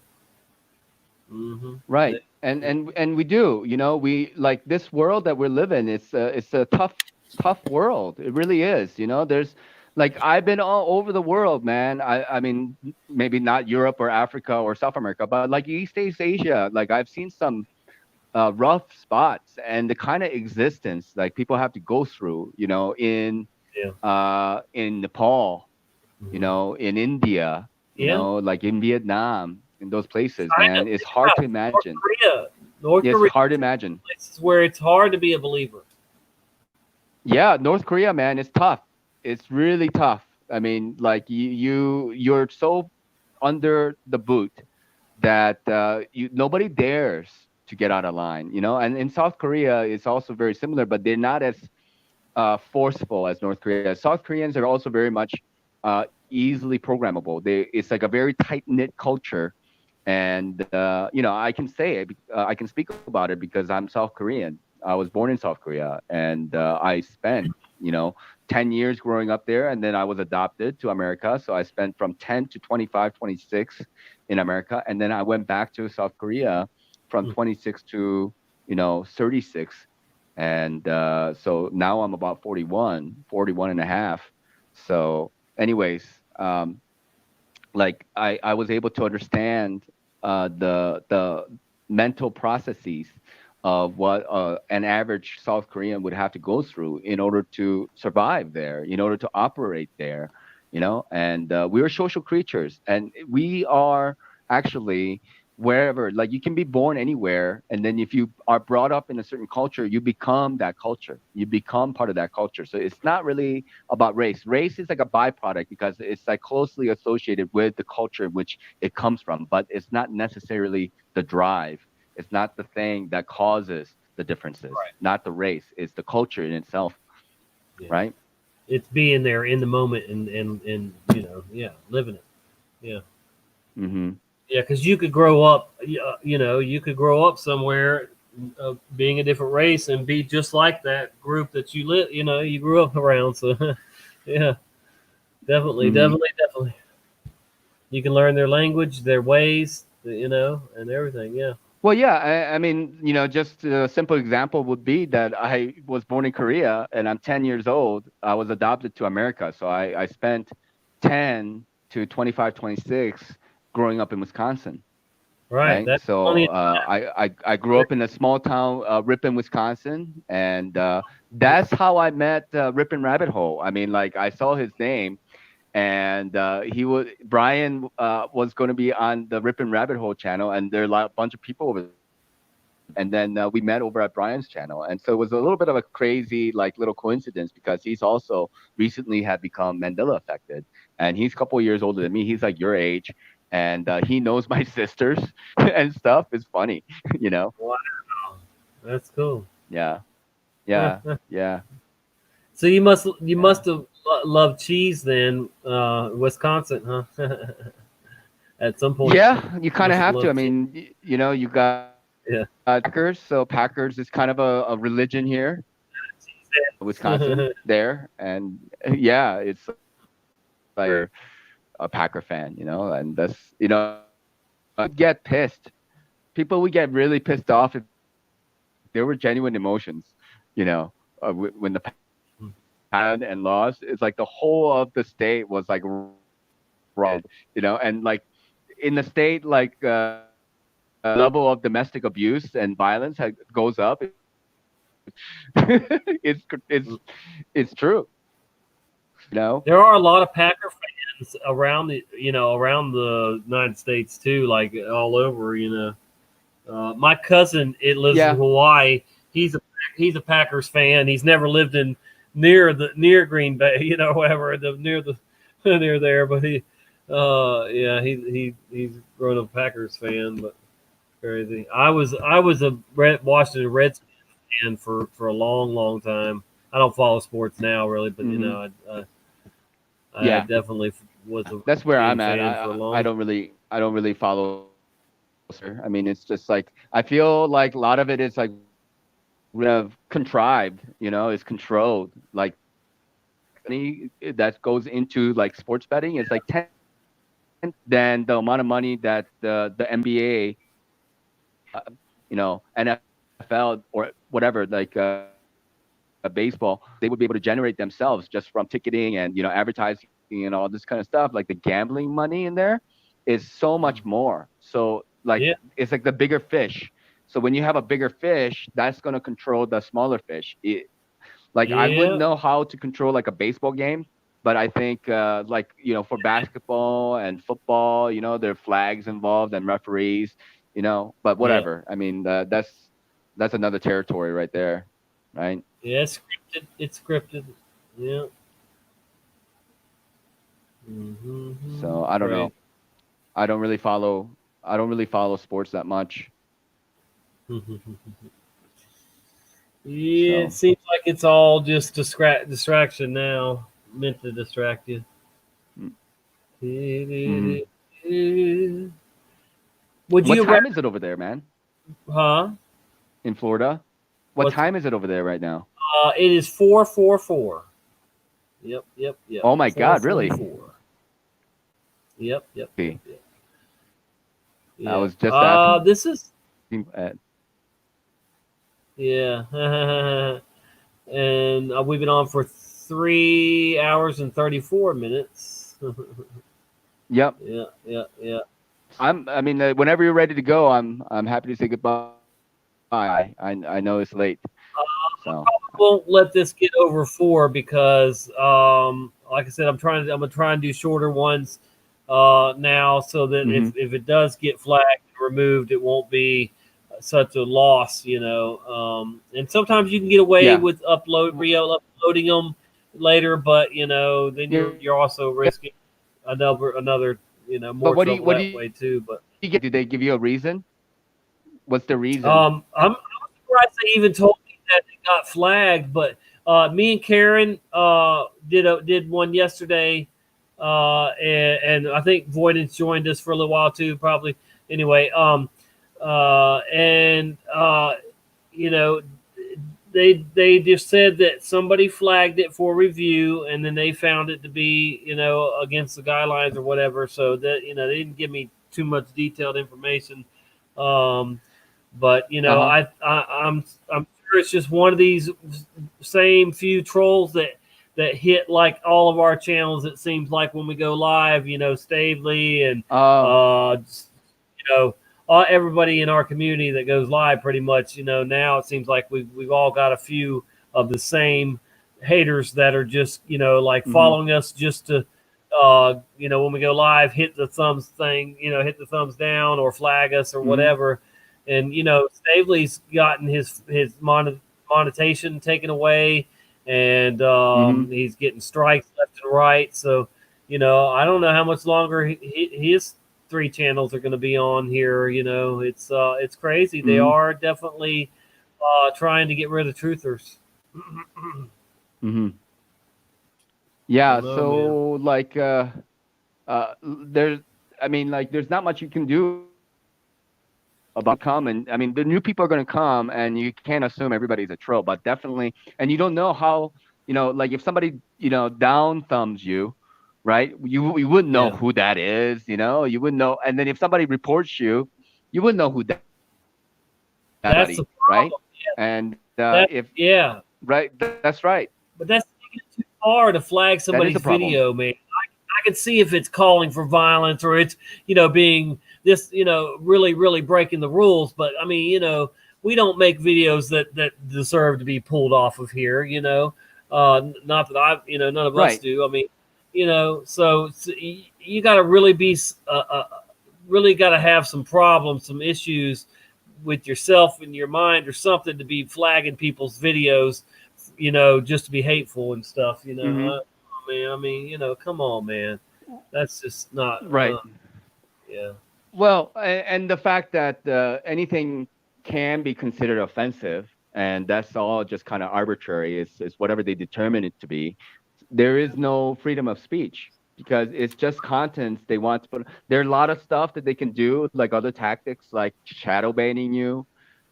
Right. And we do, you know, we like this world that we're living. It's a tough world. It really is. You know, there's like I've been all over the world, man. I mean, maybe not Europe or Africa or South America, but like East Asia. Like I've seen some rough spots and the kind of existence like people have to go through, you know, in Nepal, you know, in India, you Yeah. know, like in Vietnam, in those places, China, man. It's hard to imagine. North Yes, Korea, hard to imagine. places where it's hard to be a believer. Yeah, North Korea, man, it's tough. It's really tough. I mean, like you're so under the boot that nobody dares to get out of line, you know. And in South Korea, it's also very similar, but they're not as forceful as North Korea. South Koreans are also very much easily programmable. It's like a very tight knit culture, and you know, I can say it. I can speak about it because I'm South Korean. I was born in South Korea, and I spent, you know, 10 years growing up there, and then I was adopted to America. So I spent from 10 to 25, 26 in America, and then I went back to South Korea from 26 to, you know, 36. And so now I'm about 41 and a half. So anyways, like I was able to understand the mental processes of what an average South Korean would have to go through in order to survive there, in order to operate there, you know. And we are social creatures, and we are actually wherever. Like you can be born anywhere, and then if you are brought up in a certain culture, you become that culture. You become part of that culture. So it's not really about race. Race is like a byproduct because it's like closely associated with the culture in which it comes from, but it's not necessarily the drive. It's not the thing that causes the differences. Not the race. It's the culture in itself. Right? It's being there in the moment and you know, living it. Yeah. Mm-hmm. Yeah, because you could grow up, you know, you could grow up somewhere being a different race and be just like that group that you live, you know, you grew up around. So, yeah, definitely. You can learn their language, their ways, you know, and everything. Yeah. Well, yeah, I mean, you know, just a simple example would be that I was born in Korea and I'm 10 years old. I was adopted to America. So I spent 10 to 25, 26 growing up in Wisconsin. Right. That's so I grew up in a small town, Ripon, Wisconsin. And that's how I met Ripon Rabbit Hole. I mean, like I saw his name. And Brian was going to be on the Ripon Rabbit Hole channel, and there are a bunch of people over there. And then we met over at Brian's channel, and so it was a little bit of a crazy, like, little coincidence because he's also recently had become Mandela affected, and he's a couple of years older than me. He's like your age, and he knows my sisters and stuff. It's funny, you know. Wow, that's cool. Yeah. So you must have loved cheese then, Wisconsin, huh? At some point. Yeah, you kind of have to. I mean, you know, you got Packers. So Packers is kind of a religion here, Wisconsin there. And yeah, it's like a Packer fan, you know, and that's, you know, I'd get pissed. People would get really pissed off if there were genuine emotions, you know, when the had and lost. It's like the whole of the state was like wrong, you know, and like in the state, like level of domestic abuse and violence goes up. It's true. You know, there are a lot of Packer fans around the United States too, like all over. You know, my cousin lives in Hawaii, he's a Packers fan. He's never lived in near Green Bay, you know, whatever near there. But he's grown up Packers fan. But crazy. I was a Washington Redskins fan for a long time. I don't follow sports now really, but you know, I definitely was a That's where I'm fan at. for a long. I don't really follow. I mean, it's just like I feel like a lot of it is like contrived. You know, is controlled. Like that goes into like sports betting is like 10 than the amount of money that the NBA, you know, NFL or whatever, like baseball, they would be able to generate themselves just from ticketing and, you know, advertising and all this kind of stuff. Like the gambling money in there is so much more. So like it's like the bigger fish. So when you have a bigger fish, that's going to control the smaller fish. I wouldn't know how to control like a baseball game, but I think like, you know, for basketball and football, you know, there are flags involved and referees, you know, but whatever. I mean, that's another territory right there, right? Yeah, it's scripted. Yeah. So I don't know. I don't really follow sports that much. Yeah, it seems like it's all just distraction now, meant to distract you. Would What you time is it over there, man? Huh? In Florida? What time is it over there right now? It is 4:44. Yep. Oh my God, really? 4:44. Yep. I was just asking. This is and we've been on for 3 hours and 34 minutes. Yep. Yeah. I mean, whenever you're ready to go, I'm happy to say goodbye. I know it's late. So I won't let this get over 4 because, like I said, I'm gonna try and do shorter ones now, so that if it does get flagged and removed, it won't be such a loss, you know. And sometimes you can get away with uploading them later, but you know, then you're also risking another you know, more trouble that way too. But did they give you a reason? What's the reason? I'm surprised they even told me that it got flagged. But me and Karen did one yesterday, and I think Voyden's joined us for a little while too, probably. Anyway, you know, they just said that somebody flagged it for review, and then they found it to be, you know, against the guidelines or whatever. So that, you know, they didn't give me too much detailed information. But you know, I'm sure it's just one of these same few trolls that hit like all of our channels. It seems like when we go live, you know, Stavely and you know, everybody in our community that goes live, pretty much, you know, now it seems like we've all got a few of the same haters that are just, you know, like following us just to, you know, when we go live, hit the thumbs thing, you know, hit the thumbs down or flag us or whatever. And, you know, Stavely's gotten his monetization taken away, and he's getting strikes left and right. So, you know, I don't know how much longer his 3 channels are going to be on here. You know, it's crazy. They are definitely trying to get rid of truthers. Yeah. know, So like, there's not much you can do about coming. I mean, the new people are going to come, and you can't assume everybody's a troll, but definitely, and you don't know how, you know, like if somebody, you know, down thumbs you, right? You wouldn't know who that is, you know, you wouldn't know. And then if somebody reports you, you wouldn't know who that's the right? Yeah. And right, that's right. But that's taking it too far to flag somebody's video, man. I can see if it's calling for violence or it's, you know, being this, you know, really breaking the rules. But I mean, you know, we don't make videos that deserve to be pulled off of here, you know. Not that you know, none of us do. I mean, you know, so you got to really be really got to have some problems, some issues with yourself in your mind or something to be flagging people's videos, just to be hateful and stuff. I mean, come on, man. That's just not Right. yeah. Well, and the fact that anything can be considered offensive, and that's all just kind of arbitrary, is whatever they determine it to be. There is no freedom of speech because it's just contents they want to put. There are a lot of stuff that they can do, like other tactics, like shadow banning you.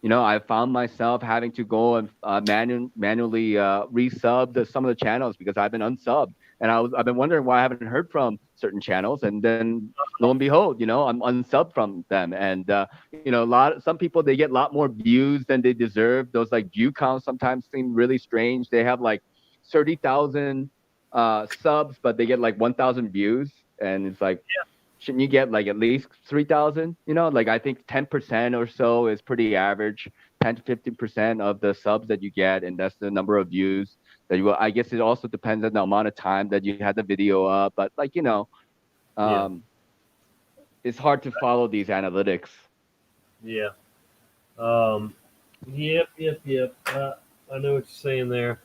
I found myself having to go and manually resub some of the channels because I've been unsubbed, and I've been wondering why I haven't heard from certain channels, and then lo and behold, I'm unsubbed from them, and some people, they get a lot more views than they deserve. Those like view counts sometimes seem really strange. They have like 30,000 subs, but they get like 1,000 views, and it's like, shouldn't you get like at least 3,000? Like I think 10% or so is pretty average, 10 to 15% of the subs that you get, and that's the number of views that you will. I guess it also depends on the amount of time that you had the video up, but like it's hard to follow these analytics. Yeah. Yep. I know what you're saying there.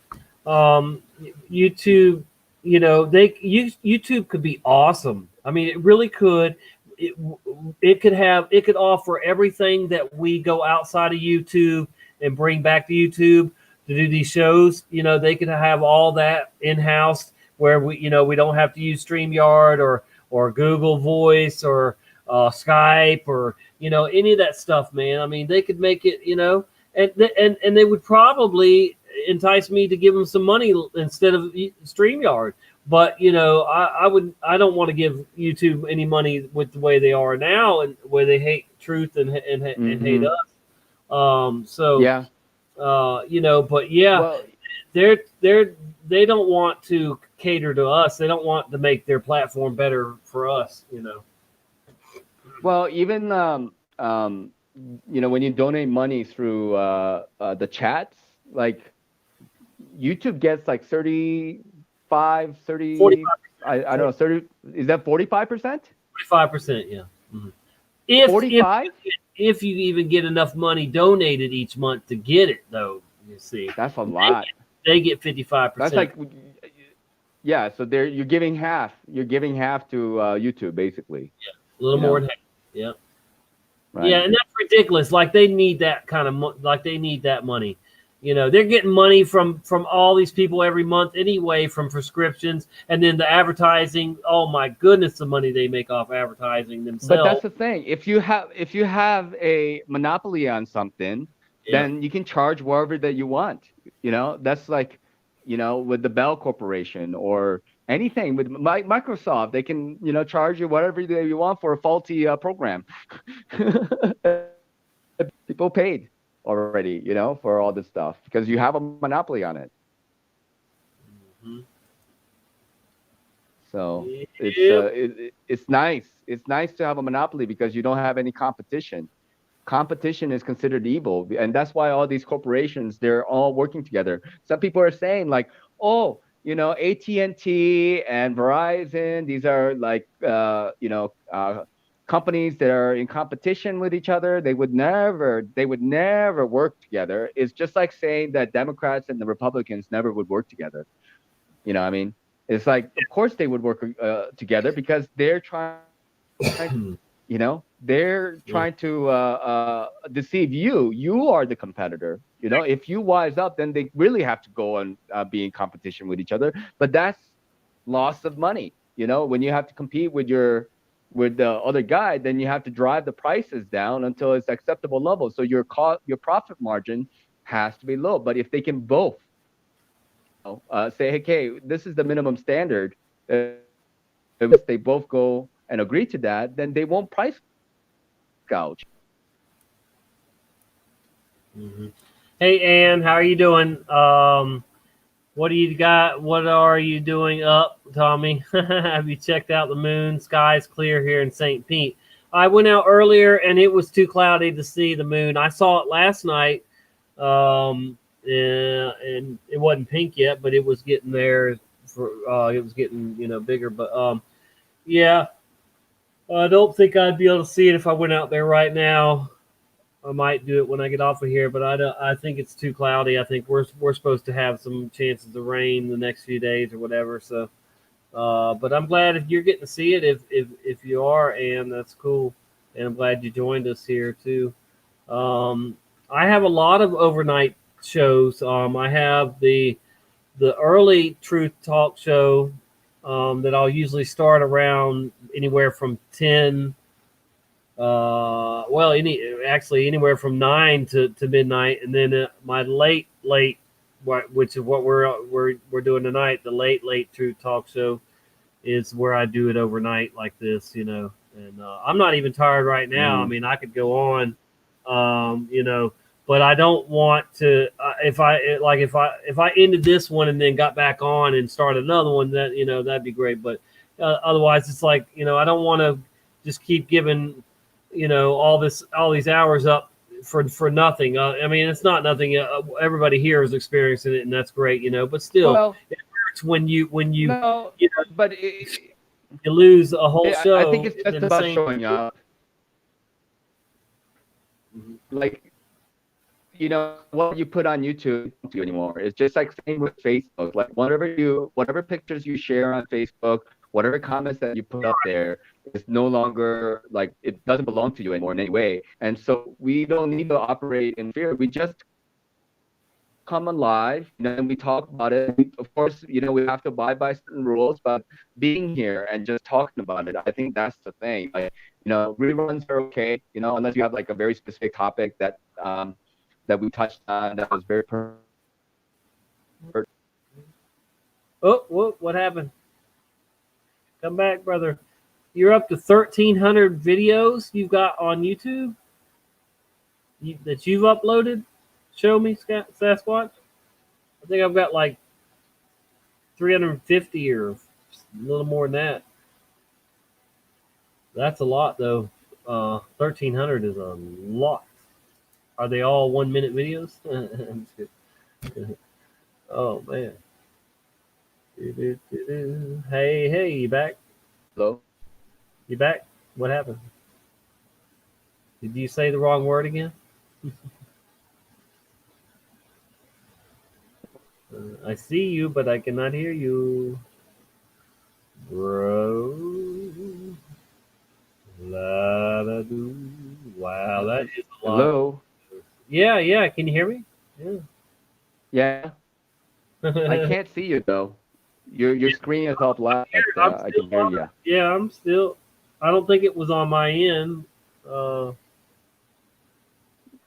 YouTube, YouTube could be awesome. I mean, it really could. It could offer everything that we go outside of YouTube and bring back to YouTube to do these shows. They could have all that in-house where we don't have to use StreamYard or Google Voice or Skype or any of that stuff, man. I mean, they could make it, and they would probably entice me to give them some money instead of StreamYard. But I don't want to give YouTube any money with the way they are now and where they hate truth and hate us. So yeah, but yeah, well, they don't want to cater to us. They don't want to make their platform better for us. Well, even when you donate money through the chats, like YouTube gets like 35, 30, 45%. I don't know, 30, is that 45%? 45%, yeah. Mm-hmm. If 45? If you even get enough money donated each month to get it, though, you see. That's a lot. They get 55%. That's like, yeah, so you're giving half. You're giving half to YouTube, basically. Yeah, a little more than half. Yeah. Right. Yeah, and that's ridiculous. Like they need that kind of they need that money. They're getting money from all these people every month anyway, from prescriptions, and then the advertising. Oh my goodness, the money they make off advertising themselves. But that's the thing. If you have a monopoly on something, then you can charge wherever that you want. That's like, with the Bell Corporation or anything with Microsoft, they can charge you whatever you want for a faulty program. People paid already, for all this stuff because you have a monopoly on it. Mm-hmm. So it's nice. It's nice to have a monopoly because you don't have any competition. Competition is considered evil, and that's why all these corporations, they're all working together. Some people are saying like, oh, AT&T and Verizon, these are like companies that are in competition with each other. They would never work together. It's just like saying that Democrats and the Republicans never would work together. I mean, it's like, of course they would work together because they're trying they're trying to deceive you. You are the competitor. If you wise up, then they really have to go and be in competition with each other. But that's loss of money. When you have to compete with the other guy, then you have to drive the prices down until it's acceptable level. So your profit margin has to be low. But if they can both say, hey, this is the minimum standard, if they both go and agree to that, then they won't price gouge. Mm-hmm. Hey, Ann, how are you doing? What do you got? What are you doing up, Tommy? Have you checked out the moon? Sky's clear here in St. Pete. I went out earlier and it was too cloudy to see the moon. I saw it last night, and it wasn't pink yet, but it was getting there. It was getting bigger. But yeah, I don't think I'd be able to see it if I went out there right now. I might do it when I get off of here, but I think it's too cloudy. I think we're supposed to have some chances of rain the next few days or whatever. So, but I'm glad if you're getting to see it. If you are, and that's cool. And I'm glad you joined us here too. I have a lot of overnight shows. I have the early Truth Talk show that I'll usually start around anywhere from 10. Anywhere from 9 to midnight, and then my late, which is what we're doing tonight, the late Truth Talk show is where I do it overnight like this, you know. And I'm not even tired right now. I mean, I could go on, you know, but I don't want to. If I ended this one and then got back on and started another one, that, you know, that'd be great. But otherwise, it's like, you know, I don't want to just keep giving, you know, all these hours up for nothing. I mean, it's not nothing. Everybody here is experiencing it, and that's great, you know. But still, Well, it hurts when you no, you know, but you lose a whole show. I think it's and just then the about same. showing up. Like, you know, what you put on YouTube don't do anymore. It's just like same with Facebook. Like whatever pictures you share on Facebook, whatever comments that you put up there is no longer, like, it doesn't belong to you anymore in any way. And so we don't need to operate in fear. We just come on live, you know, and we talk about it. Of course, you know, we have to abide by certain rules, but being here and just talking about it, I think that's the thing. Like, you know, reruns are okay, you know, unless you have like a very specific topic that that we touched on that was very Oh, what happened? Come back, brother. You're up to 1,300 videos you've got on YouTube that you've uploaded. Show me, Sasquatch. I think I've got like 350 or a little more than that. That's a lot, though. 1,300 is a lot. Are they all 1 minute videos? I'm just kidding. Oh, man. Hey, you back? Hello? You back? What happened? Did you say the wrong word again? I see you, but I cannot hear you. Bro. Wow, that is a lot. Hello? Yeah. Can you hear me? Yeah. I can't see you though. Your screen is all black, but I can hear you. Yeah, I'm still. I don't think it was on my end.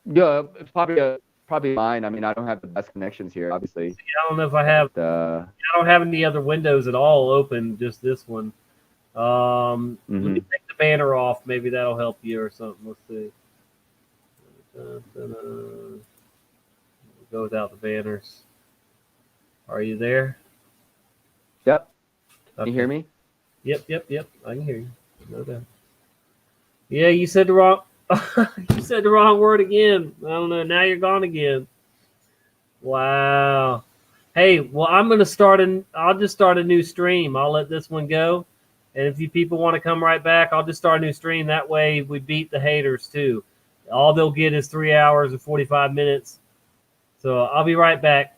Yeah, it's probably mine. I mean, I don't have the best connections here, obviously. I don't know if I have. I don't have any other windows at all open. Just this one. Let me take the banner off. Maybe that'll help you or something. Let's see. Go without the banners. Are you there? Yep. Okay. Can you hear me? Yep. I can hear you. No doubt. Yeah, you said the wrong. You said the wrong word again. I don't know. Now you're gone again. Wow. Hey, well, I'm gonna I'll just start a new stream. I'll let this one go, and if you people want to come right back, I'll just start a new stream. That way, we beat the haters too. All they'll get is 3 hours and 45 minutes. So I'll be right back.